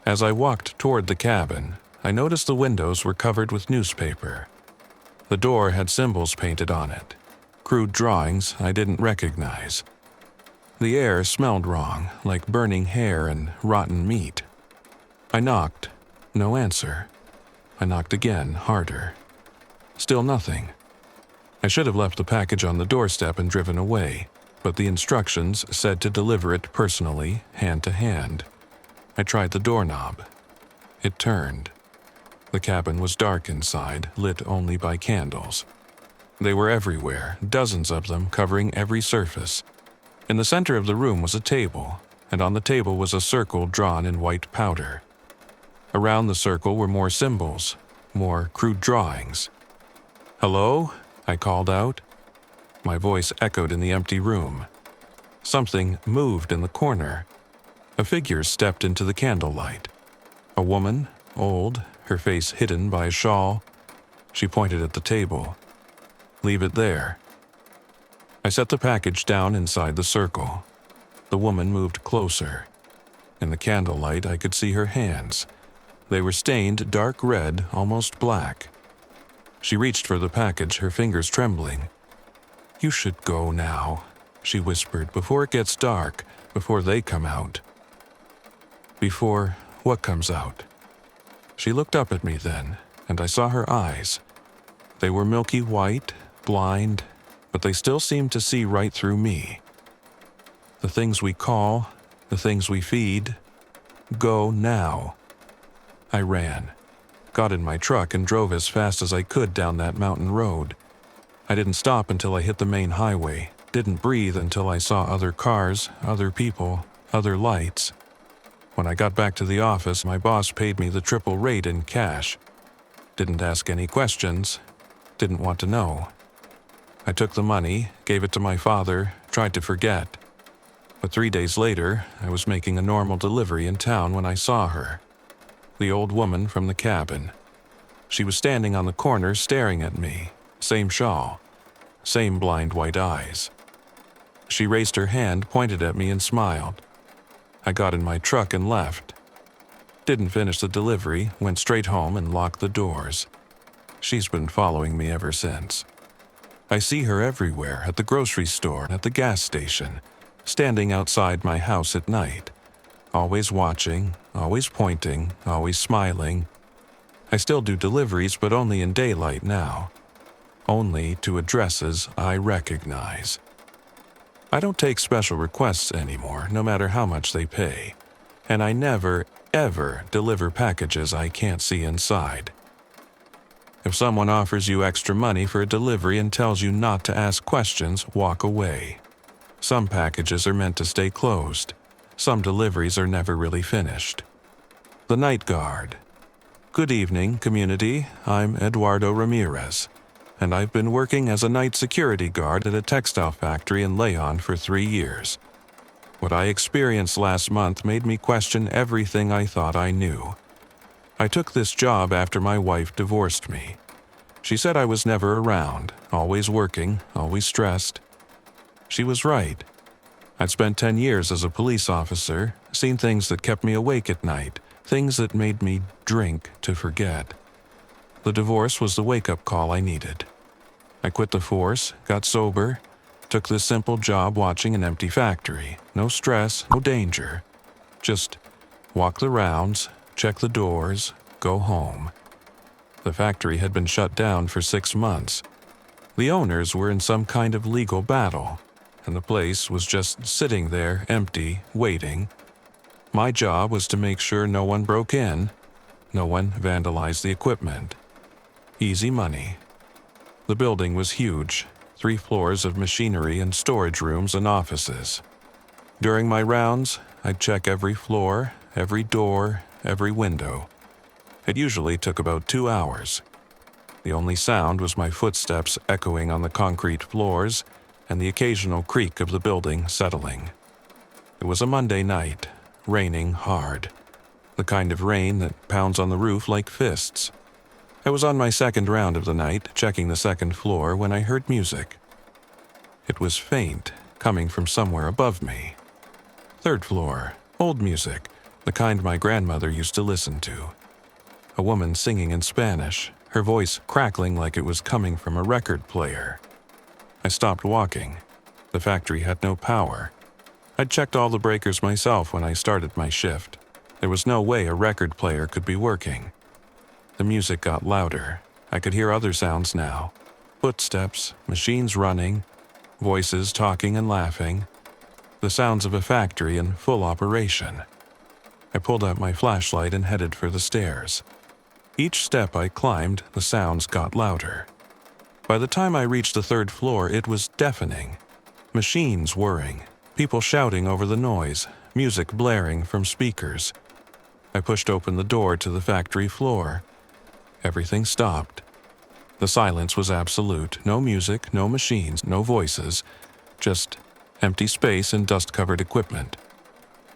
As I walked toward the cabin, I noticed the windows were covered with newspaper. The door had symbols painted on it, crude drawings I didn't recognize. The air smelled wrong, like burning hair and rotten meat. I knocked. No answer. I knocked again, harder. Still nothing. I should have left the package on the doorstep and driven away, but the instructions said to deliver it personally, hand to hand. I tried the doorknob. It turned. The cabin was dark inside, lit only by candles. They were everywhere, dozens of them covering every surface. In the center of the room was a table, and on the table was a circle drawn in white powder. Around the circle were more symbols, more crude drawings. "Hello?" I called out. My voice echoed in the empty room. Something moved in the corner. A figure stepped into the candlelight. A woman, old, her face hidden by a shawl. She pointed at the table. "Leave it there." I set the package down inside the circle. The woman moved closer. In the candlelight, I could see her hands. They were stained dark red, almost black. She reached for the package, her fingers trembling. "You should go now," she whispered, "before it gets dark, before they come out." "Before what comes out?" She looked up at me then, and I saw her eyes. They were milky white, blind, but they still seemed to see right through me. "The things we call, the things we feed. Go now." I ran, got in my truck and drove as fast as I could down that mountain road. I didn't stop until I hit the main highway, didn't breathe until I saw other cars, other people, other lights. When I got back to the office, my boss paid me the triple rate in cash. Didn't ask any questions, didn't want to know. I took the money, gave it to my father, tried to forget. But 3 days later, I was making a normal delivery in town when I saw her. The old woman from the cabin. She was standing on the corner staring at me, same shawl, same blind white eyes. She raised her hand, pointed at me, and smiled. I got in my truck and left. Didn't finish the delivery, went straight home and locked the doors. She's been following me ever since. I see her everywhere, at the grocery store, at the gas station, standing outside my house at night, always watching, always pointing, always smiling. I still do deliveries, but only in daylight now. Only to addresses I recognize. I don't take special requests anymore, no matter how much they pay. And I never, ever deliver packages I can't see inside. If someone offers you extra money for a delivery and tells you not to ask questions, walk away. Some packages are meant to stay closed. Some deliveries are never really finished. The Night Guard. Good evening, community. I'm Eduardo Ramirez, and I've been working as a night security guard at a textile factory in Leon for 3 years. What I experienced last month made me question everything I thought I knew. I took this job after my wife divorced me. She said I was never around, always working, always stressed. She was right. I'd spent 10 years as a police officer, seen things that kept me awake at night, things that made me drink to forget. The divorce was the wake-up call I needed. I quit the force, got sober, took this simple job watching an empty factory. No stress, no danger. Just walk the rounds, check the doors, go home. The factory had been shut down for 6 months. The owners were in some kind of legal battle, and the place was just sitting there empty, waiting. My job was to make sure no one broke in, no one vandalized the equipment. Easy money. The building was huge, 3 floors of machinery and storage rooms and offices. During my rounds, I'd check every floor, every door, every window. It usually took about 2 hours. The only sound was my footsteps echoing on the concrete floors and the occasional creak of the building settling. It was a Monday night, raining hard. The kind of rain that pounds on the roof like fists. I was on my second round of the night, checking the second floor, when I heard music. It was faint, coming from somewhere above me. Third floor, old music, the kind my grandmother used to listen to. A woman singing in Spanish, her voice crackling like it was coming from a record player. I stopped walking. The factory had no power. I'd checked all the breakers myself when I started my shift. There was no way a record player could be working. The music got louder. I could hear other sounds now. Footsteps, machines running, voices talking and laughing. The sounds of a factory in full operation. I pulled out my flashlight and headed for the stairs. Each step I climbed, the sounds got louder. By the time I reached the third floor, it was deafening. Machines whirring, people shouting over the noise, music blaring from speakers. I pushed open the door to the factory floor. Everything stopped. The silence was absolute. No music, no machines, no voices, just empty space and dust-covered equipment.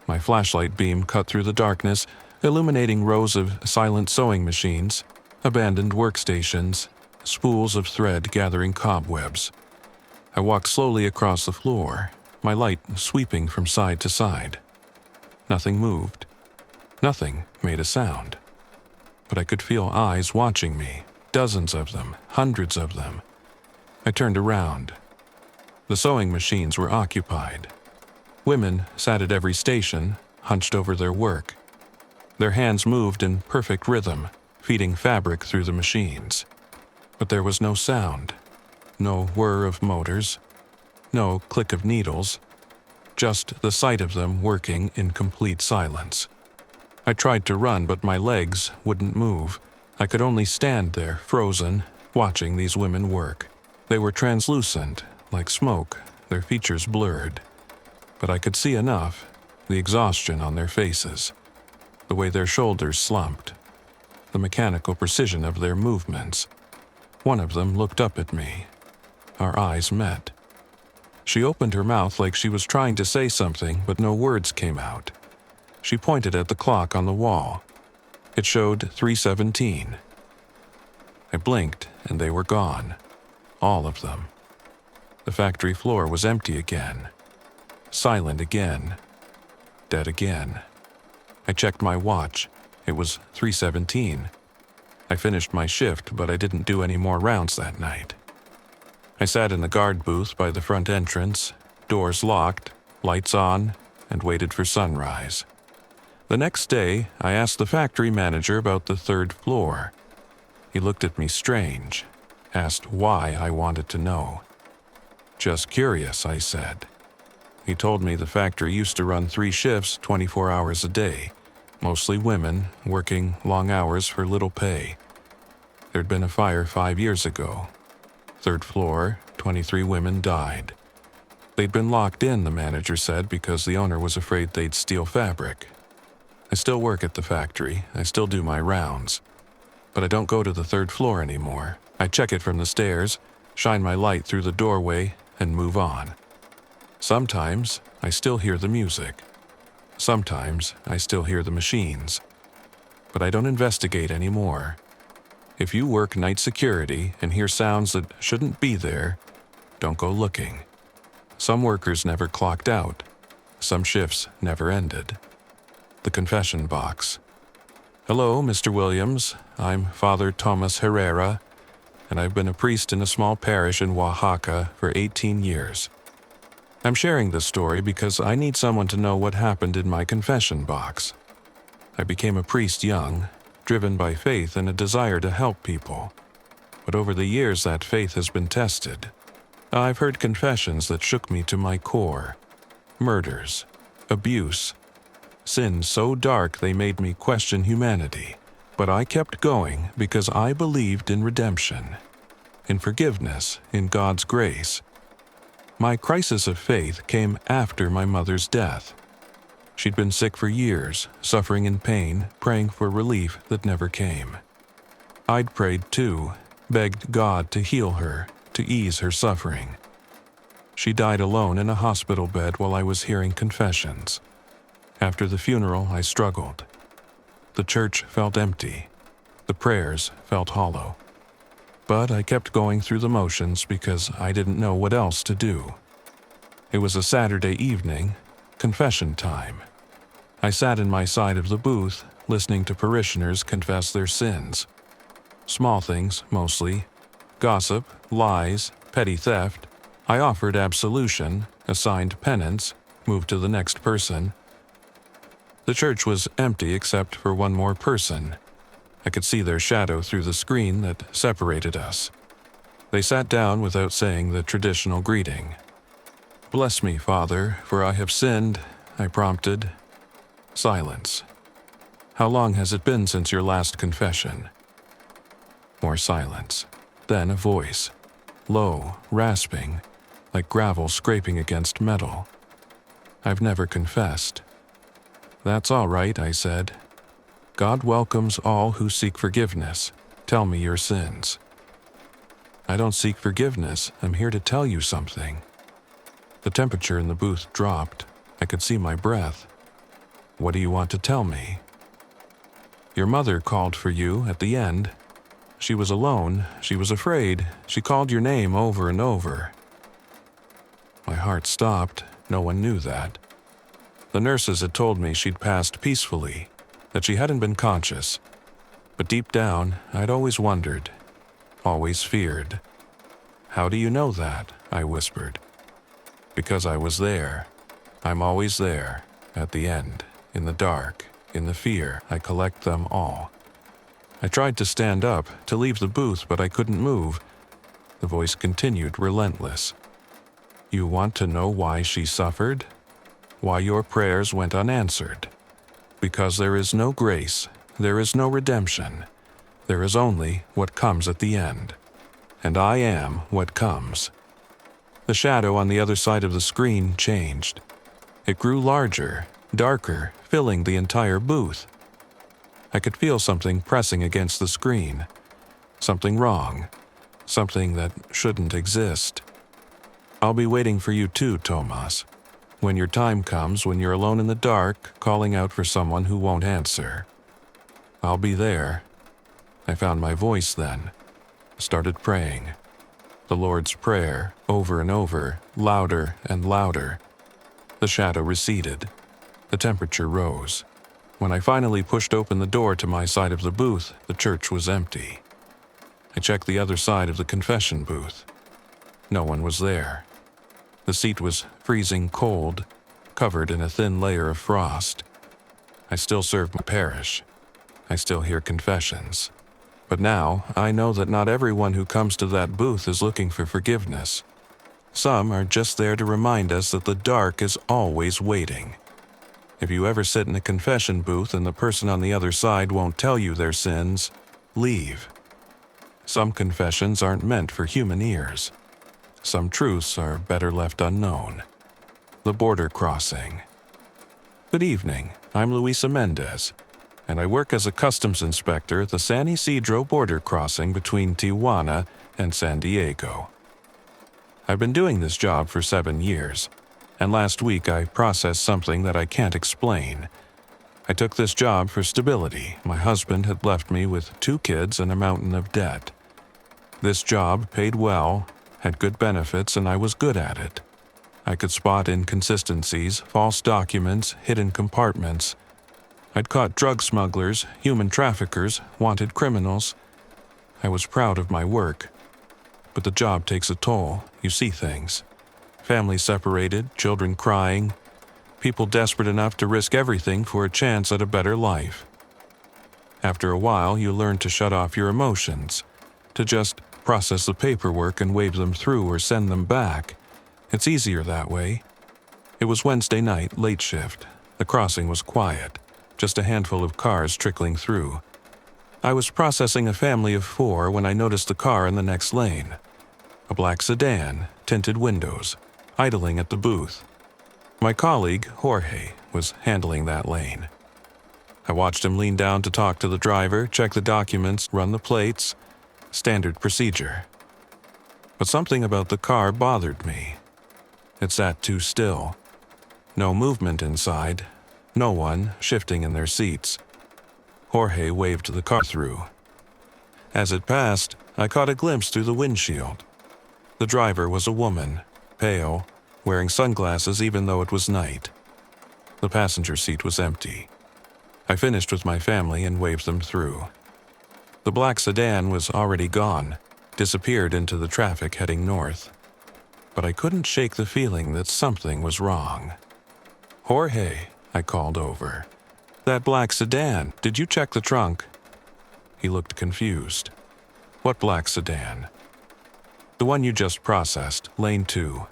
My flashlight beam cut through the darkness, illuminating rows of silent sewing machines, abandoned workstations, spools of thread gathering cobwebs. I walked slowly across the floor, my light sweeping from side to side. Nothing moved. Nothing made a sound. But I could feel eyes watching me, dozens of them, hundreds of them. I turned around. The sewing machines were occupied. Women sat at every station, hunched over their work. Their hands moved in perfect rhythm, feeding fabric through the machines. But there was no sound, no whir of motors, no click of needles, just the sight of them working in complete silence. I tried to run, but my legs wouldn't move. I could only stand there, frozen, watching these women work. They were translucent, like smoke, their features blurred. But I could see enough, the exhaustion on their faces, the way their shoulders slumped, the mechanical precision of their movements. One of them looked up at me. Our eyes met. She opened her mouth like she was trying to say something, but no words came out. She pointed at the clock on the wall. It showed 3:17. I blinked, and they were gone. All of them. The factory floor was empty again. Silent again. Dead again. I checked my watch. It was 3:17. I finished my shift, but I didn't do any more rounds that night. I sat in the guard booth by the front entrance, doors locked, lights on, and waited for sunrise. The next day, I asked the factory manager about the third floor. He looked at me strange, asked why I wanted to know. "Just curious," I said. He told me the factory used to run 3 shifts, 24 hours a day, mostly women, working long hours for little pay. There'd been a fire 5 years ago. Third floor, 23 women died. They'd been locked in, the manager said, because the owner was afraid they'd steal fabric. I still work at the factory. I still do my rounds. But I don't go to the third floor anymore. I check it from the stairs, shine my light through the doorway, and move on. Sometimes I still hear the music. Sometimes I still hear the machines. But I don't investigate anymore. If you work night security and hear sounds that shouldn't be there, don't go looking. Some workers never clocked out. Some shifts never ended. The confession box. "Hello, Mr. Williams. I'm Father Thomas Herrera, and I've been a priest in a small parish in Oaxaca for 18 years. I'm sharing this story because I need someone to know what happened in my confession box. I became a priest young, driven by faith and a desire to help people. But over the years, that faith has been tested. I've heard confessions that shook me to my core. Murders, abuse, sins so dark they made me question humanity. But I kept going because I believed in redemption, in forgiveness, in God's grace. My crisis of faith came after my mother's death. She'd been sick for years, suffering in pain, praying for relief that never came. I'd prayed too, begged God to heal her, to ease her suffering. She died alone in a hospital bed while I was hearing confessions. After the funeral, I struggled. The church felt empty. The prayers felt hollow. But I kept going through the motions because I didn't know what else to do. It was a Saturday evening, confession time. I sat in my side of the booth, listening to parishioners confess their sins. Small things, mostly. Gossip, lies, petty theft. I offered absolution, assigned penance, moved to the next person. The church was empty except for one more person. I could see their shadow through the screen that separated us. They sat down without saying the traditional greeting. "Bless me, Father, for I have sinned," I prompted. Silence. "How long has it been since your last confession?" More silence. Then a voice. Low, rasping, like gravel scraping against metal. "I've never confessed." "That's all right," I said. "God welcomes all who seek forgiveness. Tell me your sins." "I don't seek forgiveness. I'm here to tell you something." The temperature in the booth dropped. I could see my breath. "What do you want to tell me?" "Your mother called for you at the end. She was alone. She was afraid. She called your name over and over." My heart stopped. No one knew that. The nurses had told me she'd passed peacefully, that she hadn't been conscious. But deep down, I'd always wondered, always feared. "How do you know that?" I whispered. "Because I was there. I'm always there, at the end, in the dark, in the fear. I collect them all." I tried to stand up, to leave the booth, but I couldn't move. The voice continued, relentless. "You want to know why she suffered? Why your prayers went unanswered? Because there is no grace, there is no redemption. There is only what comes at the end. And I am what comes." The shadow on the other side of the screen changed. It grew larger, darker, filling the entire booth. I could feel something pressing against the screen. Something wrong. Something that shouldn't exist. "I'll be waiting for you too, Tomas. When your time comes, when you're alone in the dark, calling out for someone who won't answer. I'll be there." I found my voice then. Started praying. The Lord's Prayer, over and over, louder and louder. The shadow receded. The temperature rose. When I finally pushed open the door to my side of the booth, the church was empty. I checked the other side of the confession booth. No one was there. The seat was freezing cold, covered in a thin layer of frost. I still serve my parish. I still hear confessions. But now, I know that not everyone who comes to that booth is looking for forgiveness. Some are just there to remind us that the dark is always waiting. If you ever sit in a confession booth and the person on the other side won't tell you their sins, leave. Some confessions aren't meant for human ears. Some truths are better left unknown. The border crossing. Good evening, I'm Luisa Mendez, and I work as a customs inspector at the San Isidro border crossing between Tijuana and San Diego. I've been doing this job for 7 years, and last week I processed something that I can't explain. I took this job for stability. My husband had left me with 2 kids and a mountain of debt. This job paid well, had good benefits, and I was good at it. I could spot inconsistencies, false documents, hidden compartments. I'd caught drug smugglers, human traffickers, wanted criminals. I was proud of my work. But the job takes a toll. You see things. Families separated, children crying, people desperate enough to risk everything for a chance at a better life. After a while, you learn to shut off your emotions, to just process the paperwork and wave them through or send them back. It's easier that way. It was Wednesday night, late shift. The crossing was quiet, just a handful of cars trickling through. I was processing a family of 4 when I noticed the car in the next lane. A black sedan, tinted windows, idling at the booth. My colleague, Jorge, was handling that lane. I watched him lean down to talk to the driver, check the documents, run the plates. Standard procedure. But something about the car bothered me. It sat too still. No movement inside. No one shifting in their seats. Jorge waved the car through. As it passed, I caught a glimpse through the windshield. The driver was a woman, pale, wearing sunglasses even though it was night. The passenger seat was empty. I finished with my family and waved them through. The black sedan was already gone, disappeared into the traffic heading north. But I couldn't shake the feeling that something was wrong. "Jorge," I called over. "That black sedan, did you check the trunk?" He looked confused. "What black sedan?" "The one you just processed, lane 2.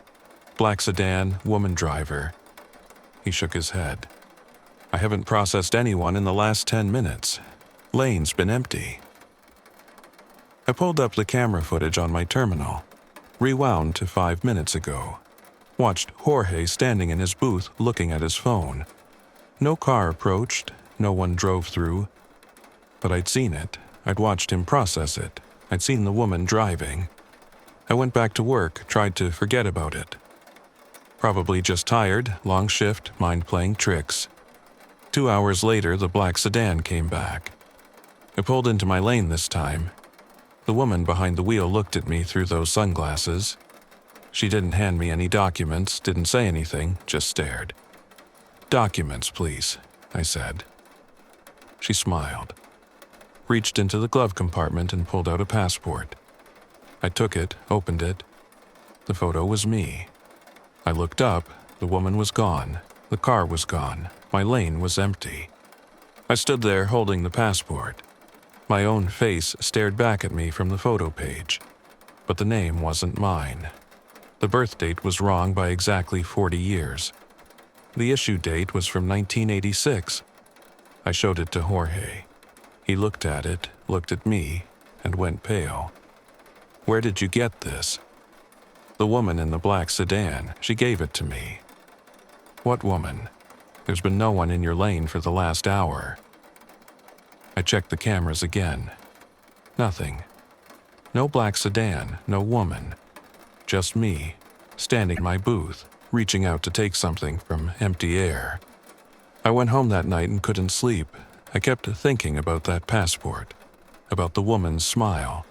Black sedan, woman driver." He shook his head. "I haven't processed anyone in the last 10 minutes. Lane's been empty." I pulled up the camera footage on my terminal, rewound to 5 minutes ago, watched Jorge standing in his booth looking at his phone. No car approached, no one drove through. But I'd seen it. I'd watched him process it. I'd seen the woman driving. I went back to work, tried to forget about it. Probably just tired, long shift, mind playing tricks. 2 hours later, the black sedan came back. I pulled into my lane this time. The woman behind the wheel looked at me through those sunglasses. She didn't hand me any documents, didn't say anything, just stared. "Documents, please," I said. She smiled, reached into the glove compartment and pulled out a passport. I took it, opened it. The photo was me. I looked up, the woman was gone, the car was gone, my lane was empty. I stood there holding the passport. My own face stared back at me from the photo page, but the name wasn't mine. The birth date was wrong by exactly 40 years. The issue date was from 1986. I showed it to Jorge. He looked at it, looked at me, and went pale. "Where did you get this?" "The woman in the black sedan. She gave it to me." "What woman? There's been no one in your lane for the last hour." I checked the cameras again. Nothing. No black sedan, no woman. Just me, standing in my booth, reaching out to take something from empty air. I went home that night and couldn't sleep. I kept thinking about that passport, about the woman's smile,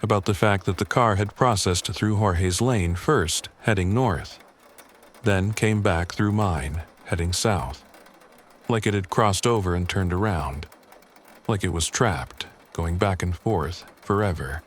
about the fact that the car had processed through Jorge's lane first, heading north, then came back through mine, heading south, like it had crossed over and turned around, like it was trapped, going back and forth forever.